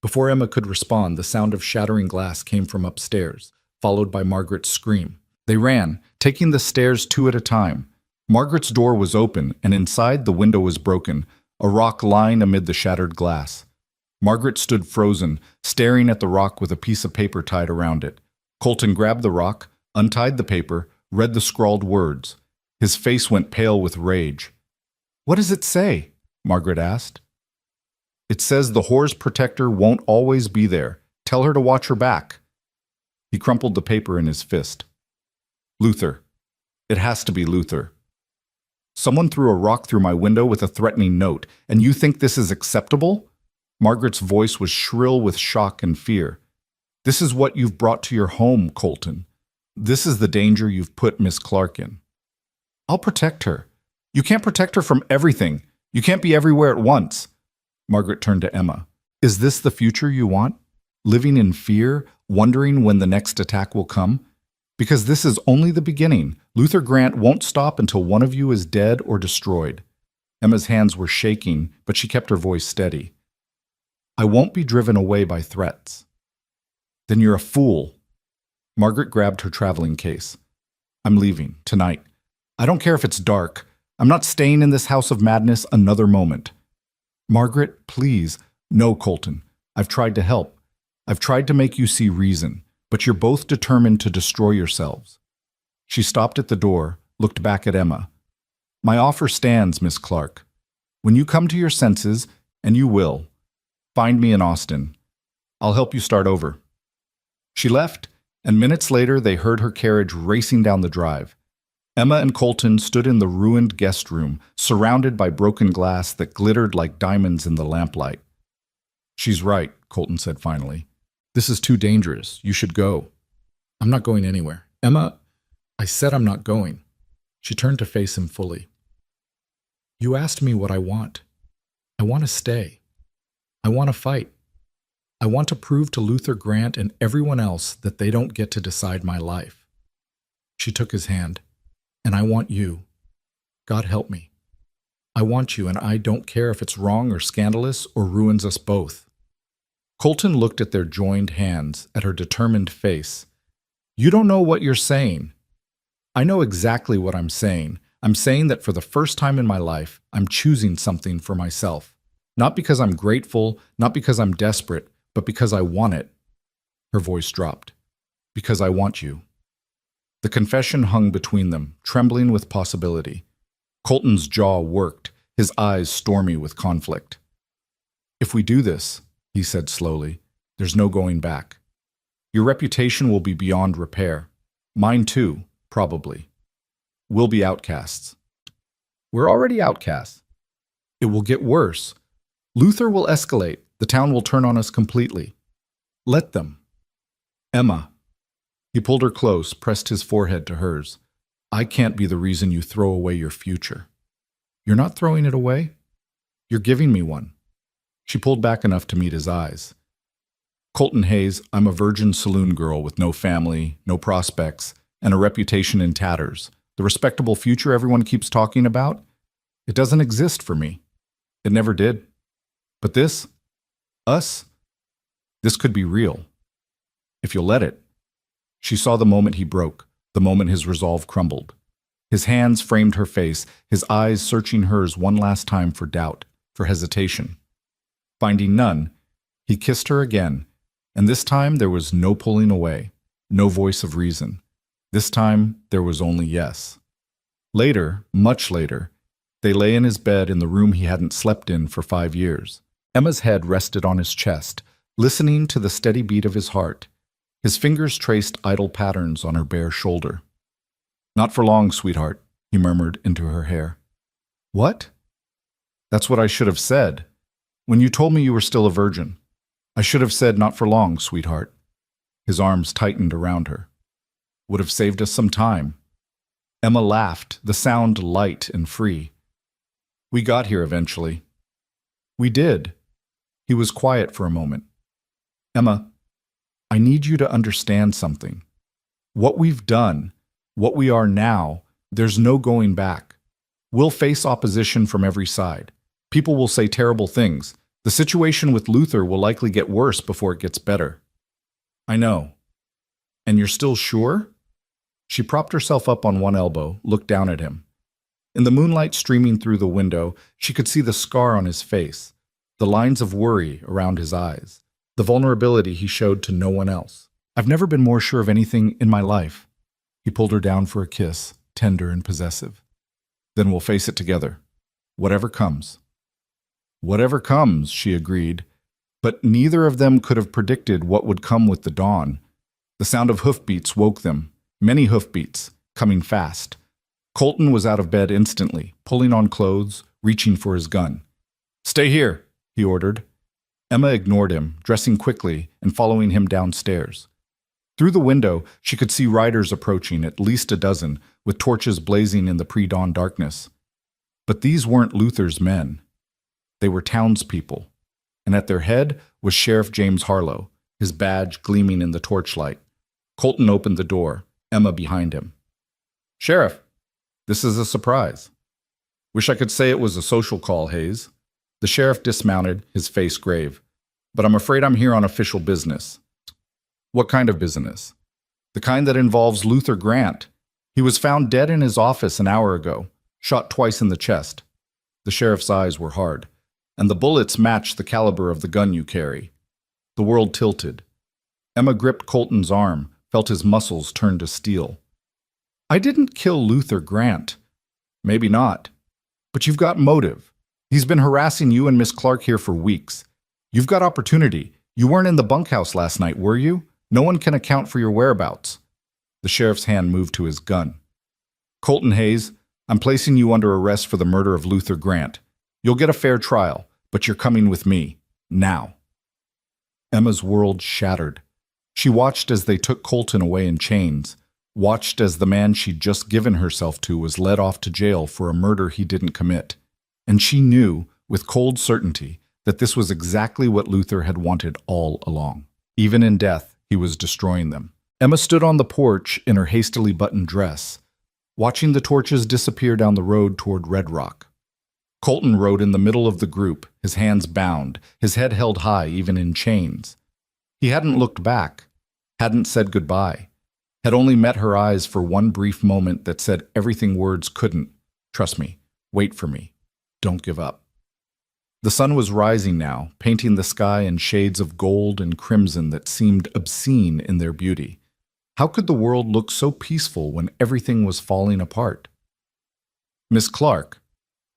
Before Emma could respond, the sound of shattering glass came from upstairs, followed by Margaret's scream. They ran, taking the stairs two at a time. Margaret's door was open, and inside the window was broken, a rock lying amid the shattered glass. Margaret stood frozen, staring at the rock with a piece of paper tied around it. Colton grabbed the rock, untied the paper, read the scrawled words. His face went pale with rage. What does it say? Margaret asked. It says the whore's protector won't always be there. Tell her to watch her back. He crumpled the paper in his fist. Luther. It has to be Luther. Someone threw a rock through my window with a threatening note, and you think this is acceptable? Margaret's voice was shrill with shock and fear. This is what you've brought to your home, Colton. This is the danger you've put Miss Clark in. I'll protect her. You can't protect her from everything. You can't be everywhere at once. Margaret turned to Emma. Is this the future you want? Living in fear, wondering when the next attack will come? Because this is only the beginning. Luther Grant won't stop until one of you is dead or destroyed. Emma's hands were shaking, but she kept her voice steady. I won't be driven away by threats. Then you're a fool. Margaret grabbed her traveling case. I'm leaving, tonight. I don't care if it's dark. I'm not staying in this house of madness another moment. Margaret, please. No, Colton. I've tried to help. I've tried to make you see reason. but you're both determined to destroy yourselves. She stopped at the door, looked back at Emma. My offer stands, Miss Clark. When you come to your senses, and you will, find me in Austin. I'll help you start over. She left, and minutes later they heard her carriage racing down the drive. Emma and Colton stood in the ruined guest room, surrounded by broken glass that glittered like diamonds in the lamplight. She's right, Colton said finally. This is too dangerous. You should go. I'm not going anywhere. Emma, I said I'm not going. She turned to face him fully. You asked me what I want. I want to stay. I want to fight. I want to prove to Luther Grant and everyone else that they don't get to decide my life. She took his hand. And I want you. God help me. I want you, and I don't care if it's wrong or scandalous or ruins us both. Colton looked at their joined hands, at her determined face. You don't know what you're saying. I know exactly what I'm saying. I'm saying that for the first time in my life, I'm choosing something for myself. Not because I'm grateful, not because I'm desperate, but because I want it. Her voice dropped. Because I want you. The confession hung between them, trembling with possibility. Colton's jaw worked, his eyes stormy with conflict. If we do this, he said slowly, there's no going back. Your reputation will be beyond repair. Mine too, probably. We'll be outcasts. We're already outcasts. It will get worse. Luther will escalate. The town will turn on us completely. Let them. Emma. He pulled her close, pressed his forehead to hers. I can't be the reason you throw away your future. You're not throwing it away? You're giving me one. She pulled back enough to meet his eyes. Colton Hayes, I'm a virgin saloon girl with no family, no prospects, and a reputation in tatters. The respectable future everyone keeps talking about? It doesn't exist for me. It never did. But this, us, this could be real. If you'll let it. She saw the moment he broke, the moment his resolve crumbled. His hands framed her face, his eyes searching hers one last time for doubt, for hesitation. Finding none, he kissed her again, and this time there was no pulling away, no voice of reason. This time there was only yes. Later, much later, they lay in his bed in the room he hadn't slept in for 5 years. Emma's head rested on his chest, listening to the steady beat of his heart. His fingers traced idle patterns on her bare shoulder. Not for long, sweetheart, he murmured into her hair. What? That's what I should have said. When you told me you were still a virgin, I should have said not for long, sweetheart. His arms tightened around her. Would have saved us some time. Emma laughed, the sound light and free. We got here eventually. We did. He was quiet for a moment. Emma, I need you to understand something. What we've done, what we are now, there's no going back. We'll face opposition from every side. People will say terrible things. The situation with Luther will likely get worse before it gets better. I know. And you're still sure? She propped herself up on one elbow, looked down at him. In the moonlight streaming through the window, she could see the scar on his face, the lines of worry around his eyes, the vulnerability he showed to no one else. I've never been more sure of anything in my life. He pulled her down for a kiss, tender and possessive. Then we'll face it together. Whatever comes. Whatever comes, she agreed. But neither of them could have predicted what would come with the dawn. The sound of hoofbeats woke them, many hoofbeats, coming fast. Colton was out of bed instantly, pulling on clothes, reaching for his gun. Stay here, he ordered. Emma ignored him, dressing quickly and following him downstairs. Through the window, she could see riders approaching, at least a dozen, with torches blazing in the pre-dawn darkness. But these weren't Luther's men. They were townspeople, and at their head was Sheriff James Harlow, his badge gleaming in the torchlight. Colton opened the door, Emma behind him. Sheriff, this is a surprise. Wish I could say it was a social call, Hayes. The sheriff dismounted, his face grave. But I'm afraid I'm here on official business. What kind of business? The kind that involves Luther Grant. He was found dead in his office an hour ago, shot twice in the chest. The sheriff's eyes were hard, and the bullets matched the caliber of the gun you carry. The world tilted. Emma gripped Colton's arm, felt his muscles turn to steel. I didn't kill Luther Grant. Maybe not. But you've got motive. He's been harassing you and Miss Clark here for weeks. You've got opportunity. You weren't in the bunkhouse last night, were you? No one can account for your whereabouts. The sheriff's hand moved to his gun. Colton Hayes, I'm placing you under arrest for the murder of Luther Grant. You'll get a fair trial, but you're coming with me. Now. Emma's world shattered. She watched as they took Colton away in chains, watched as the man she'd just given herself to was led off to jail for a murder he didn't commit. And she knew, with cold certainty, that this was exactly what Luther had wanted all along. Even in death, he was destroying them. Emma stood on the porch in her hastily buttoned dress, watching the torches disappear down the road toward Red Rock. Colton rode in the middle of the group, his hands bound, his head held high even in chains. He hadn't looked back, hadn't said goodbye, had only met her eyes for one brief moment that said everything words couldn't. Trust me, wait for me, don't give up. The sun was rising now, painting the sky in shades of gold and crimson that seemed obscene in their beauty. How could the world look so peaceful when everything was falling apart? Miss Clark.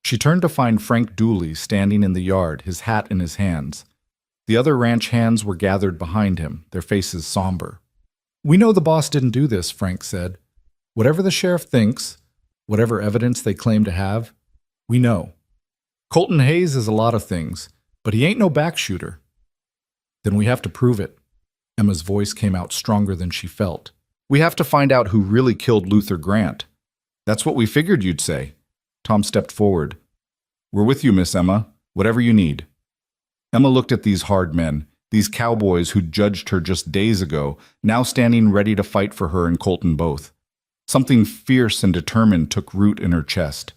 She turned to find Frank Dooley standing in the yard, his hat in his hands. The other ranch hands were gathered behind him, their faces somber. We know the boss didn't do this, Frank said. Whatever the sheriff thinks, whatever evidence they claim to have, we know. Colton Hayes is a lot of things, but he ain't no backshooter. Then we have to prove it. Emma's voice came out stronger than she felt. We have to find out who really killed Luther Grant. That's what we figured you'd say. Tom stepped forward. We're with you, Miss Emma. Whatever you need. Emma looked at these hard men, these cowboys who'd judged her just days ago, now standing ready to fight for her and Colton both. Something fierce and determined took root in her chest.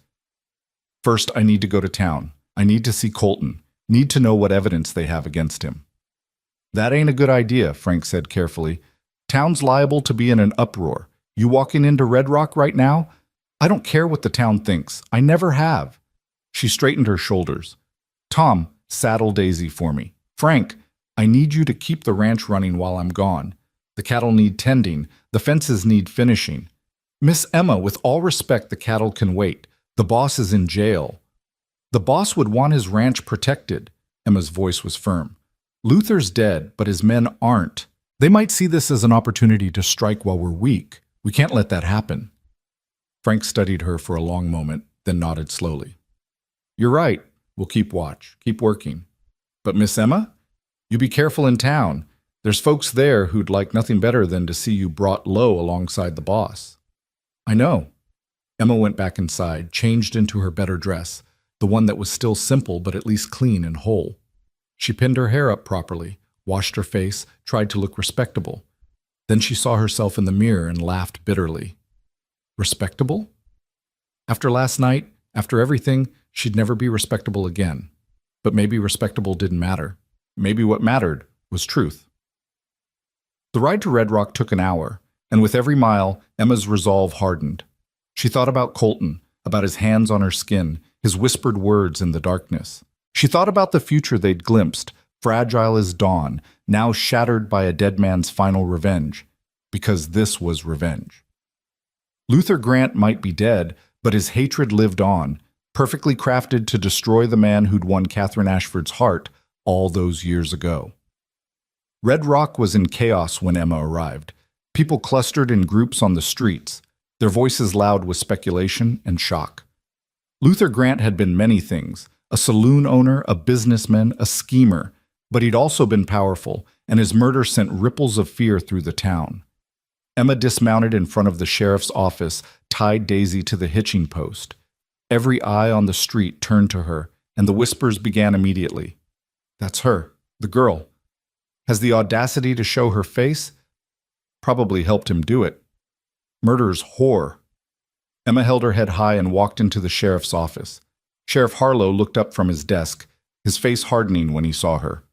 First, I need to go to town. I need to see Colton. Need to know what evidence they have against him. That ain't a good idea, Frank said carefully. Town's liable to be in an uproar. You walking into Red Rock right now? I don't care what the town thinks. I never have. She straightened her shoulders. Tom, saddle Daisy for me. Frank, I need you to keep the ranch running while I'm gone. The cattle need tending. The fences need finishing. Miss Emma, with all respect, the cattle can wait. The boss is in jail. The boss would want his ranch protected. Emma's voice was firm. Luther's dead, but his men aren't. They might see this as an opportunity to strike while we're weak. We can't let that happen. Frank studied her for a long moment, then nodded slowly. You're right. We'll keep watch. Keep working. But Miss Emma? You be careful in town. There's folks there who'd like nothing better than to see you brought low alongside the boss. I know. Emma went back inside, changed into her better dress, the one that was still simple but at least clean and whole. She pinned her hair up properly, washed her face, tried to look respectable. Then she saw herself in the mirror and laughed bitterly. Respectable? After last night, after everything, she'd never be respectable again. But maybe respectable didn't matter. Maybe what mattered was truth. The ride to Red Rock took an hour, and with every mile, Emma's resolve hardened. She thought about Colton, about his hands on her skin, his whispered words in the darkness. She thought about the future they'd glimpsed, fragile as dawn, now shattered by a dead man's final revenge, because this was revenge. Luther Grant might be dead, but his hatred lived on, perfectly crafted to destroy the man who'd won Catherine Ashford's heart all those years ago. Red Rock was in chaos when Emma arrived. People clustered in groups on the streets, their voices loud with speculation and shock. Luther Grant had been many things, a saloon owner, a businessman, a schemer, but he'd also been powerful, and his murder sent ripples of fear through the town. Emma dismounted in front of the sheriff's office, tied Daisy to the hitching post. Every eye on the street turned to her, and the whispers began immediately. That's her, the girl. Has the audacity to show her face? Probably helped him do it. Murder's whore. Emma held her head high and walked into the sheriff's office. Sheriff Harlow looked up from his desk, his face hardening when he saw her.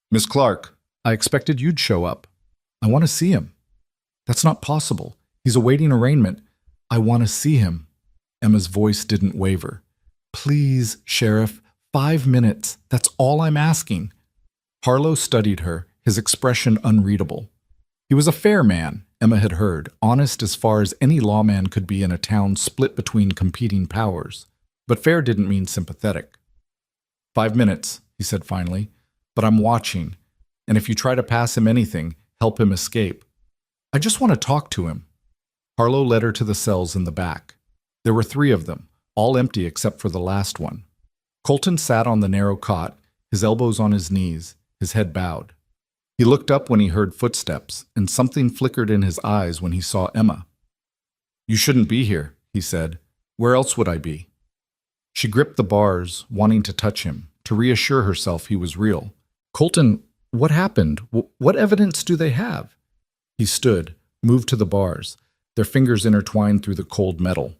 Miss Clark, I expected you'd show up. I want to see him. That's not possible. He's awaiting arraignment. I want to see him. Emma's voice didn't waver. Please, Sheriff, 5 minutes. That's all I'm asking. Harlow studied her, his expression unreadable. He was a fair man, Emma had heard, honest as far as any lawman could be in a town split between competing powers. But fair didn't mean sympathetic. 5 minutes, he said finally, but I'm watching, and if you try to pass him anything, help him escape. I just want to talk to him. Harlow led her to the cells in the back. There were 3 of them, all empty except for the last one. Colton sat on the narrow cot, his elbows on his knees, his head bowed. He looked up when he heard footsteps, and something flickered in his eyes when he saw Emma. You shouldn't be here, he said. Where else would I be? She gripped the bars, wanting to touch him, to reassure herself he was real. Colton, what happened? What evidence do they have? He stood, moved to the bars, their fingers intertwined through the cold metal.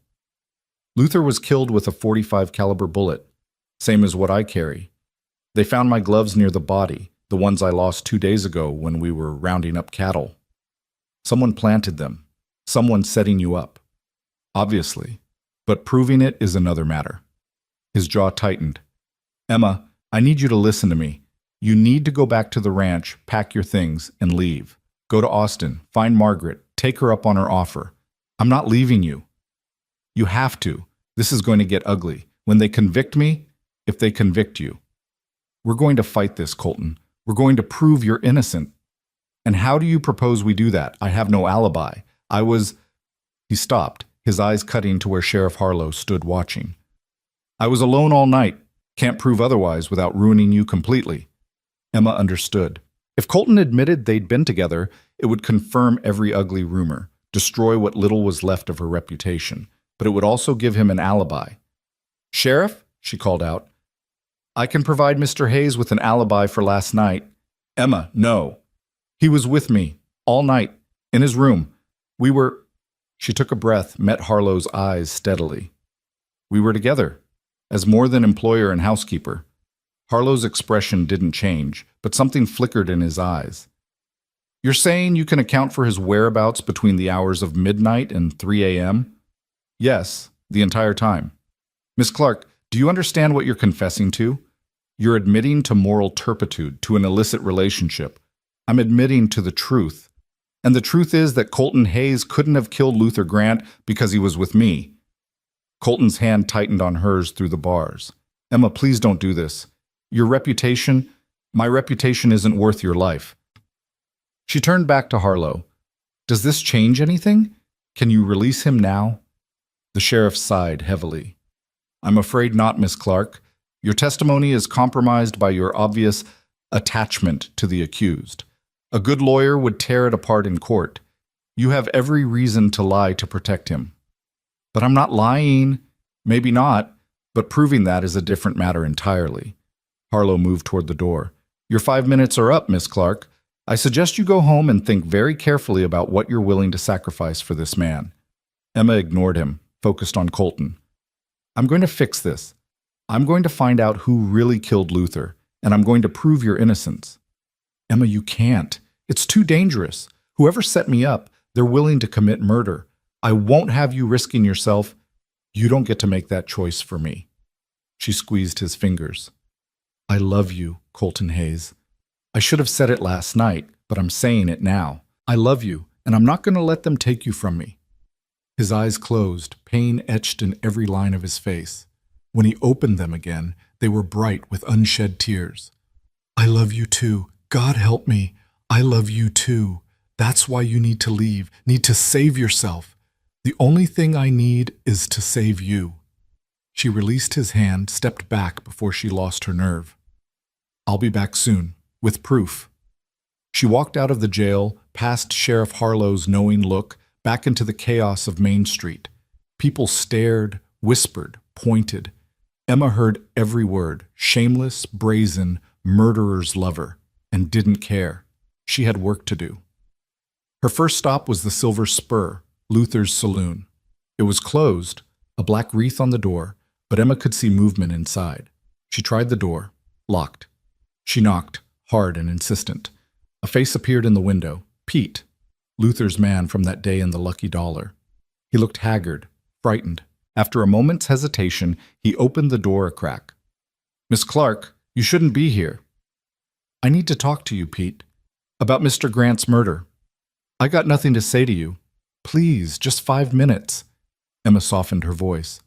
Luther was killed with a .45 caliber bullet, same as what I carry. They found my gloves near the body, the ones I lost 2 days ago when we were rounding up cattle. Someone planted them, someone setting you up. Obviously, but proving it is another matter. His jaw tightened. Emma, I need you to listen to me. You need to go back to the ranch, pack your things, and leave. Go to Austin, find Margaret, take her up on her offer. I'm not leaving you. You have to. This is going to get ugly. When they convict me, if they convict you. We're going to fight this, Colton. We're going to prove you're innocent. And how do you propose we do that? I have no alibi. He stopped, his eyes cutting to where Sheriff Harlow stood watching. I was alone all night. Can't prove otherwise without ruining you completely. Emma understood. If Colton admitted they'd been together, it would confirm every ugly rumor, destroy what little was left of her reputation, but it would also give him an alibi. Sheriff, she called out, I can provide Mr. Hayes with an alibi for last night. Emma, no. He was with me, all night, in his room. She took a breath, met Harlow's eyes steadily. We were together, as more than employer and housekeeper. Harlow's expression didn't change, but something flickered in his eyes. You're saying you can account for his whereabouts between the hours of midnight and 3 a.m.? Yes, the entire time. Miss Clark, do you understand what you're confessing to? You're admitting to moral turpitude, to an illicit relationship. I'm admitting to the truth. And the truth is that Colton Hayes couldn't have killed Luther Grant because he was with me. Colton's hand tightened on hers through the bars. Emma, please don't do this. My reputation isn't worth your life. She turned back to Harlow. Does this change anything? Can you release him now? The sheriff sighed heavily. I'm afraid not, Miss Clark. Your testimony is compromised by your obvious attachment to the accused. A good lawyer would tear it apart in court. You have every reason to lie to protect him. But I'm not lying. Maybe not, but proving that is a different matter entirely. Harlow moved toward the door. Your 5 minutes are up, Miss Clark. I suggest you go home and think very carefully about what you're willing to sacrifice for this man. Emma ignored him, focused on Colton. I'm going to fix this. I'm going to find out who really killed Luther, and I'm going to prove your innocence. Emma, you can't. It's too dangerous. Whoever set me up, they're willing to commit murder. I won't have you risking yourself. You don't get to make that choice for me. She squeezed his fingers. I love you, Colton Hayes. I should have said it last night, but I'm saying it now. I love you, and I'm not going to let them take you from me. His eyes closed, pain etched in every line of his face. When he opened them again, they were bright with unshed tears. I love you too. God help me. I love you too. That's why you need to leave, need to save yourself. The only thing I need is to save you. She released his hand, stepped back before she lost her nerve. I'll be back soon, with proof. She walked out of the jail, past Sheriff Harlow's knowing look, back into the chaos of Main Street. People stared, whispered, pointed. Emma heard every word, shameless, brazen, murderer's lover, and didn't care. She had work to do. Her first stop was the Silver Spur, Luther's saloon. It was closed, a black wreath on the door, but Emma could see movement inside. She tried the door, locked. She knocked, hard and insistent. A face appeared in the window. Pete, Luther's man from that day in the Lucky Dollar. He looked haggard, frightened. After a moment's hesitation, he opened the door a crack. Miss Clark, you shouldn't be here. I need to talk to you, Pete, about Mr. Grant's murder. I got nothing to say to you. Please, just 5 minutes. Emma softened her voice.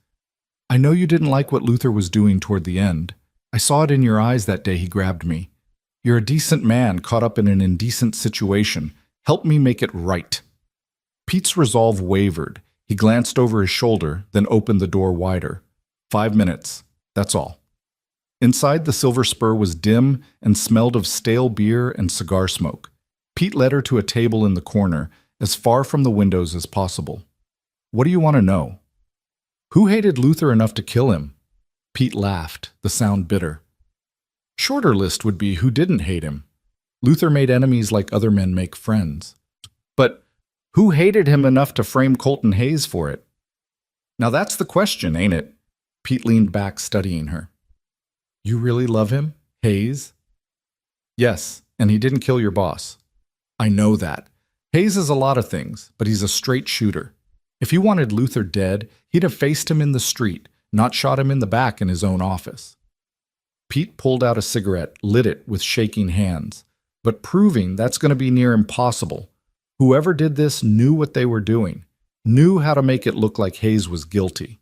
I know you didn't like what Luther was doing toward the end. I saw it in your eyes that day he grabbed me. You're a decent man caught up in an indecent situation. Help me make it right. Pete's resolve wavered. He glanced over his shoulder, then opened the door wider. 5 minutes. That's all. Inside, the Silver Spur was dim and smelled of stale beer and cigar smoke. Pete led her to a table in the corner, as far from the windows as possible. What do you want to know? Who hated Luther enough to kill him? Pete laughed, the sound bitter. Shorter list would be who didn't hate him. Luther made enemies like other men make friends. But who hated him enough to frame Colton Hayes for it? Now that's the question, ain't it? Pete leaned back, studying her. You really love him, Hayes? Yes, and he didn't kill your boss. I know that. Hayes is a lot of things, but he's a straight shooter. If he wanted Luther dead, he'd have faced him in the street, not shot him in the back in his own office. Pete pulled out a cigarette, lit it with shaking hands, but proving that's going to be near impossible. Whoever did this knew what they were doing, knew how to make it look like Hayes was guilty.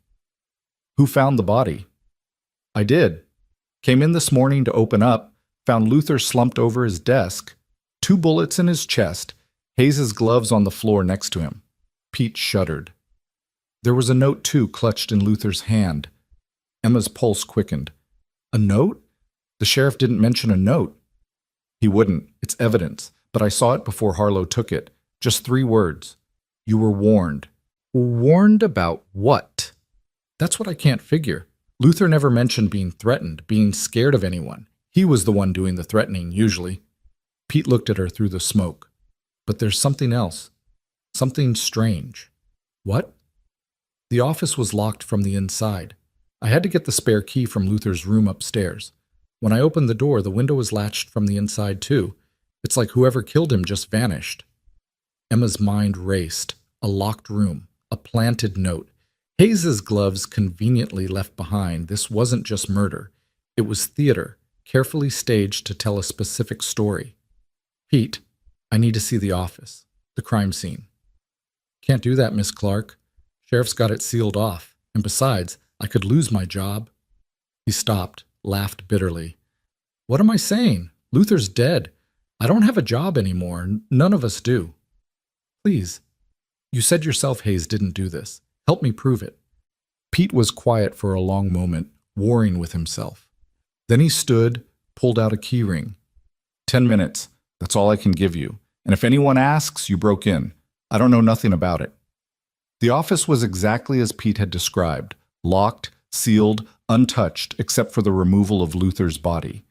Who found the body? I did. Came in this morning to open up, found Luther slumped over his desk, 2 bullets in his chest, Hayes's gloves on the floor next to him. Pete shuddered. There was a note, too, clutched in Luther's hand. Emma's pulse quickened. A note? The sheriff didn't mention a note. He wouldn't. It's evidence. But I saw it before Harlow took it. Just 3 words. You were warned. Warned about what? That's what I can't figure. Luther never mentioned being threatened, being scared of anyone. He was the one doing the threatening, usually. Pete looked at her through the smoke. But there's something else. Something strange. What? The office was locked from the inside. I had to get the spare key from Luther's room upstairs. When I opened the door, the window was latched from the inside, too. It's like whoever killed him just vanished. Emma's mind raced. A locked room. A planted note. Hayes's gloves conveniently left behind. This wasn't just murder. It was theater, carefully staged to tell a specific story. Pete, I need to see the office. The crime scene. Can't do that, Miss Clark. Sheriff's got it sealed off. And besides, I could lose my job. He stopped, laughed bitterly. What am I saying? Luther's dead. I don't have a job anymore. None of us do. Please. You said yourself Hayes didn't do this. Help me prove it. Pete was quiet for a long moment, warring with himself. Then he stood, pulled out a key ring. 10 minutes. That's all I can give you. And if anyone asks, you broke in. I don't know nothing about it. The office was exactly as Pete had described, locked, sealed, untouched except for the removal of Luther's body.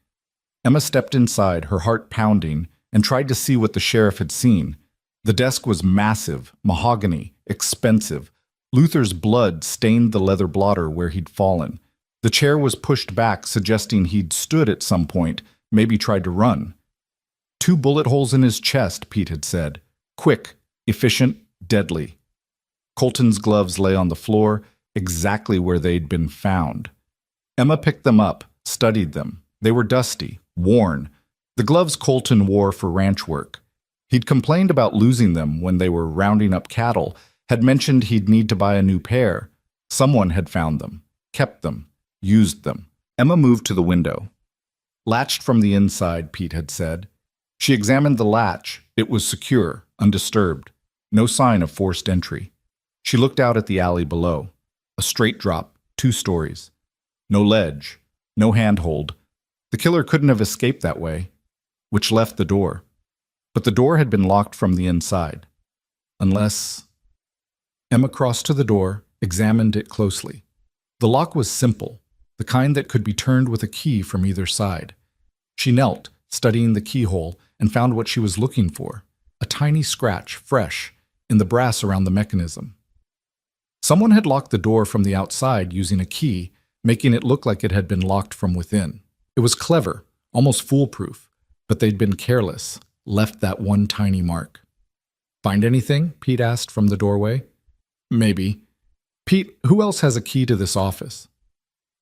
Emma stepped inside, her heart pounding, and tried to see what the sheriff had seen. The desk was massive, mahogany, expensive. Luther's blood stained the leather blotter where he'd fallen. The chair was pushed back, suggesting he'd stood at some point, maybe tried to run. 2 bullet holes in his chest, Pete had said. Quick, efficient, deadly. Colton's gloves lay on the floor, exactly where they'd been found. Emma picked them up, studied them. They were dusty, worn. The gloves Colton wore for ranch work. He'd complained about losing them when they were rounding up cattle, had mentioned he'd need to buy a new pair. Someone had found them, kept them, used them. Emma moved to the window. Latched from the inside, Pete had said. She examined the latch. It was secure, undisturbed. No sign of forced entry. She looked out at the alley below. A straight drop, 2 stories. No ledge, no handhold. The killer couldn't have escaped that way, which left the door. But the door had been locked from the inside. Unless... Emma crossed to the door, examined it closely. The lock was simple, the kind that could be turned with a key from either side. She knelt, studying the keyhole, and found what she was looking for. A tiny scratch, fresh, in the brass around the mechanism. Someone had locked the door from the outside using a key, making it look like it had been locked from within. It was clever, almost foolproof, but they'd been careless, left that one tiny mark. Find anything? Pete asked from the doorway. Maybe. Pete, who else has a key to this office?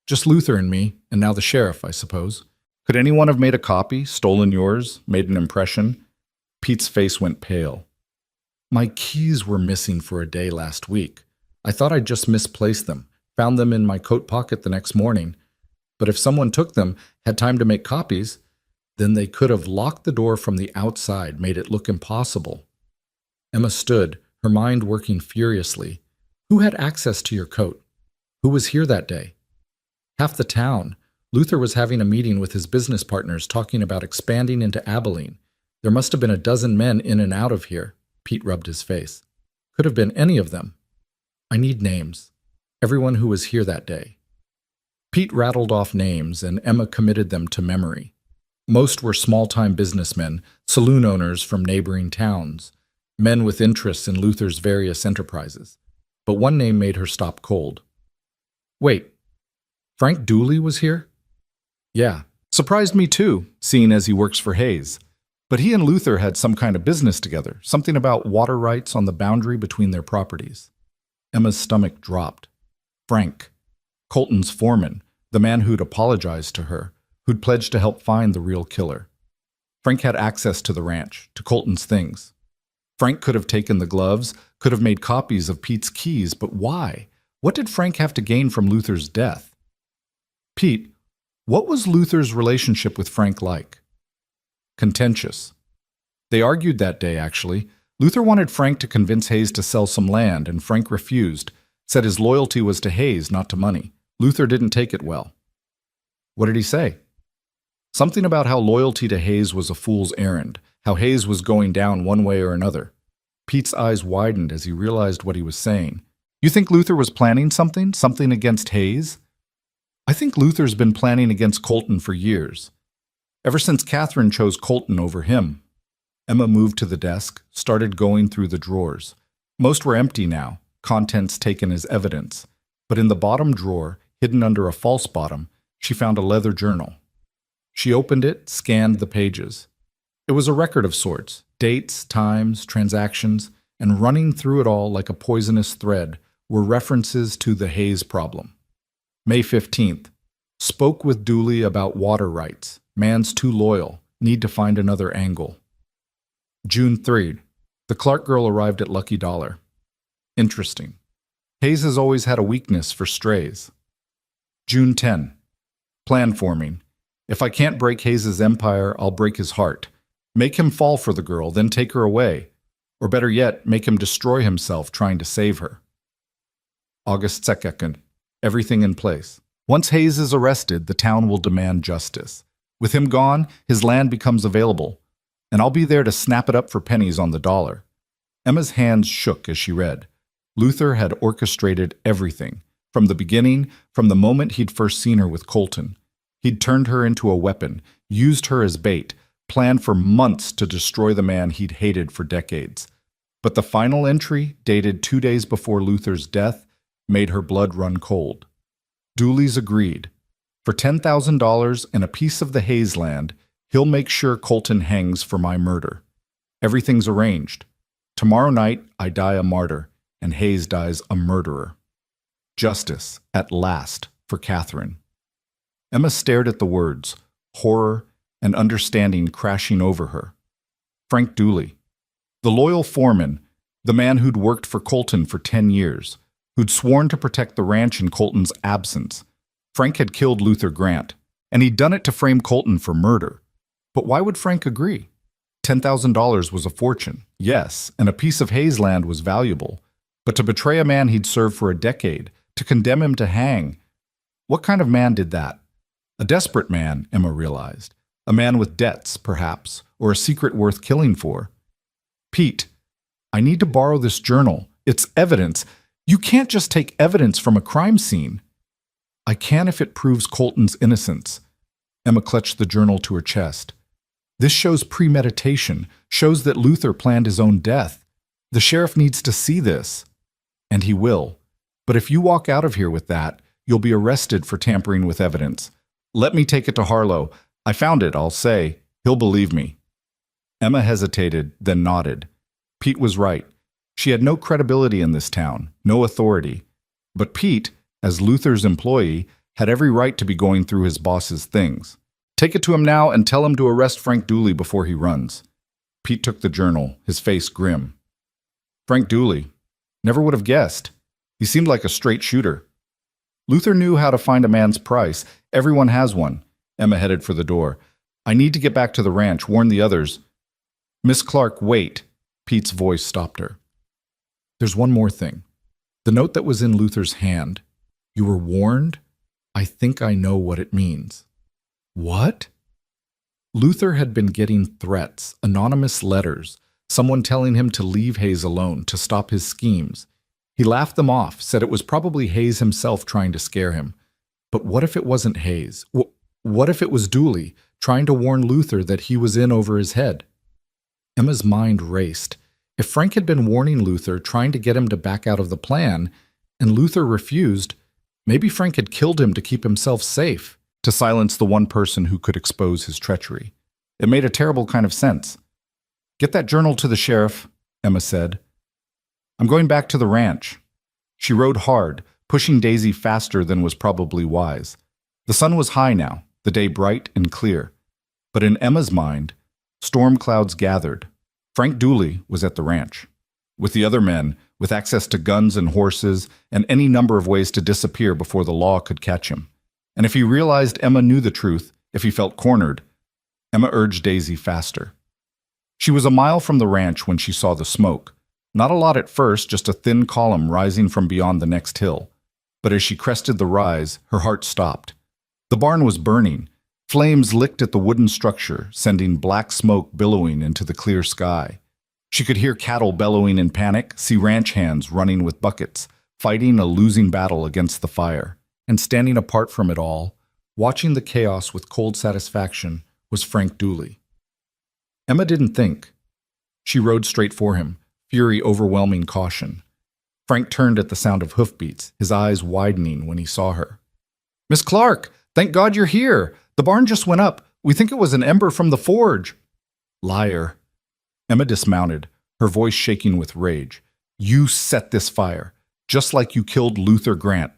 Just Luther and me, and now the sheriff, I suppose. Could anyone have made a copy, stolen yours, made an impression? Pete's face went pale. My keys were missing for a day last week. I thought I'd just misplaced them, found them in my coat pocket the next morning. But if someone took them, had time to make copies, then they could have locked the door from the outside, made it look impossible. Emma stood, her mind working furiously. Who had access to your coat? Who was here that day? Half the town. Luther was having a meeting with his business partners talking about expanding into Abilene. There must have been a dozen men in and out of here. Pete rubbed his face. Could have been any of them. I need names. Everyone who was here that day. Pete rattled off names, and Emma committed them to memory. Most were small-time businessmen, saloon owners from neighboring towns, men with interests in Luther's various enterprises. But one name made her stop cold. Wait, Frank Dooley was here? Yeah, surprised me too, seeing as he works for Hayes. But he and Luther had some kind of business together, something about water rights on the boundary between their properties. Emma's stomach dropped. Frank, Colton's foreman, the man who'd apologized to her, who'd pledged to help find the real killer. Frank had access to the ranch, to Colton's things. Frank could have taken the gloves, could have made copies of Pete's keys, but why? What did Frank have to gain from Luther's death? Pete, what was Luther's relationship with Frank like? Contentious. They argued that day, actually. Luther wanted Frank to convince Hayes to sell some land, and Frank refused, said his loyalty was to Hayes, not to money. Luther didn't take it well. What did he say? Something about how loyalty to Hayes was a fool's errand, how Hayes was going down one way or another. Pete's eyes widened as he realized what he was saying. You think Luther was planning something? Something against Hayes? I think Luther's been planning against Colton for years. Ever since Catherine chose Colton over him. Emma moved to the desk, started going through the drawers. Most were empty now, contents taken as evidence. But in the bottom drawer, hidden under a false bottom, she found a leather journal. She opened it, scanned the pages. It was a record of sorts, dates, times, transactions, and running through it all like a poisonous thread were references to the Hayes problem. May 15th. Spoke with Dooley about water rights. Man's too loyal. Need to find another angle. June 3rd. The Clark girl arrived at Lucky Dollar. Interesting. Hayes has always had a weakness for strays. June 10. Plan forming. If I can't break Hayes's empire, I'll break his heart. Make him fall for the girl, then take her away. Or better yet, make him destroy himself trying to save her. August 2nd. Everything in place. Once Hayes is arrested, the town will demand justice. With him gone, his land becomes available, and I'll be there to snap it up for pennies on the dollar. Emma's hands shook as she read. Luther had orchestrated everything, from the beginning, from the moment he'd first seen her with Colton. He'd turned her into a weapon, used her as bait, planned for months to destroy the man he'd hated for decades. But the final entry, dated 2 days before Luther's death, made her blood run cold. Dooley's agreed. For $10,000 and a piece of the Hayes land, he'll make sure Colton hangs for my murder. Everything's arranged. Tomorrow night, I die a martyr, and Hayes dies a murderer. Justice, at last, for Catherine. Emma stared at the words, horror and understanding crashing over her. Frank Dooley. The loyal foreman, the man who'd worked for Colton for 10 years, who'd sworn to protect the ranch in Colton's absence. Frank had killed Luther Grant, and he'd done it to frame Colton for murder. But why would Frank agree? $10,000 was a fortune, yes, and a piece of Hayes land was valuable. But to betray a man he'd served for a decade, to condemn him to hang, what kind of man did that? A desperate man, Emma realized. A man with debts, perhaps, or a secret worth killing for. Pete, I need to borrow this journal. It's evidence. You can't just take evidence from a crime scene. I can if it proves Colton's innocence. Emma clutched the journal to her chest. This shows premeditation, shows that Luther planned his own death. The sheriff needs to see this. And he will. But if you walk out of here with that, you'll be arrested for tampering with evidence. Let me take it to Harlow. I found it, I'll say. He'll believe me. Emma hesitated, then nodded. Pete was right. She had no credibility in this town, no authority. But Pete, as Luther's employee, had every right to be going through his boss's things. Take it to him now and tell him to arrest Frank Dooley before he runs. Pete took the journal, his face grim. Frank Dooley. Never would have guessed. He seemed like a straight shooter. Luther knew how to find a man's price. Everyone has one. Emma headed for the door. I need to get back to the ranch. Warn the others. Miss Clark, wait. Pete's voice stopped her. There's one more thing. The note that was in Luther's hand. You were warned? I think I know what it means. What? Luther had been getting threats, anonymous letters, someone telling him to leave Hayes alone, to stop his schemes. He laughed them off, said it was probably Hayes himself trying to scare him. But what if it wasn't Hayes? What if it was Dooley, trying to warn Luther that he was in over his head? Emma's mind raced. If Frank had been warning Luther, trying to get him to back out of the plan, and Luther refused, maybe Frank had killed him to keep himself safe, to silence the one person who could expose his treachery. It made a terrible kind of sense. Get that journal to the sheriff, Emma said. I'm going back to the ranch. She rode hard, pushing Daisy faster than was probably wise. The sun was high now, the day bright and clear. But in Emma's mind, storm clouds gathered. Frank Dooley was at the ranch, with the other men, with access to guns and horses, and any number of ways to disappear before the law could catch him. And if he realized Emma knew the truth, if he felt cornered, Emma urged Daisy faster. She was a mile from the ranch when she saw the smoke. Not a lot at first, just a thin column rising from beyond the next hill. But as she crested the rise, her heart stopped. The barn was burning. Flames licked at the wooden structure, sending black smoke billowing into the clear sky. She could hear cattle bellowing in panic, see ranch hands running with buckets, fighting a losing battle against the fire. And standing apart from it all, watching the chaos with cold satisfaction, was Frank Dooley. Emma didn't think. She rode straight for him, fury overwhelming caution. Frank turned at the sound of hoofbeats, his eyes widening when he saw her. Miss Clark, thank God you're here. The barn just went up. We think it was an ember from the forge. Liar. Emma dismounted, her voice shaking with rage. You set this fire, just like you killed Luther Grant,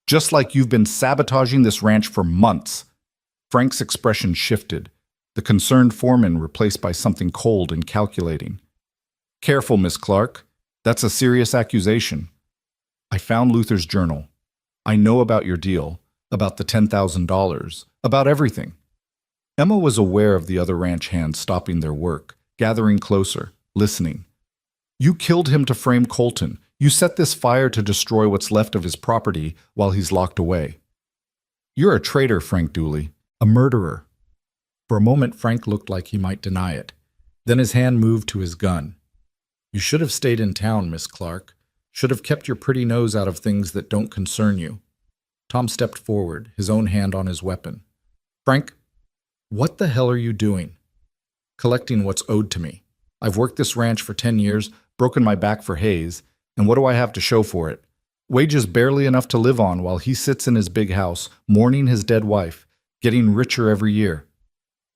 just like you've been sabotaging this ranch for months. Frank's expression shifted, the concerned foreman replaced by something cold and calculating. Careful, Miss Clark. That's a serious accusation. I found Luther's journal. I know about your deal, about the $10,000, about everything. Emma was aware of the other ranch hands stopping their work, gathering closer, listening. You killed him to frame Colton. You set this fire to destroy what's left of his property while he's locked away. You're a traitor, Frank Dooley, a murderer. For a moment, Frank looked like he might deny it. Then his hand moved to his gun. You should have stayed in town, Miss Clark. Should have kept your pretty nose out of things that don't concern you. Tom stepped forward, his own hand on his weapon. Frank, what the hell are you doing? Collecting what's owed to me. I've worked this ranch for 10 years, broken my back for Hayes, and what do I have to show for it? Wages barely enough to live on while he sits in his big house, mourning his dead wife, getting richer every year.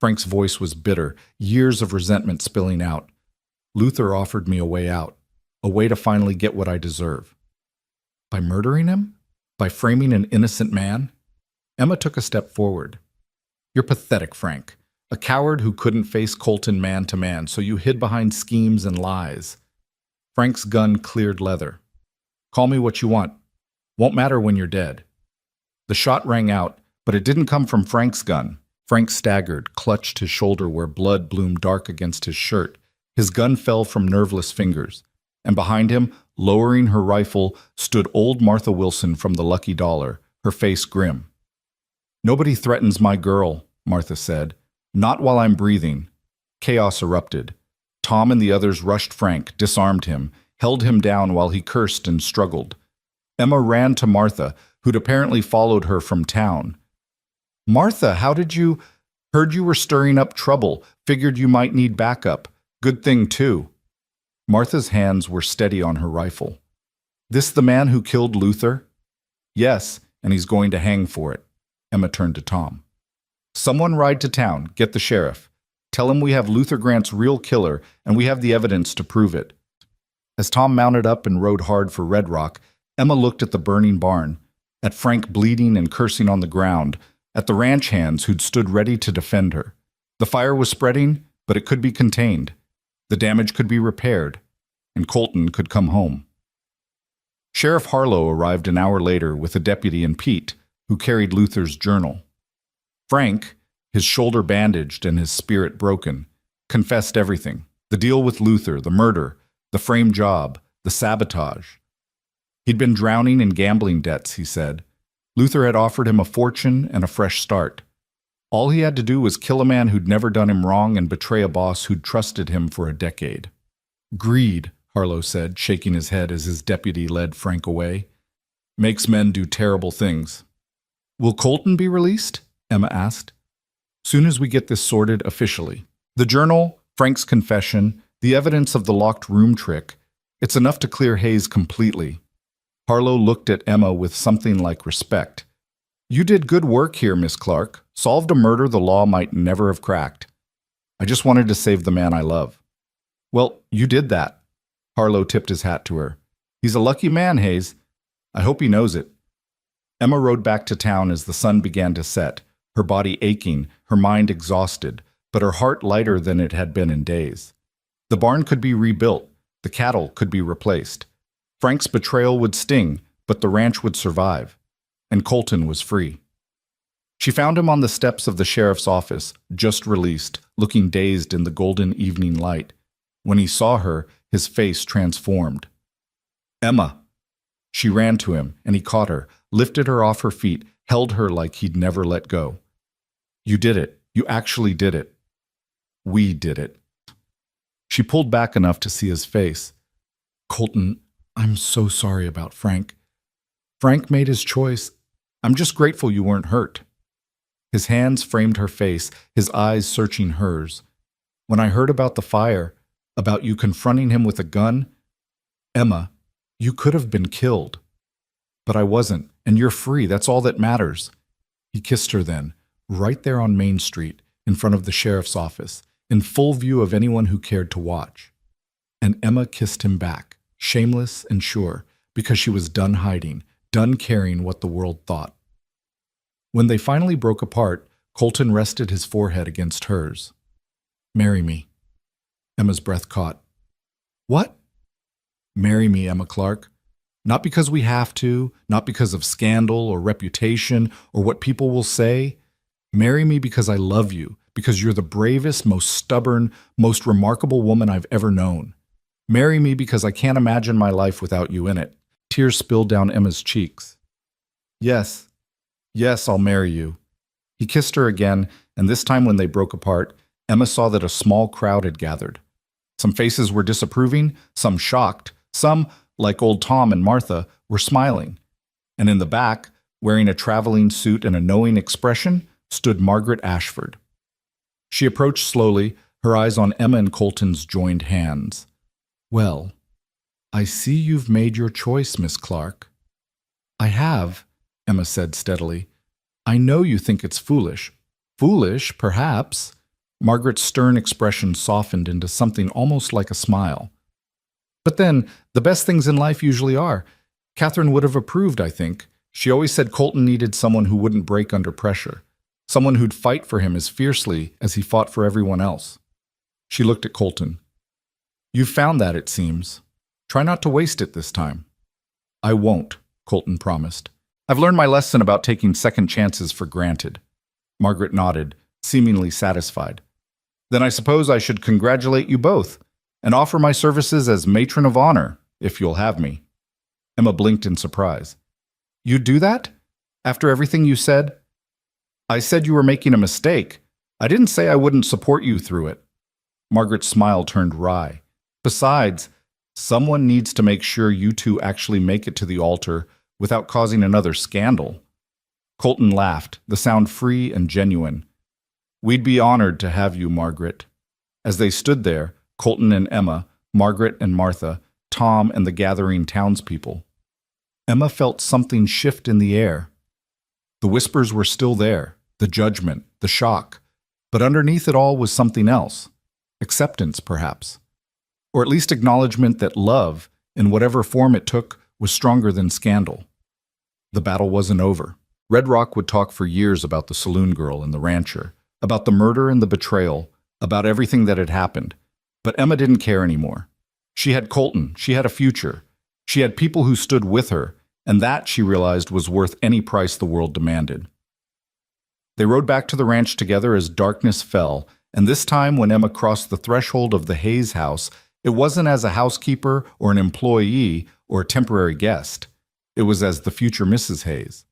Frank's voice was bitter, years of resentment spilling out. Luther offered me a way out, a way to finally get what I deserve. By murdering him? By framing an innocent man? Emma took a step forward. You're pathetic, Frank. A coward who couldn't face Colton man to man, so you hid behind schemes and lies. Frank's gun cleared leather. Call me what you want. Won't matter when you're dead. The shot rang out, but it didn't come from Frank's gun. Frank staggered, clutched his shoulder where blood bloomed dark against his shirt. His gun fell from nerveless fingers, and behind him, lowering her rifle, stood old Martha Wilson from the Lucky Dollar, her face grim. Nobody threatens my girl, Martha said. Not while I'm breathing. Chaos erupted. Tom and the others rushed Frank, disarmed him, held him down while he cursed and struggled. Emma ran to Martha, who'd apparently followed her from town. Martha, how did you... Heard you were stirring up trouble. Figured you might need backup. Good thing, too. Martha's hands were steady on her rifle. This the man who killed Luther? Yes, and he's going to hang for it. Emma turned to Tom. Someone ride to town, get the sheriff. Tell him we have Luther Grant's real killer, and we have the evidence to prove it. As Tom mounted up and rode hard for Red Rock, Emma looked at the burning barn, at Frank bleeding and cursing on the ground, at the ranch hands who'd stood ready to defend her. The fire was spreading, but it could be contained. The damage could be repaired. and Colton could come home. Sheriff Harlow arrived an hour later with a deputy and Pete, who carried Luther's journal. Frank, his shoulder bandaged and his spirit broken, confessed everything: the deal with Luther, the murder, the frame job, the sabotage. He'd been drowning in gambling debts, he said. Luther had offered him a fortune and a fresh start. All he had to do was kill a man who'd never done him wrong and betray a boss who'd trusted him for a decade. Greed, Harlow said, shaking his head as his deputy led Frank away, makes men do terrible things. Will Colton be released? Emma asked. Soon as we get this sorted officially. The journal, Frank's confession, the evidence of the locked room trick, it's enough to clear Hayes completely. Harlow looked at Emma with something like respect. You did good work here, Miss Clark. Solved a murder the law might never have cracked. I just wanted to save the man I love. Well, you did that. Harlow tipped his hat to her. He's a lucky man, Hayes. I hope he knows it. Emma rode back to town as the sun began to set, her body aching, her mind exhausted, but her heart lighter than it had been in days. The barn could be rebuilt, the cattle could be replaced. Frank's betrayal would sting, but the ranch would survive. And Colton was free. She found him on the steps of the sheriff's office, just released, looking dazed in the golden evening light. When he saw her, his face transformed. Emma! She ran to him, and he caught her, lifted her off her feet, held her like he'd never let go. You did it. You actually did it. We did it. She pulled back enough to see his face. Colton, I'm so sorry about Frank. Frank made his choice. I'm just grateful you weren't hurt. His hands framed her face, his eyes searching hers. When I heard about the fire, about you confronting him with a gun, Emma, you could have been killed. But I wasn't, and you're free. That's all that matters. He kissed her then, right there on Main Street, in front of the sheriff's office, in full view of anyone who cared to watch. And Emma kissed him back, shameless and sure, because she was done hiding, done caring what the world thought. When they finally broke apart, Colton rested his forehead against hers. Marry me. Emma's breath caught. What? Marry me, Emma Clark. Not because we have to, not because of scandal or reputation or what people will say. Marry me because I love you, because you're the bravest, most stubborn, most remarkable woman I've ever known. Marry me because I can't imagine my life without you in it. Tears spilled down Emma's cheeks. Yes, yes, I'll marry you. He kissed her again, and this time when they broke apart, Emma saw that a small crowd had gathered. Some faces were disapproving, some shocked, some, like old Tom and Martha, were smiling. And in the back, wearing a traveling suit and a knowing expression, stood Margaret Ashford. She approached slowly, her eyes on Emma and Colton's joined hands. Well, I see you've made your choice, Miss Clark. I have, Emma said steadily. I know you think it's foolish. Foolish, perhaps. Margaret's stern expression softened into something almost like a smile. But then, the best things in life usually are. Catherine would have approved, I think. She always said Colton needed someone who wouldn't break under pressure, someone who'd fight for him as fiercely as he fought for everyone else. She looked at Colton. You've found that, it seems. Try not to waste it this time. I won't, Colton promised. I've learned my lesson about taking second chances for granted. Margaret nodded, seemingly satisfied. Then I suppose I should congratulate you both and offer my services as matron of honor, if you'll have me. Emma blinked in surprise. You'd do that? After everything you said? I said you were making a mistake. I didn't say I wouldn't support you through it. Margaret's smile turned wry. Besides, someone needs to make sure you two actually make it to the altar without causing another scandal. Colton laughed, the sound free and genuine. We'd be honored to have you, Margaret. As they stood there, Colton and Emma, Margaret and Martha, Tom and the gathering townspeople, Emma felt something shift in the air. The whispers were still there, the judgment, the shock, but underneath it all was something else. Acceptance, perhaps. Or at least acknowledgement that love, in whatever form it took, was stronger than scandal. The battle wasn't over. Red Rock would talk for years about the saloon girl and the rancher, about the murder and the betrayal, about everything that had happened. But Emma didn't care anymore. She had Colton, she had a future. She had people who stood with her, and that, she realized, was worth any price the world demanded. They rode back to the ranch together as darkness fell, and this time when Emma crossed the threshold of the Hayes house, it wasn't as a housekeeper or an employee or a temporary guest. It was as the future Mrs. Hayes,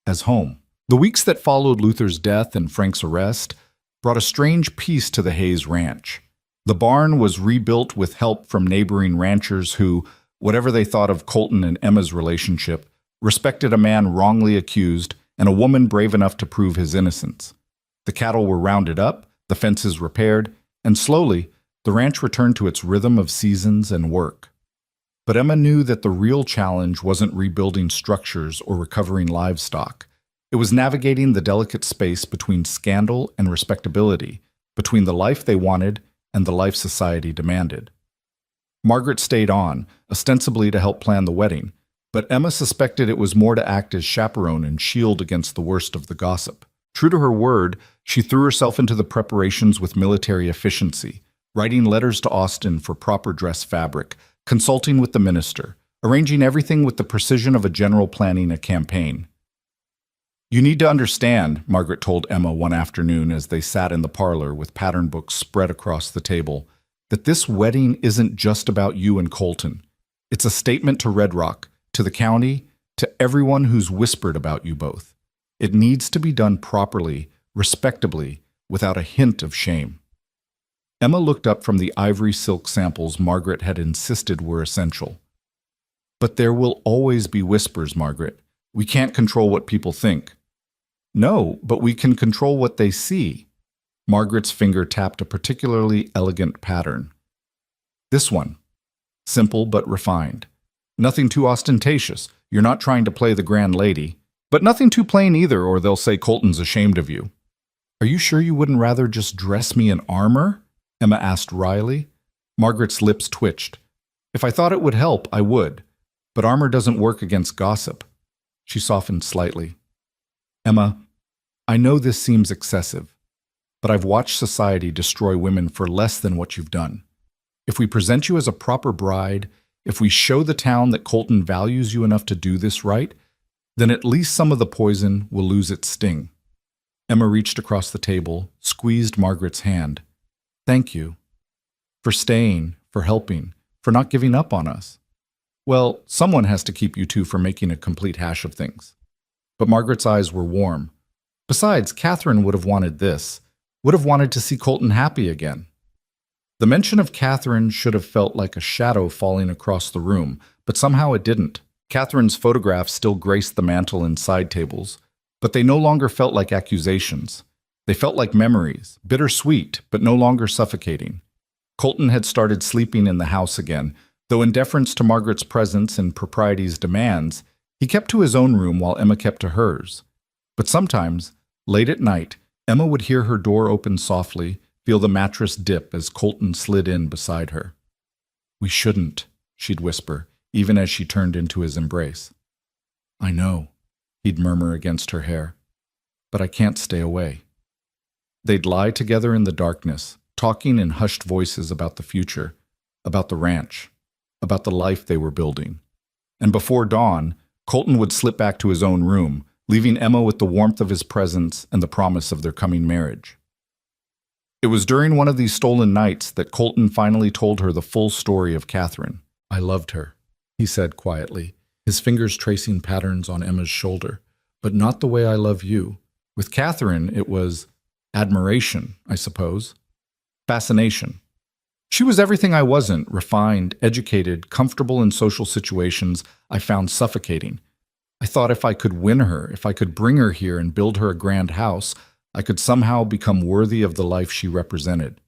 as home. The weeks that followed Luther's death and Frank's arrest brought a strange peace to the Hayes ranch. The barn was rebuilt with help from neighboring ranchers who, whatever they thought of Colton and Emma's relationship, respected a man wrongly accused and a woman brave enough to prove his innocence. The cattle were rounded up, the fences repaired, and slowly, the ranch returned to its rhythm of seasons and work. But Emma knew that the real challenge wasn't rebuilding structures or recovering livestock. It was navigating the delicate space between scandal and respectability, between the life they wanted and the life society demanded. Margaret stayed on, ostensibly to help plan the wedding, but Emma suspected it was more to act as chaperone and shield against the worst of the gossip. True to her word, she threw herself into the preparations with military efficiency, writing letters to Austin for proper dress fabric, consulting with the minister, arranging everything with the precision of a general planning a campaign. "You need to understand," Margaret told Emma one afternoon as they sat in the parlor with pattern books spread across the table, "that this wedding isn't just about you and Colton. It's a statement to Red Rock, to the county, to everyone who's whispered about you both. It needs to be done properly, respectably, without a hint of shame." Emma looked up from the ivory silk samples Margaret had insisted were essential. "But there will always be whispers, Margaret. We can't control what people think." "No, but we can control what they see." Margaret's finger tapped a particularly elegant pattern. "This one. Simple but refined. Nothing too ostentatious. You're not trying to play the grand lady. But nothing too plain either, or they'll say Colton's ashamed of you." "Are you sure you wouldn't rather just dress me in armor?" Emma asked wryly. Margaret's lips twitched. "If I thought it would help, I would. But armor doesn't work against gossip." She softened slightly. "Emma, I know this seems excessive, but I've watched society destroy women for less than what you've done. If we present you as a proper bride, if we show the town that Colton values you enough to do this right, then at least some of the poison will lose its sting." Emma reached across the table, squeezed Margaret's hand. "Thank you. For staying, for helping, for not giving up on us. Well, someone has to keep you two from making a complete hash of things." But Margaret's eyes were warm. Besides, Catherine would have wanted this, would have wanted to see Colton happy again. The mention of Catherine should have felt like a shadow falling across the room, but somehow it didn't. Catherine's photographs still graced the mantel and side tables, but they no longer felt like accusations. They felt like memories, bittersweet, but no longer suffocating. Colton had started sleeping in the house again, though in deference to Margaret's presence and propriety's demands, he kept to his own room while Emma kept to hers. But sometimes, late at night, Emma would hear her door open softly, feel the mattress dip as Colton slid in beside her. "We shouldn't," she'd whisper, even as she turned into his embrace. "I know," he'd murmur against her hair, "but I can't stay away." They'd lie together in the darkness, talking in hushed voices about the future, about the ranch, about the life they were building. And before dawn, Colton would slip back to his own room, leaving Emma with the warmth of his presence and the promise of their coming marriage. It was during one of these stolen nights that Colton finally told her the full story of Catherine. "I loved her," he said quietly, his fingers tracing patterns on Emma's shoulder, "but not the way I love you. With Catherine, it was admiration, I suppose. Fascination. She was everything I wasn't, refined, educated, comfortable in social situations I found suffocating. I thought if I could win her, if I could bring her here and build her a grand house, I could somehow become worthy of the life she represented.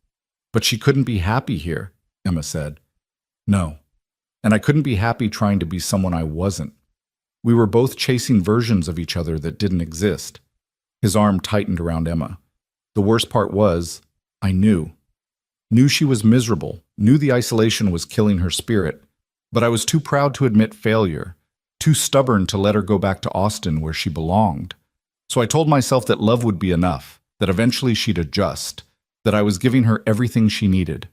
But she couldn't be happy here," Emma said. "No. And I couldn't be happy trying to be someone I wasn't. We were both chasing versions of each other that didn't exist." His arm tightened around Emma. "The worst part was, I knew. Knew she was miserable, knew the isolation was killing her spirit, but I was too proud to admit failure, too stubborn to let her go back to Austin where she belonged. So I told myself that love would be enough, that eventually she'd adjust, that I was giving her everything she needed."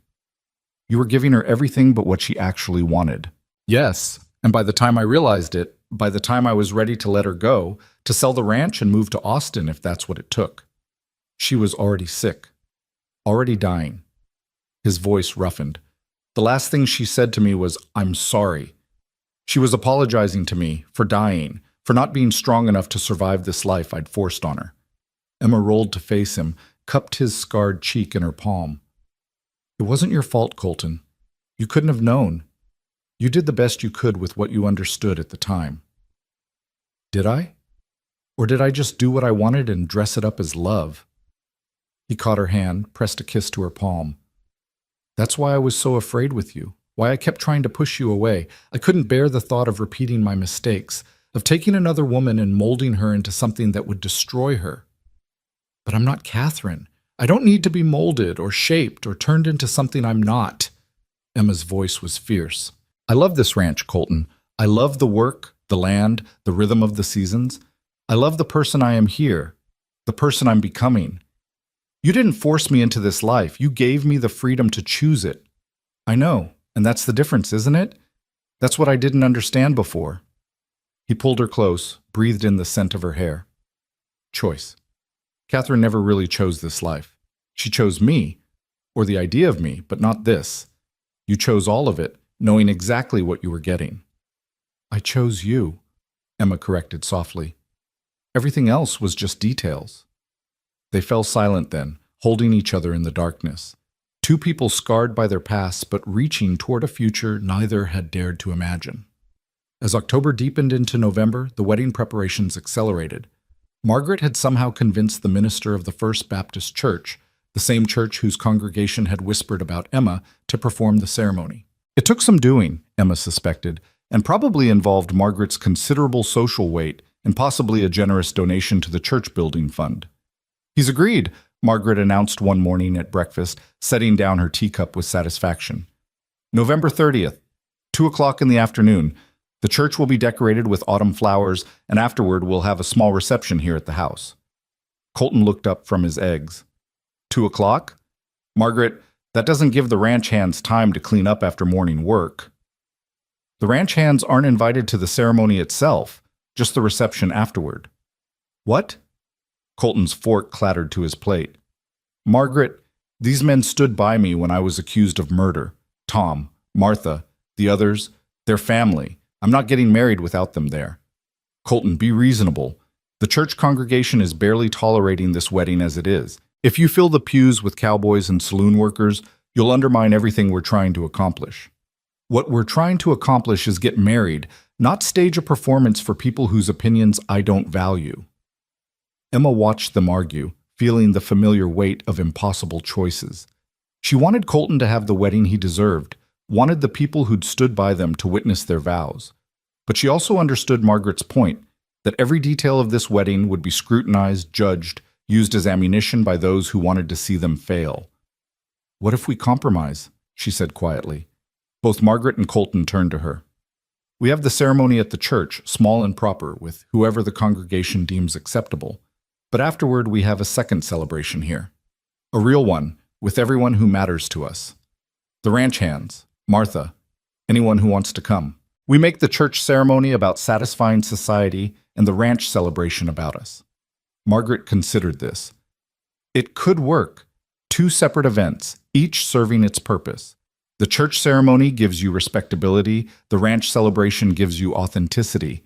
You were giving her everything but what she actually wanted. Yes, and by the time I realized it, by the time I was ready to let her go, to sell the ranch and move to Austin if that's what it took, she was already sick, already dying. His voice roughened. The last thing she said to me was, "I'm sorry." She was apologizing to me for dying, for not being strong enough to survive this life I'd forced on her. Emma rolled to face him, cupped his scarred cheek in her palm. "It wasn't your fault, Colton. You couldn't have known. You did the best you could with what you understood at the time." Did I? Or did I just do what I wanted and dress it up as love? He caught her hand, pressed a kiss to her palm. "That's why I was so afraid with you, why I kept trying to push you away. I couldn't bear the thought of repeating my mistakes, of taking another woman and molding her into something that would destroy her. But I'm not Catherine. I don't need to be molded or shaped or turned into something I'm not." Emma's voice was fierce. "I love this ranch, Colton. I love the work, the land, the rhythm of the seasons. I love the person I am here, the person I'm becoming. You didn't force me into this life. You gave me the freedom to choose it. I know, and that's the difference, isn't it? That's what I didn't understand before." He pulled her close, breathed in the scent of her hair. Choice. Catherine never really chose this life. She chose me, or the idea of me, but not this. You chose all of it, knowing exactly what you were getting. "I chose you," Emma corrected softly. "Everything else was just details." They fell silent then, holding each other in the darkness. Two people scarred by their pasts, but reaching toward a future neither had dared to imagine. As October deepened into November, the wedding preparations accelerated. Margaret had somehow convinced the minister of the First Baptist Church, the same church whose congregation had whispered about Emma, to perform the ceremony. It took some doing, Emma suspected, and probably involved Margaret's considerable social weight and possibly a generous donation to the church building fund. "He's agreed," Margaret announced one morning at breakfast, setting down her teacup with satisfaction. "November 30th, 2 o'clock in the afternoon. The church will be decorated with autumn flowers, and afterward we'll have a small reception here at the house." Colton looked up from his eggs. 2 o'clock? Margaret, that doesn't give the ranch hands time to clean up after morning work. The ranch hands aren't invited to the ceremony itself, just the reception afterward. What? Colton's fork clattered to his plate. "Margaret, these men stood by me when I was accused of murder. Tom, Martha, the others, their family. I'm not getting married without them there." "Colton, be reasonable. The church congregation is barely tolerating this wedding as it is. If you fill the pews with cowboys and saloon workers, you'll undermine everything we're trying to accomplish." "What we're trying to accomplish is get married, not stage a performance for people whose opinions I don't value." Emma watched them argue, feeling the familiar weight of impossible choices. She wanted Colton to have the wedding he deserved, wanted the people who'd stood by them to witness their vows. But she also understood Margaret's point, that every detail of this wedding would be scrutinized, judged, used as ammunition by those who wanted to see them fail. "What if we compromise?" she said quietly. Both Margaret and Colton turned to her. "We have the ceremony at the church, small and proper, with whoever the congregation deems acceptable. But afterward we have a second celebration here. A real one, with everyone who matters to us. The ranch hands, Martha, anyone who wants to come. We make the church ceremony about satisfying society and the ranch celebration about us." Margaret considered this. It could work. 2 separate events, each serving its purpose. The church ceremony gives you respectability, the ranch celebration gives you authenticity.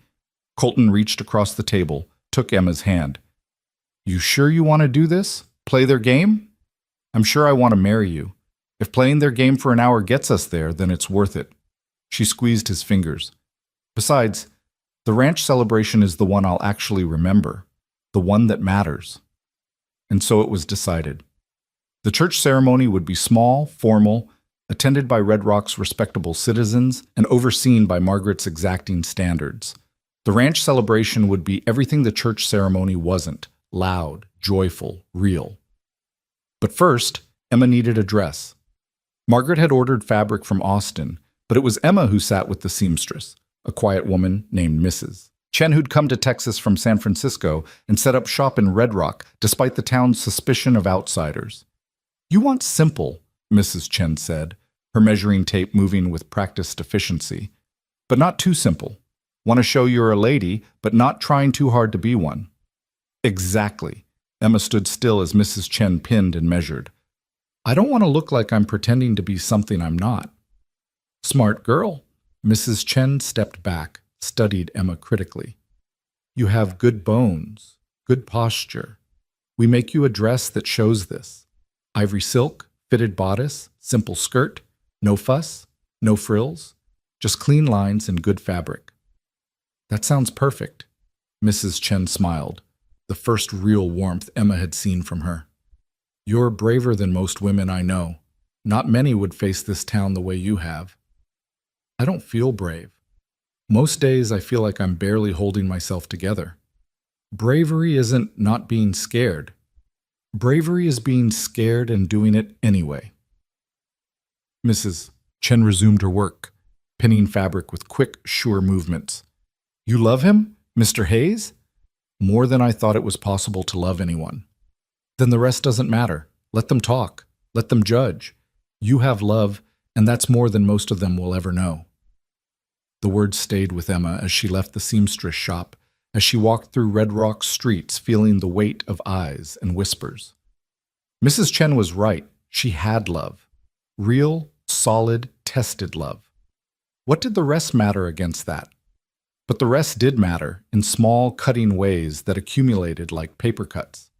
Colton reached across the table, took Emma's hand. "You sure you want to do this? Play their game?" "I'm sure I want to marry you. If playing their game for an hour gets us there, then it's worth it." She squeezed his fingers. "Besides, the ranch celebration is the one I'll actually remember, the one that matters." And so it was decided. The church ceremony would be small, formal, attended by Red Rock's respectable citizens, and overseen by Margaret's exacting standards. The ranch celebration would be everything the church ceremony wasn't: loud, joyful, real. But first, Emma needed a dress. Margaret had ordered fabric from Austin, but it was Emma who sat with the seamstress, a quiet woman named Mrs. Chen, who'd come to Texas from San Francisco and set up shop in Red Rock, despite the town's suspicion of outsiders. "You want simple," Mrs. Chen said. her measuring tape moving with practiced efficiency. But not too simple. Want to show you're a lady, but not trying too hard to be one. Exactly. Emma stood still as Mrs. Chen pinned and measured. I don't want to look like I'm pretending to be something I'm not. Smart girl. Mrs. Chen stepped back, studied Emma critically. You have good bones, good posture. We make you a dress that shows this. Ivory silk, fitted bodice, simple skirt, no fuss, no frills, just clean lines and good fabric. That sounds perfect. Mrs. Chen smiled, the first real warmth Emma had seen from her. You're braver than most women I know. Not many would face this town the way you have. I don't feel brave. Most days I feel like I'm barely holding myself together. Bravery isn't not being scared. Bravery is being scared and doing it anyway. Mrs. Chen resumed her work, pinning fabric with quick, sure movements. You love him, Mr. Hayes? More than I thought it was possible to love anyone. Then the rest doesn't matter. Let them talk. Let them judge. You have love, and that's more than most of them will ever know. The words stayed with Emma as she left the seamstress shop, as she walked through Red Rock's streets feeling the weight of eyes and whispers. Mrs. Chen was right. She had love. Real, solid, tested love. What did the rest matter against that? But the rest did matter in small, cutting ways that accumulated like paper cuts.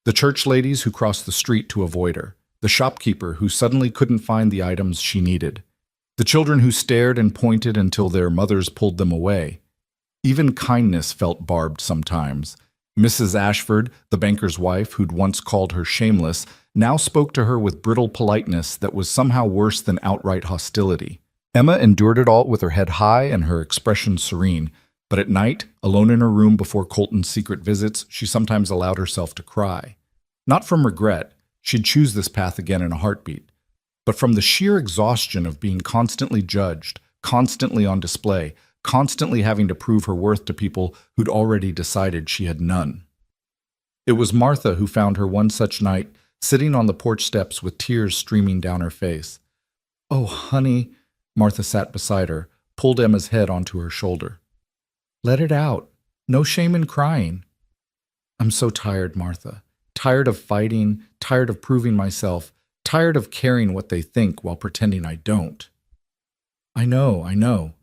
The church ladies who crossed the street to avoid her, the shopkeeper who suddenly couldn't find the items she needed, the children who stared and pointed until their mothers pulled them away. Even kindness felt barbed sometimes. Mrs. Ashford, the banker's wife who'd once called her shameless, now spoke to her with brittle politeness that was somehow worse than outright hostility. Emma endured it all with her head high and her expression serene, but at night, alone in her room before Colton's secret visits, she sometimes allowed herself to cry. Not from regret, she'd choose this path again in a heartbeat, but from the sheer exhaustion of being constantly judged, constantly on display, constantly having to prove her worth to people who'd already decided she had none. It was Martha who found her one such night, sitting on the porch steps with tears streaming down her face. Oh, honey, Martha sat beside her, pulled Emma's head onto her shoulder. Let it out. No shame in crying. I'm so tired, Martha. Tired of fighting, tired of proving myself, tired of caring what they think while pretending I don't. I know.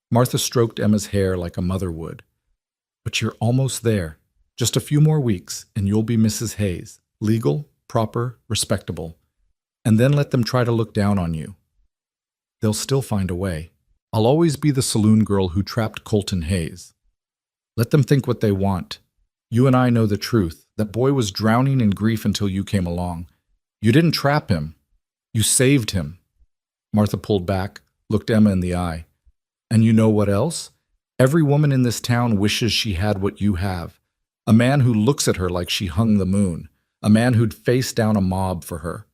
Martha stroked Emma's hair like a mother would. But you're almost there. Just a few more weeks, and you'll be Mrs. Hayes. Legal, proper, respectable. And then let them try to look down on you. They'll still find a way. I'll always be the saloon girl who trapped Colton Hayes. Let them think what they want. You and I know the truth. That boy was drowning in grief until you came along. You didn't trap him. You saved him. Martha pulled back, looked Emma in the eye. And you know what else? Every woman in this town wishes she had what you have. A man who looks at her like she hung the moon. A man who'd face down a mob for her.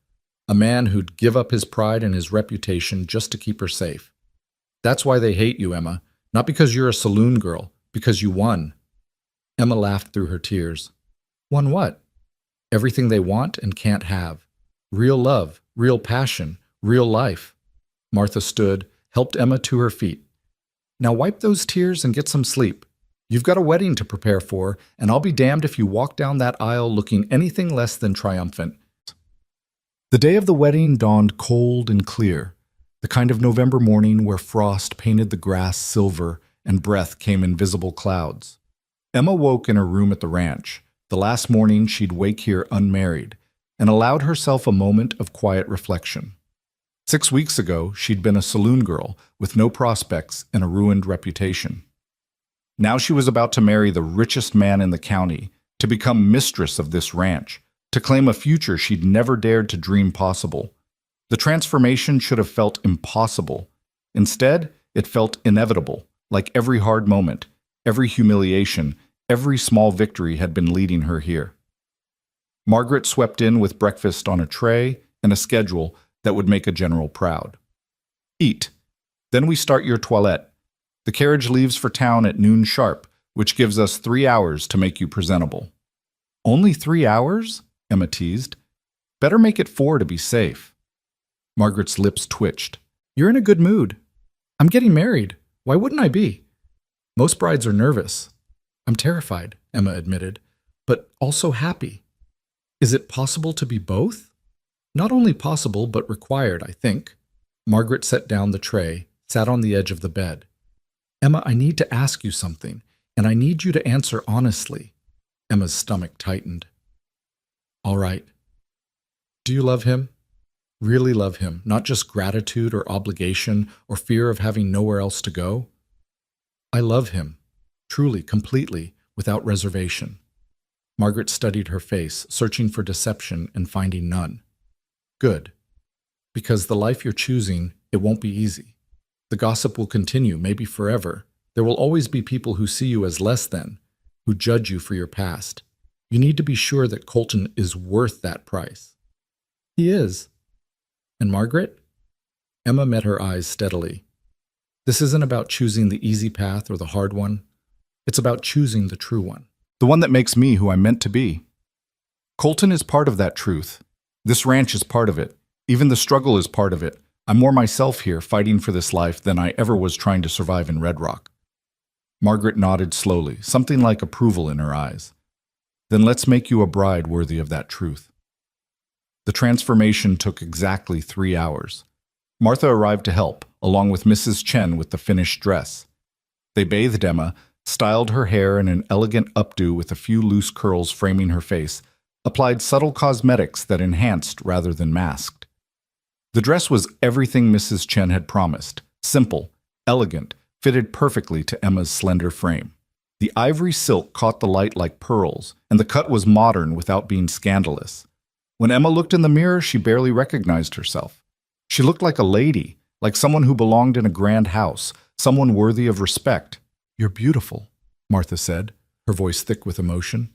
A man who'd give up his pride and his reputation just to keep her safe. That's why they hate you, Emma. Not because you're a saloon girl, because you won. Emma laughed through her tears. Won what? Everything they want and can't have. Real love, real passion, real life. Martha stood, helped Emma to her feet. Now wipe those tears and get some sleep. You've got a wedding to prepare for, and I'll be damned if you walk down that aisle looking anything less than triumphant. The day of the wedding dawned cold and clear, the kind of November morning where frost painted the grass silver and breath came in visible clouds. Emma woke in her room at the ranch, the last morning she'd wake here unmarried, and allowed herself a moment of quiet reflection. 6 weeks ago, she'd been a saloon girl with no prospects and a ruined reputation. Now she was about to marry the richest man in the county, to become mistress of this ranch, to claim a future she'd never dared to dream possible. The transformation should have felt impossible. Instead, it felt inevitable, like every hard moment, every humiliation, every small victory had been leading her here. Margaret swept in with breakfast on a tray and a schedule that would make a general proud. Eat. Then we start your toilette. The carriage leaves for town at noon sharp, which gives us 3 hours to make you presentable. Only 3 hours? Emma teased. Better make it 4 to be safe. Margaret's lips twitched. You're in a good mood. I'm getting married. Why wouldn't I be? Most brides are nervous. I'm terrified, Emma admitted, but also happy. Is it possible to be both? Not only possible, but required, I think. Margaret set down the tray, sat on the edge of the bed. Emma, I need to ask you something, and I need you to answer honestly. Emma's stomach tightened. All right. Do you love him? Really love him, not just gratitude or obligation or fear of having nowhere else to go? I love him, truly, completely, without reservation. Margaret studied her face, searching for deception and finding none. Good. Because the life you're choosing, it won't be easy. The gossip will continue, maybe forever. There will always be people who see you as less than, who judge you for your past. You need to be sure that Colton is worth that price. He is. And Margaret? Emma met her eyes steadily. This isn't about choosing the easy path or the hard one. It's about choosing the true one. The one that makes me who I'm meant to be. Colton is part of that truth. This ranch is part of it. Even the struggle is part of it. I'm more myself here, fighting for this life, than I ever was trying to survive in Red Rock. Margaret nodded slowly, something like approval in her eyes. Then let's make you a bride worthy of that truth. The transformation took exactly 3 hours. Martha arrived to help, along with Mrs. Chen with the finished dress. They bathed Emma, styled her hair in an elegant updo with a few loose curls framing her face, applied subtle cosmetics that enhanced rather than masked. The dress was everything Mrs. Chen had promised, simple, elegant, fitted perfectly to Emma's slender frame. The ivory silk caught the light like pearls, and the cut was modern without being scandalous. When Emma looked in the mirror, she barely recognized herself. She looked like a lady, like someone who belonged in a grand house, someone worthy of respect. You're beautiful, Martha said, her voice thick with emotion.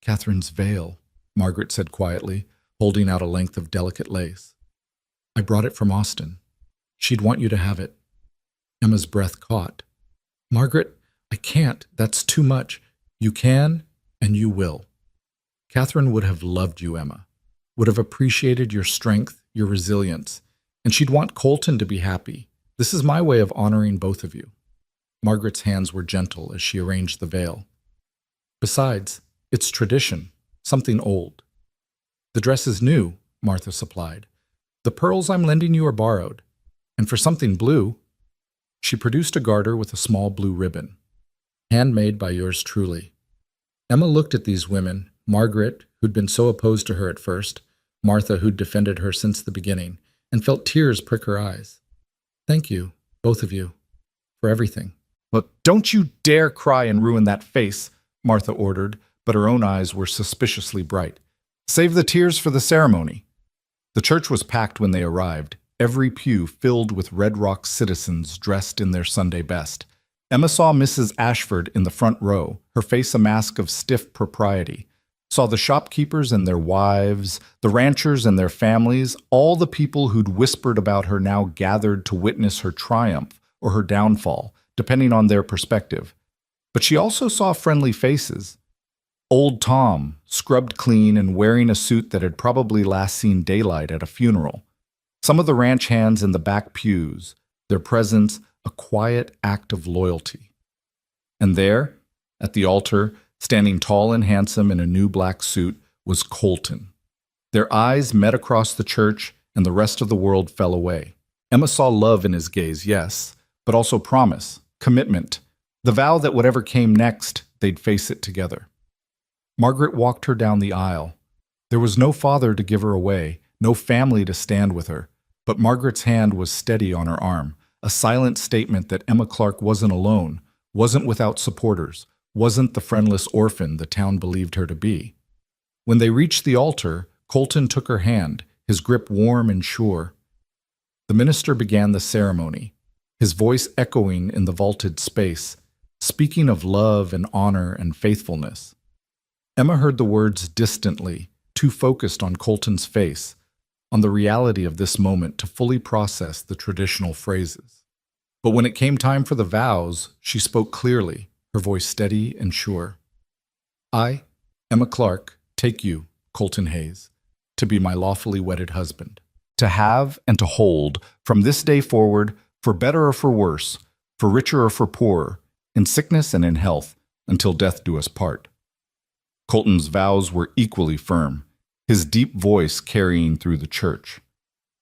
Catherine's veil, Margaret said quietly, holding out a length of delicate lace. I brought it from Austin. She'd want you to have it. Emma's breath caught. Margaret, I can't. That's too much. You can, and you will. Catherine would have loved you, Emma, would have appreciated your strength, your resilience, and she'd want Colton to be happy. This is my way of honoring both of you. Margaret's hands were gentle as she arranged the veil. Besides, it's tradition, something old. The dress is new, Martha supplied. The pearls I'm lending you are borrowed. And for something blue, she produced a garter with a small blue ribbon. Handmade by yours truly. Emma looked at these women, Margaret, who'd been so opposed to her at first, Martha, who'd defended her since the beginning, and felt tears prick her eyes. Thank you, both of you, for everything. Well, don't you dare cry and ruin that face, Martha ordered, but her own eyes were suspiciously bright. Save the tears for the ceremony. The church was packed when they arrived, every pew filled with Red Rock citizens dressed in their Sunday best. Emma saw Mrs. Ashford in the front row, her face a mask of stiff propriety. Saw the shopkeepers and their wives, the ranchers and their families, all the people who'd whispered about her now gathered to witness her triumph or her downfall, depending on their perspective. But she also saw friendly faces. Old Tom, scrubbed clean and wearing a suit that had probably last seen daylight at a funeral. Some of the ranch hands in the back pews, their presence a quiet act of loyalty. And there, at the altar, standing tall and handsome in a new black suit, was Colton. Their eyes met across the church, and the rest of the world fell away. Emma saw love in his gaze, yes, but also promise, commitment, the vow that whatever came next, they'd face it together. Margaret walked her down the aisle. There was no father to give her away, no family to stand with her, but Margaret's hand was steady on her arm, a silent statement that Emma Clark wasn't alone, wasn't without supporters, wasn't the friendless orphan the town believed her to be. When they reached the altar, Colton took her hand, his grip warm and sure. The minister began the ceremony, his voice echoing in the vaulted space, speaking of love and honor and faithfulness. Emma heard the words distantly, too focused on Colton's face, on the reality of this moment to fully process the traditional phrases. But when it came time for the vows, she spoke clearly, her voice steady and sure. I, Emma Clark, take you, Colton Hayes, to be my lawfully wedded husband, to have and to hold, from this day forward, for better or for worse, for richer or for poorer, in sickness and in health, until death do us part. Colton's vows were equally firm, his deep voice carrying through the church.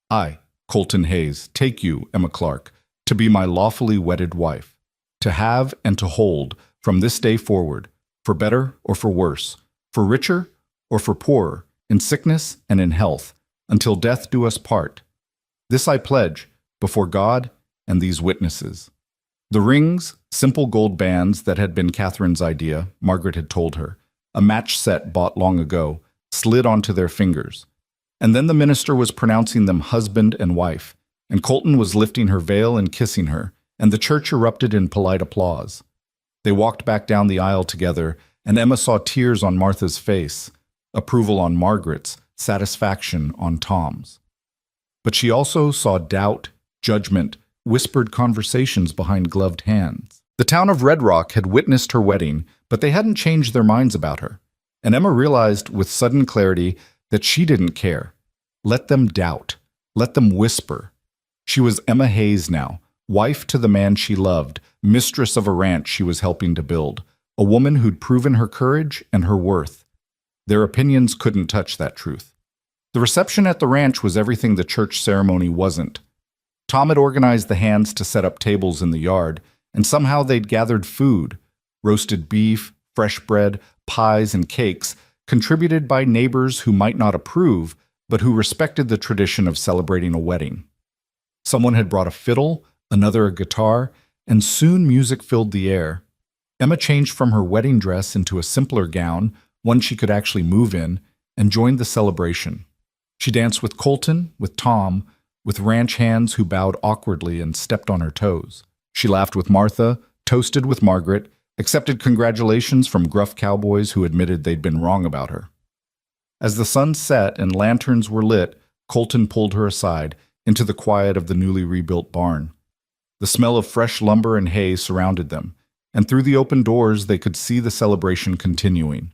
I, Colton Hayes, take you, Emma Clark, to be my lawfully wedded wife, to have and to hold, from this day forward, for better or for worse, for richer or for poorer, in sickness and in health, until death do us part. This I pledge before God and these witnesses. The rings, simple gold bands that had been Catherine's idea, Margaret had told her, a match set bought long ago, slid onto their fingers. And then the minister was pronouncing them husband and wife, and Colton was lifting her veil and kissing her, and the church erupted in polite applause. They walked back down the aisle together, and Emma saw tears on Martha's face, approval on Margaret's, satisfaction on Tom's. But she also saw doubt, judgment, whispered conversations behind gloved hands. The town of Red Rock had witnessed her wedding, but they hadn't changed their minds about her. And Emma realized with sudden clarity that she didn't care. Let them doubt. Let them whisper. She was Emma Hayes now, wife to the man she loved, mistress of a ranch she was helping to build, a woman who'd proven her courage and her worth. Their opinions couldn't touch that truth. The reception at the ranch was everything the church ceremony wasn't. Tom had organized the hands to set up tables in the yard, and somehow they'd gathered food, roasted beef, fresh bread, pies, and cakes, contributed by neighbors who might not approve, but who respected the tradition of celebrating a wedding. Someone had brought a fiddle, another a guitar, and soon music filled the air. Emma changed from her wedding dress into a simpler gown, one she could actually move in, and joined the celebration. She danced with Colton, with Tom, with ranch hands who bowed awkwardly and stepped on her toes. She laughed with Martha, toasted with Margaret, accepted congratulations from gruff cowboys who admitted they'd been wrong about her. As the sun set and lanterns were lit, Colton pulled her aside into the quiet of the newly rebuilt barn. The smell of fresh lumber and hay surrounded them, and through the open doors they could see the celebration continuing.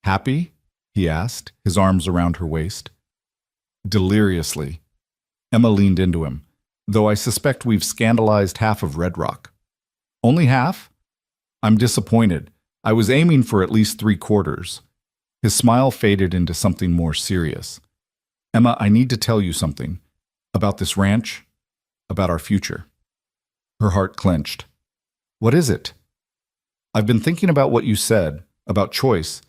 "Happy?" he asked, his arms around her waist. Deliriously. Emma leaned into him, though I suspect we've scandalized half of Red Rock. Only half? I'm disappointed. I was aiming for at least 3/4. His smile faded into something more serious. Emma, I need to tell you something. About this ranch. About our future. Her heart clenched. What is it? I've been thinking about what you said, about choice,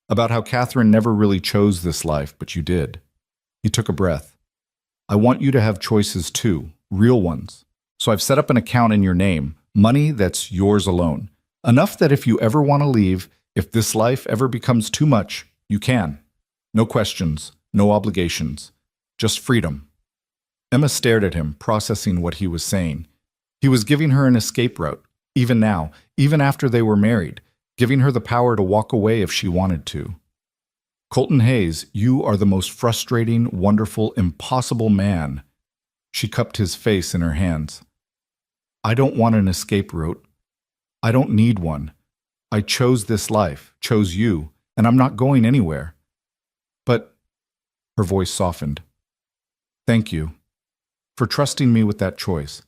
about how Catherine never really chose this life, but you did. He took a breath. I want you to have choices too, real ones. So I've set up an account in your name, money that's yours alone. Enough that if you ever want to leave, if this life ever becomes too much, you can. No questions, no obligations, just freedom. Emma stared at him, processing what he was saying. He was giving her an escape route, even now, even after they were married, giving her the power to walk away if she wanted to. Colton Hayes, you are the most frustrating, wonderful, impossible man. She cupped his face in her hands. I don't want an escape route. I don't need one. I chose this life, chose you, and I'm not going anywhere. But, her voice softened. Thank you for trusting me with that choice,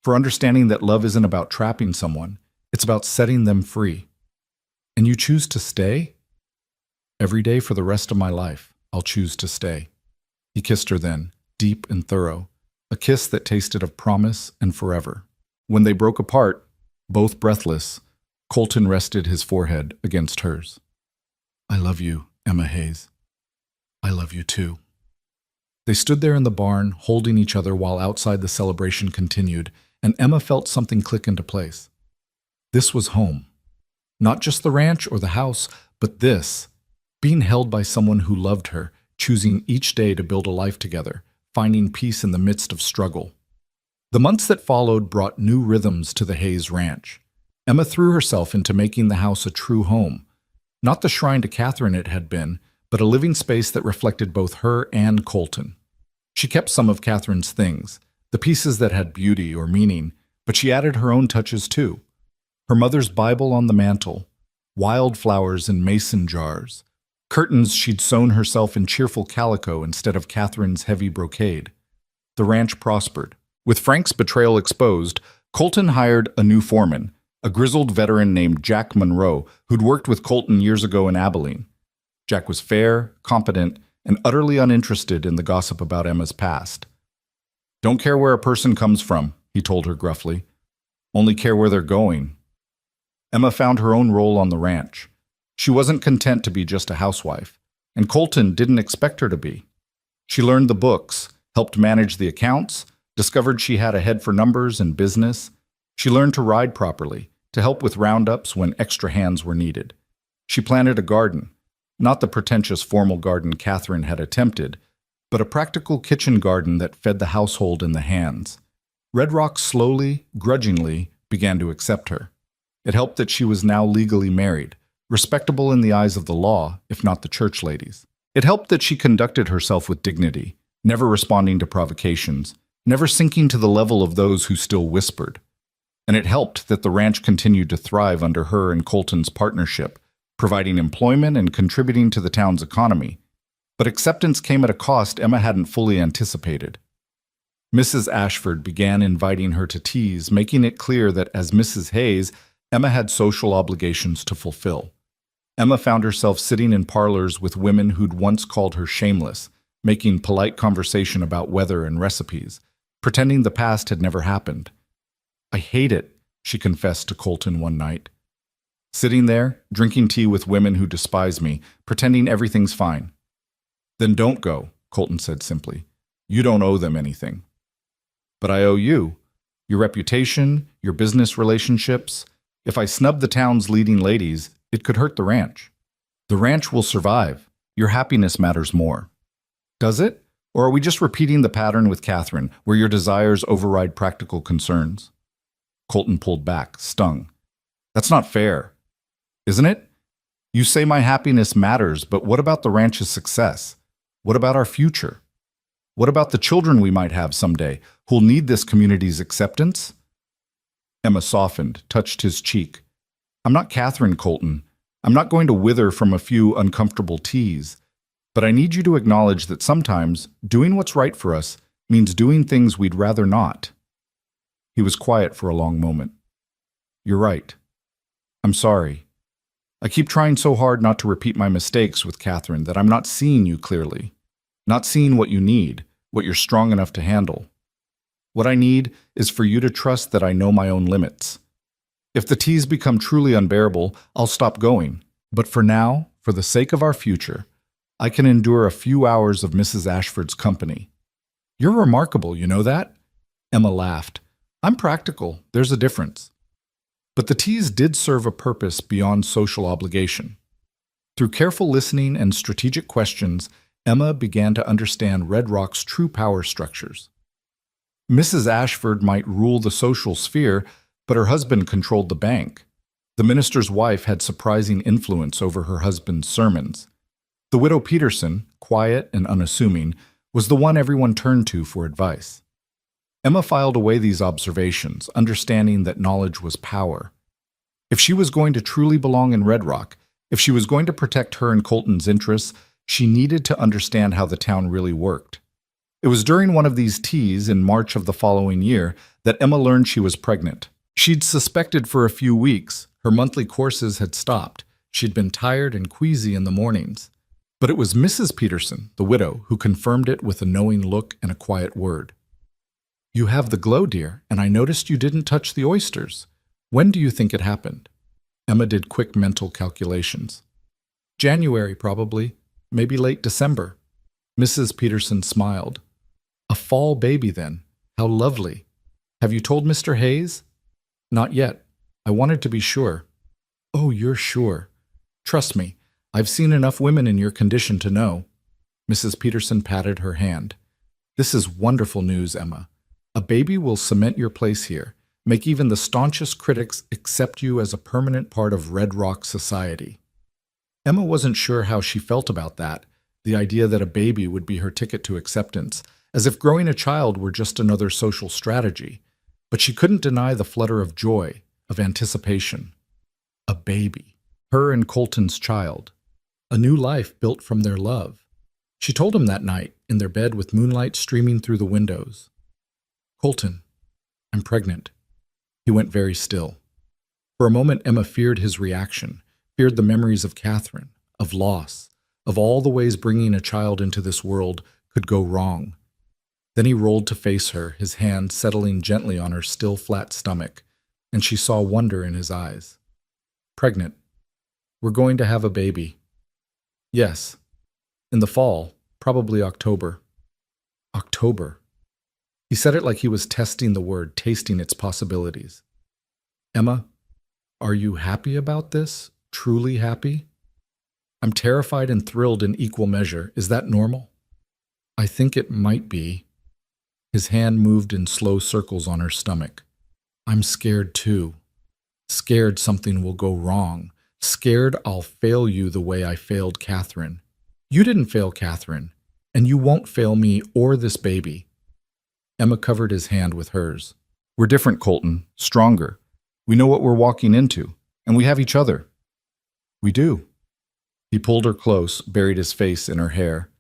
for understanding that love isn't about trapping someone, it's about setting them free. And you choose to stay? Every day for the rest of my life, I'll choose to stay. He kissed her then, deep and thorough, a kiss that tasted of promise and forever. When they broke apart, both breathless, Colton rested his forehead against hers. I love you, Emma Hayes. I love you too. They stood there in the barn, holding each other while outside the celebration continued, and Emma felt something click into place. This was home. Not just the ranch or the house, but this, being held by someone who loved her, choosing each day to build a life together, finding peace in the midst of struggle. The months that followed brought new rhythms to the Hayes ranch. Emma threw herself into making the house a true home. Not the shrine to Catherine it had been, but a living space that reflected both her and Colton. She kept some of Catherine's things, the pieces that had beauty or meaning, but she added her own touches too. Her mother's Bible on the mantle, wildflowers in mason jars, Curtains she'd sewn herself in cheerful calico instead of Catherine's heavy brocade. The ranch prospered. With Frank's betrayal exposed, Colton hired a new foreman, a grizzled veteran named Jack Monroe, who'd worked with Colton years ago in Abilene. Jack was fair, competent, and utterly uninterested in the gossip about Emma's past. "Don't care where a person comes from," he told her gruffly. "Only care where they're going." Emma found her own role on the ranch. She wasn't content to be just a housewife, and Colton didn't expect her to be. She learned the books, helped manage the accounts, discovered she had a head for numbers and business. She learned to ride properly, to help with roundups when extra hands were needed. She planted a garden, not the pretentious formal garden Catherine had attempted, but a practical kitchen garden that fed the household in the hands. Red Rock slowly, grudgingly, began to accept her. It helped that she was now legally married, respectable in the eyes of the law, if not the church ladies. It helped that she conducted herself with dignity, never responding to provocations, never sinking to the level of those who still whispered. And it helped that the ranch continued to thrive under her and Colton's partnership, providing employment and contributing to the town's economy. But acceptance came at a cost Emma hadn't fully anticipated. Mrs. Ashford began inviting her to teas, making it clear that as Mrs. Hayes, Emma had social obligations to fulfill. Emma found herself sitting in parlors with women who'd once called her shameless, making polite conversation about weather and recipes, pretending the past had never happened. "I hate it," she confessed to Colton one night. "Sitting there, drinking tea with women who despise me, pretending everything's fine." "Then don't go," Colton said simply. "You don't owe them anything." "But I owe you. Your reputation, your business relationships. If I snub the town's leading ladies, it could hurt the ranch." "The ranch will survive. Your happiness matters more." "Does it? Or are we just repeating the pattern with Catherine, where your desires override practical concerns?" Colton pulled back, stung. "That's not fair. Isn't it? You say my happiness matters, but what about the ranch's success? What about our future? What about the children we might have someday, who'll need this community's acceptance?" Emma softened, touched his cheek. "I'm not Catherine, Colton. I'm not going to wither from a few uncomfortable teas. But I need you to acknowledge that sometimes doing what's right for us means doing things we'd rather not." He was quiet for a long moment. "You're right. I'm sorry. I keep trying so hard not to repeat my mistakes with Catherine that I'm not seeing you clearly, not seeing what you need, what you're strong enough to handle. What I need is for you to trust that I know my own limits. If the teas become truly unbearable, I'll stop going. But for now, for the sake of our future, I can endure a few hours of Mrs. Ashford's company." "You're remarkable, you know that?" Emma laughed. "I'm practical. There's a difference." But the teas did serve a purpose beyond social obligation. Through careful listening and strategic questions, Emma began to understand Red Rock's true power structures. Mrs. Ashford might rule the social sphere, but her husband controlled the bank. The minister's wife had surprising influence over her husband's sermons. The widow Peterson, quiet and unassuming, was the one everyone turned to for advice. Emma filed away these observations, understanding that knowledge was power. If she was going to truly belong in Red Rock, if she was going to protect her and Colton's interests, she needed to understand how the town really worked. It was during one of these teas in March of the following year that Emma learned she was pregnant. She'd suspected for a few weeks. Her monthly courses had stopped. She'd been tired and queasy in the mornings. But it was Mrs. Peterson, the widow, who confirmed it with a knowing look and a quiet word. "You have the glow, dear, and I noticed you didn't touch the oysters. When do you think it happened?" Emma did quick mental calculations. "January, probably. Maybe late December." Mrs. Peterson smiled. "A fall baby, then. How lovely. Have you told Mr. Hayes?" "Not yet. I wanted to be sure." "Oh, you're sure. Trust me, I've seen enough women in your condition to know." Mrs. Peterson patted her hand. "This is wonderful news, Emma. A baby will cement your place here, make even the staunchest critics accept you as a permanent part of Red Rock society." Emma wasn't sure how she felt about that, the idea that a baby would be her ticket to acceptance, as if growing a child were just another social strategy. But she couldn't deny the flutter of joy, of anticipation. A baby. Her and Colton's child. a new life built from their love. She told him that night, in their bed with moonlight streaming through the windows. "Colton, I'm pregnant." He went very still. For a moment, Emma feared his reaction, feared the memories of Catherine, of loss, of all the ways bringing a child into this world could go wrong. Then he rolled to face her, his hand settling gently on her still flat stomach, and she saw wonder in his eyes. "Pregnant. We're going to have a baby." "Yes. In the fall, probably October." October. He said it like he was testing the word, tasting its possibilities. "Emma, are you happy about this? Truly happy?" "I'm terrified and thrilled in equal measure. Is that normal?" "I think it might be." His hand moved in slow circles on her stomach. "I'm scared too. Scared something will go wrong. Scared I'll fail you the way I failed Catherine. You didn't fail Catherine, and you won't fail me or this baby." Emma covered his hand with hers. "We're different, Colton. Stronger. We know what we're walking into, and we have each other." "We do." He pulled her close, buried his face in her hair.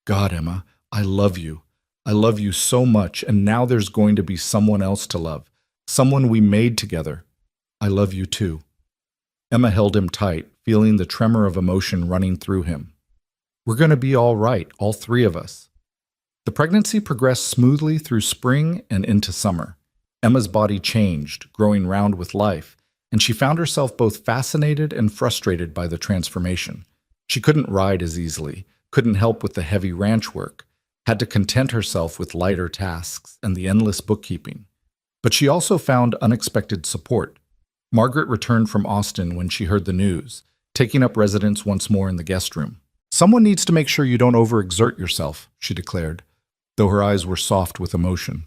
"God, Emma, I love you. I love you so much, and now there's going to be someone else to love. Someone we made together. I love you too." Emma held him tight, feeling the tremor of emotion running through him. "We're going to be all right, all three of us." The pregnancy progressed smoothly through spring and into summer. Emma's body changed, growing round with life, and she found herself both fascinated and frustrated by the transformation. She couldn't ride as easily, couldn't help with the heavy ranch work, had to content herself with lighter tasks and the endless bookkeeping. But she also found unexpected support. Margaret returned from Austin when she heard the news, taking up residence once more in the guest room. "Someone needs to make sure you don't overexert yourself," she declared, though her eyes were soft with emotion.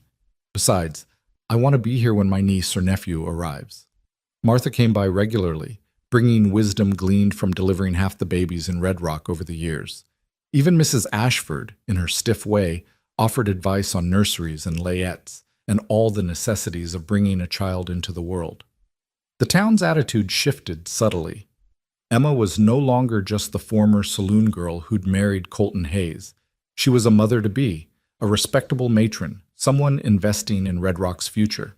"Besides, I want to be here when my niece or nephew arrives." Martha came by regularly, bringing wisdom gleaned from delivering half the babies in Red Rock over the years. Even Mrs. Ashford, in her stiff way, offered advice on nurseries and layettes and all the necessities of bringing a child into the world. The town's attitude shifted subtly. Emma was no longer just the former saloon girl who'd married Colton Hayes. She was a mother-to-be, a respectable matron, someone investing in Red Rock's future.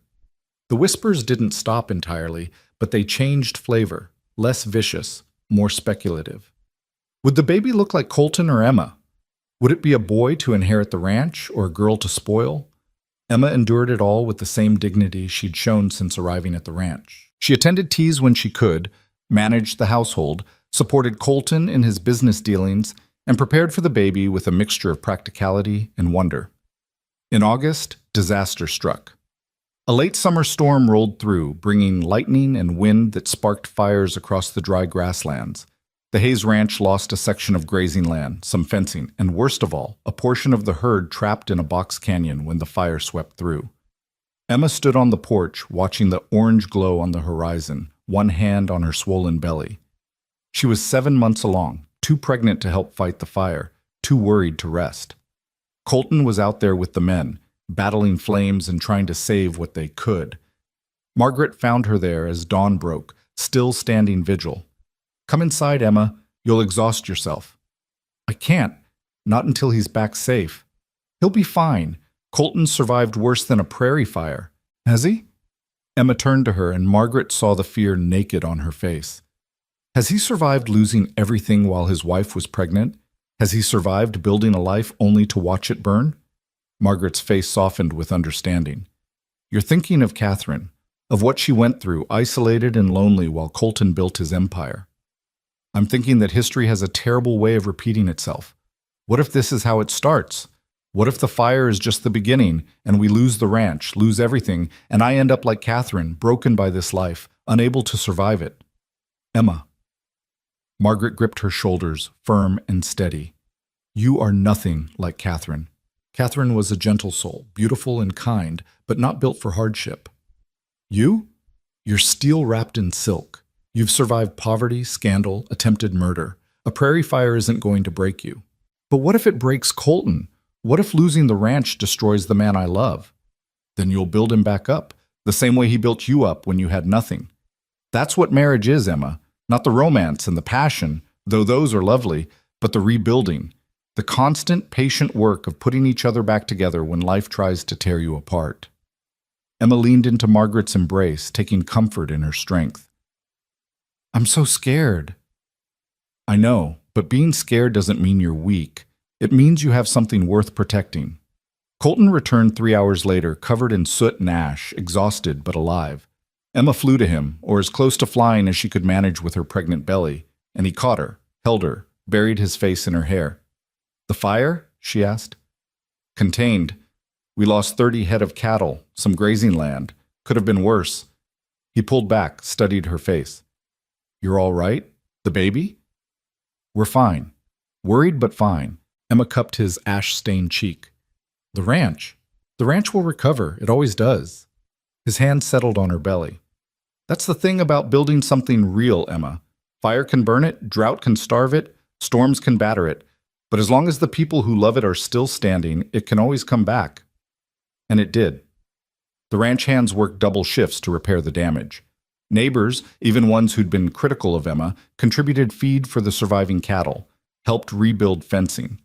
The whispers didn't stop entirely, but they changed flavor, less vicious, more speculative. Would the baby look like Colton or Emma? Would it be a boy to inherit the ranch or a girl to spoil? Emma endured it all with the same dignity she'd shown since arriving at the ranch. She attended teas when she could, managed the household, supported Colton in his business dealings, and prepared for the baby with a mixture of practicality and wonder. In August, disaster struck. A late summer storm rolled through, bringing lightning and wind that sparked fires across the dry grasslands. The Hayes Ranch lost a section of grazing land, some fencing, and worst of all, a portion of the herd trapped in a box canyon when the fire swept through. Emma stood on the porch, watching the orange glow on the horizon, one hand on her swollen belly. She was 7 months along, too pregnant to help fight the fire, too worried to rest. Colton was out there with the men, battling flames and trying to save what they could. Margaret found her there as dawn broke, still standing vigil. "Come inside, Emma. You'll exhaust yourself." "I can't. Not until he's back safe." "He'll be fine. Colton survived worse than a prairie fire." "Has he?" Emma turned to her, and Margaret saw the fear naked on her face. "Has he survived losing everything while his wife was pregnant? Has he survived building a life only to watch it burn?" Margaret's face softened with understanding. "You're thinking of Catherine, of what she went through, isolated and lonely while Colton built his empire. I'm thinking that history has a terrible way of repeating itself. What if this is how it starts? What if the fire is just the beginning, and we lose the ranch, lose everything, and I end up like Catherine, broken by this life, unable to survive it?" "Emma." Margaret gripped her shoulders, firm and steady. "You are nothing like Catherine. Catherine was a gentle soul, beautiful and kind, but not built for hardship. You? You're steel wrapped in silk. You've survived poverty, scandal, attempted murder. A prairie fire isn't going to break you. But what if it breaks Colton? What if losing the ranch destroys the man I love? Then you'll build him back up, the same way he built you up when you had nothing. That's what marriage is, Emma. Not the romance and the passion, though those are lovely, but the rebuilding, the constant, patient work of putting each other back together when life tries to tear you apart. Emma leaned into Margaret's embrace, taking comfort in her strength. I'm so scared. I know, but being scared doesn't mean you're weak. It means you have something worth protecting. Colton returned 3 hours later, covered in soot and ash, exhausted but alive. Emma flew to him, or as close to flying as she could manage with her pregnant belly, and he caught her, held her, buried his face in her hair. The fire? She asked. Contained. We lost 30 head of cattle, some grazing land. Could have been worse. He pulled back, studied her face. You're all right? The baby? We're fine. Worried but fine. Emma cupped his ash-stained cheek. The ranch. The ranch will recover. It always does. His hand settled on her belly. That's the thing about building something real, Emma. Fire can burn it, drought can starve it, storms can batter it. But as long as the people who love it are still standing, it can always come back. And it did. The ranch hands worked double shifts to repair the damage. Neighbors, even ones who'd been critical of Emma, contributed feed for the surviving cattle, helped rebuild fencing.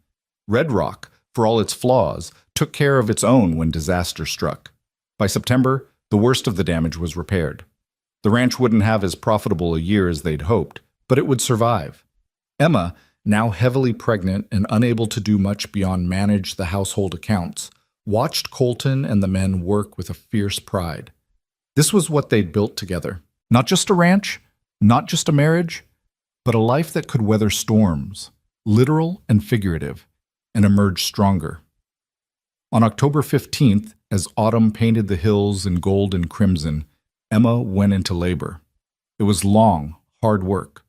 Red Rock, for all its flaws, took care of its own when disaster struck. By September, the worst of the damage was repaired. The ranch wouldn't have as profitable a year as they'd hoped, but it would survive. Emma, now heavily pregnant and unable to do much beyond manage the household accounts, watched Colton and the men work with a fierce pride. This was what they'd built together. Not just a ranch, not just a marriage, but a life that could weather storms, literal and figurative, and emerge stronger. On October 15th, as autumn painted the hills in gold and crimson, Emma went into labor. It was long, hard work.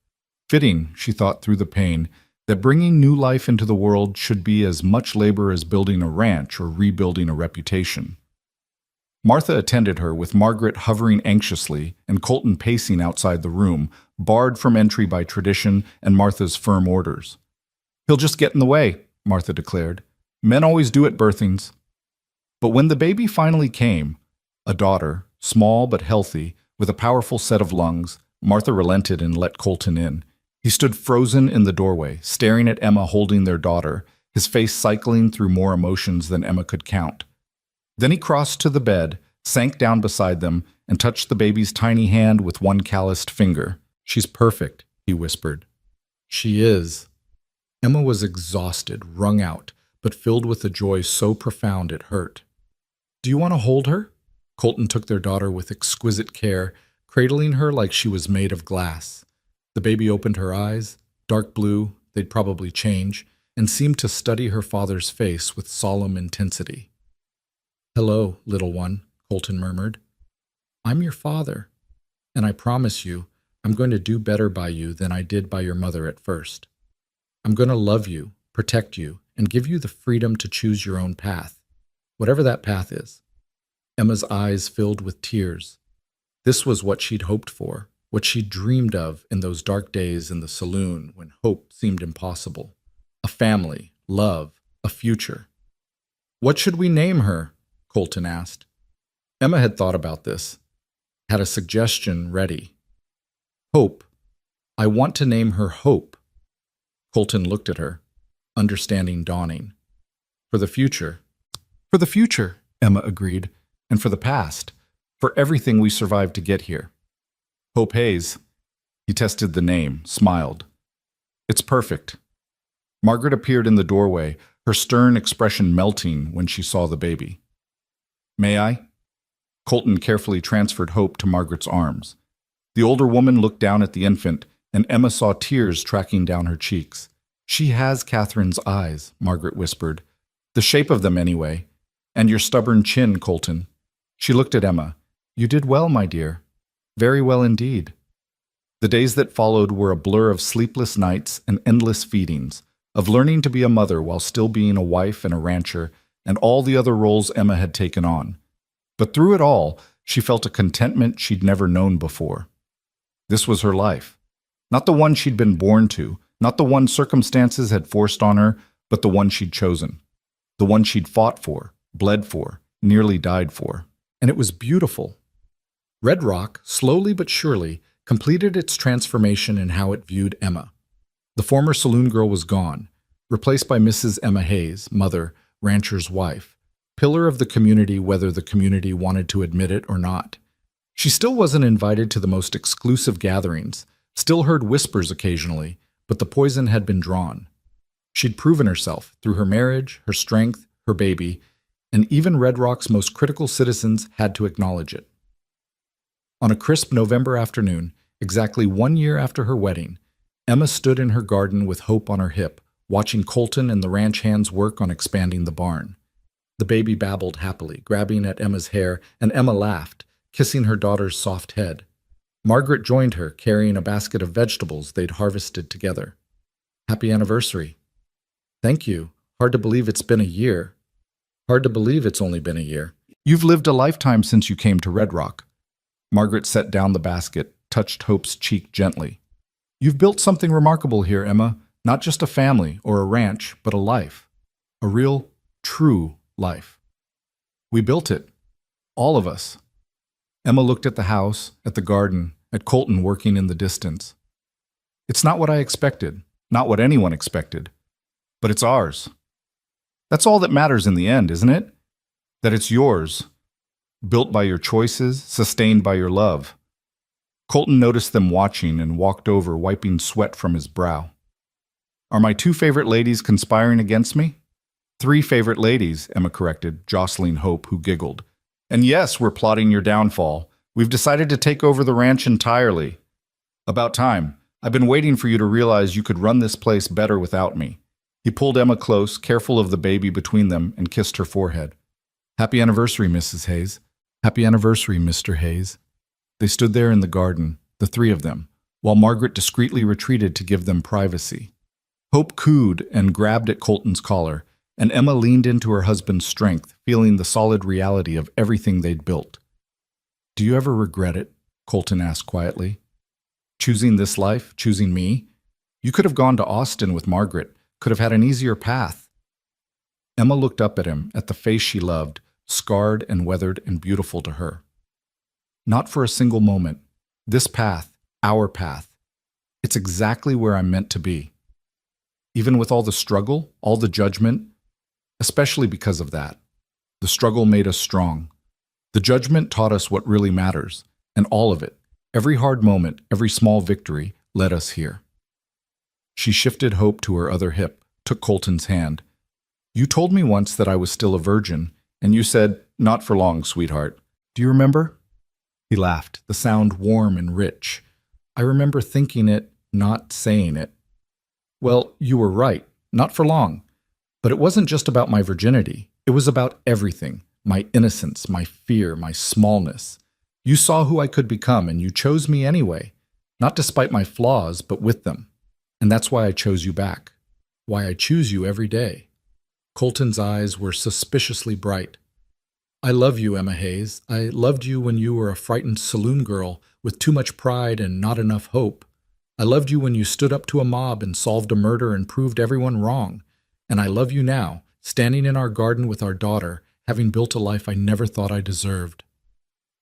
Fitting, she thought through the pain, that bringing new life into the world should be as much labor as building a ranch or rebuilding a reputation. Martha attended her, with Margaret hovering anxiously and Colton pacing outside the room, barred from entry by tradition and Martha's firm orders. He'll just get in the way, Martha declared. Men always do at birthings. But when the baby finally came, a daughter, small but healthy, with a powerful set of lungs, Martha relented and let Colton in. He stood frozen in the doorway, staring at Emma holding their daughter, his face cycling through more emotions than Emma could count. Then he crossed to the bed, sank down beside them, and touched the baby's tiny hand with one calloused finger. She's perfect, he whispered. She is. Emma was exhausted, wrung out, but filled with a joy so profound it hurt. Do you want to hold her? Colton took their daughter with exquisite care, cradling her like she was made of glass. The baby opened her eyes, dark blue, they'd probably change, and seemed to study her father's face with solemn intensity. Hello, little one, Colton murmured. I'm your father, and I promise you, I'm going to do better by you than I did by your mother at first. I'm going to love you, protect you, and give you the freedom to choose your own path, whatever that path is. Emma's eyes filled with tears. This was what she'd hoped for, what she'd dreamed of in those dark days in the saloon when hope seemed impossible. A family, love, a future. What should we name her? Colton asked. Emma had thought about this, had a suggestion ready. Hope. I want to name her Hope. Colton looked at her, understanding dawning. For the future. For the future, Emma agreed, and for the past, for everything we survived to get here. Hope Hayes. He tested the name, smiled. It's perfect. Margaret appeared in the doorway, her stern expression melting when she saw the baby. May I? Colton carefully transferred Hope to Margaret's arms. The older woman looked down at the infant, and Emma saw tears tracking down her cheeks. She has Catherine's eyes, Margaret whispered. The shape of them, anyway. And your stubborn chin, Colton. She looked at Emma. You did well, my dear. Very well indeed. The days that followed were a blur of sleepless nights and endless feedings, of learning to be a mother while still being a wife and a rancher, and all the other roles Emma had taken on. But through it all, she felt a contentment she'd never known before. This was her life. Not the one she'd been born to, not the one circumstances had forced on her, but the one she'd chosen. The one she'd fought for, bled for, nearly died for. And it was beautiful. Red Rock, slowly but surely, completed its transformation in how it viewed Emma. The former saloon girl was gone, replaced by Mrs. Emma Hayes, mother, rancher's wife, pillar of the community whether the community wanted to admit it or not. She still wasn't invited to the most exclusive gatherings, still heard whispers occasionally, but the poison had been drawn. She'd proven herself through her marriage, her strength, her baby, and even Red Rock's most critical citizens had to acknowledge it. On a crisp November afternoon, exactly 1 year after her wedding, Emma stood in her garden with Hope on her hip, watching Colton and the ranch hands work on expanding the barn. The baby babbled happily, grabbing at Emma's hair, and Emma laughed, kissing her daughter's soft head. Margaret joined her, carrying a basket of vegetables they'd harvested together. "Happy anniversary." "Thank you. Hard to believe it's been a year." "Hard to believe it's only been a year." "You've lived a lifetime since you came to Red Rock." Margaret set down the basket, touched Hope's cheek gently. "You've built something remarkable here, Emma. Not just a family or a ranch, but a life. A real, true life. We built it. All of us." Emma looked at the house, at the garden, at Colton working in the distance. "It's not what I expected, not what anyone expected, but it's ours. That's all that matters in the end, isn't it? That it's yours, built by your choices, sustained by your love." Colton noticed them watching and walked over, wiping sweat from his brow. "Are my 2 favorite ladies conspiring against me?" "3 favorite ladies," Emma corrected, jostling Hope, who giggled. "And yes, we're plotting your downfall. We've decided to take over the ranch entirely. About time. I've been waiting for you to realize you could run this place better without me." He pulled Emma close, careful of the baby between them, and kissed her forehead. "Happy anniversary, Mrs. Hayes." "Happy anniversary, Mr. Hayes." They stood there in the garden, the 3 of them, while Margaret discreetly retreated to give them privacy. Hope cooed and grabbed at Colton's collar, and Emma leaned into her husband's strength, feeling the solid reality of everything they'd built. "Do you ever regret it?" Colton asked quietly. "Choosing this life, choosing me? You could have gone to Austin with Margaret, could have had an easier path." Emma looked up at him, at the face she loved, scarred and weathered and beautiful to her. "Not for a single moment. This path, our path, it's exactly where I'm meant to be. Even with all the struggle, all the judgment, especially because of that. The struggle made us strong. The judgment taught us what really matters, and all of it, every hard moment, every small victory, led us here." She shifted Hope to her other hip, took Colton's hand. "You told me once that I was still a virgin, and you said, 'Not for long, sweetheart.' Do you remember?" He laughed, the sound warm and rich. "I remember thinking it, not saying it." "Well, you were right, not for long. But it wasn't just about my virginity. It was about everything, my innocence, my fear, my smallness. You saw who I could become, and you chose me anyway, not despite my flaws, but with them. And that's why I chose you back, why I choose you every day." Colton's eyes were suspiciously bright. "I love you, Emma Hayes. I loved you when you were a frightened saloon girl with too much pride and not enough hope. I loved you when you stood up to a mob and solved a murder and proved everyone wrong. And I love you now, standing in our garden with our daughter, having built a life I never thought I deserved.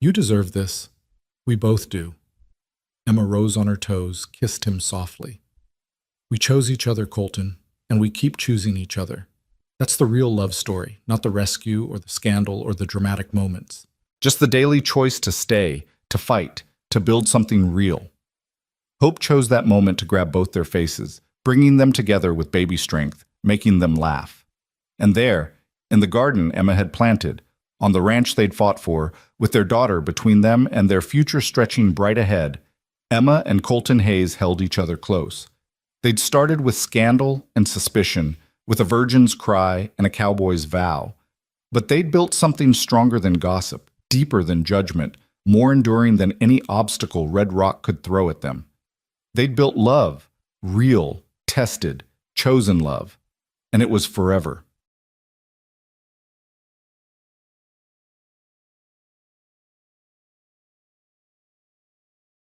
You deserve this. We both do." Emma rose on her toes, kissed him softly. "We chose each other, Colton, and we keep choosing each other. That's the real love story, not the rescue or the scandal or the dramatic moments. Just the daily choice to stay, to fight, to build something real." Hope chose that moment to grab both their faces, bringing them together with baby strength, making them laugh. And there, in the garden Emma had planted, on the ranch they'd fought for, with their daughter between them and their future stretching bright ahead, Emma and Colton Hayes held each other close. They'd started with scandal and suspicion, with a virgin's cry and a cowboy's vow. But they'd built something stronger than gossip, deeper than judgment, more enduring than any obstacle Red Rock could throw at them. They'd built love, real, tested, chosen love, and it was forever.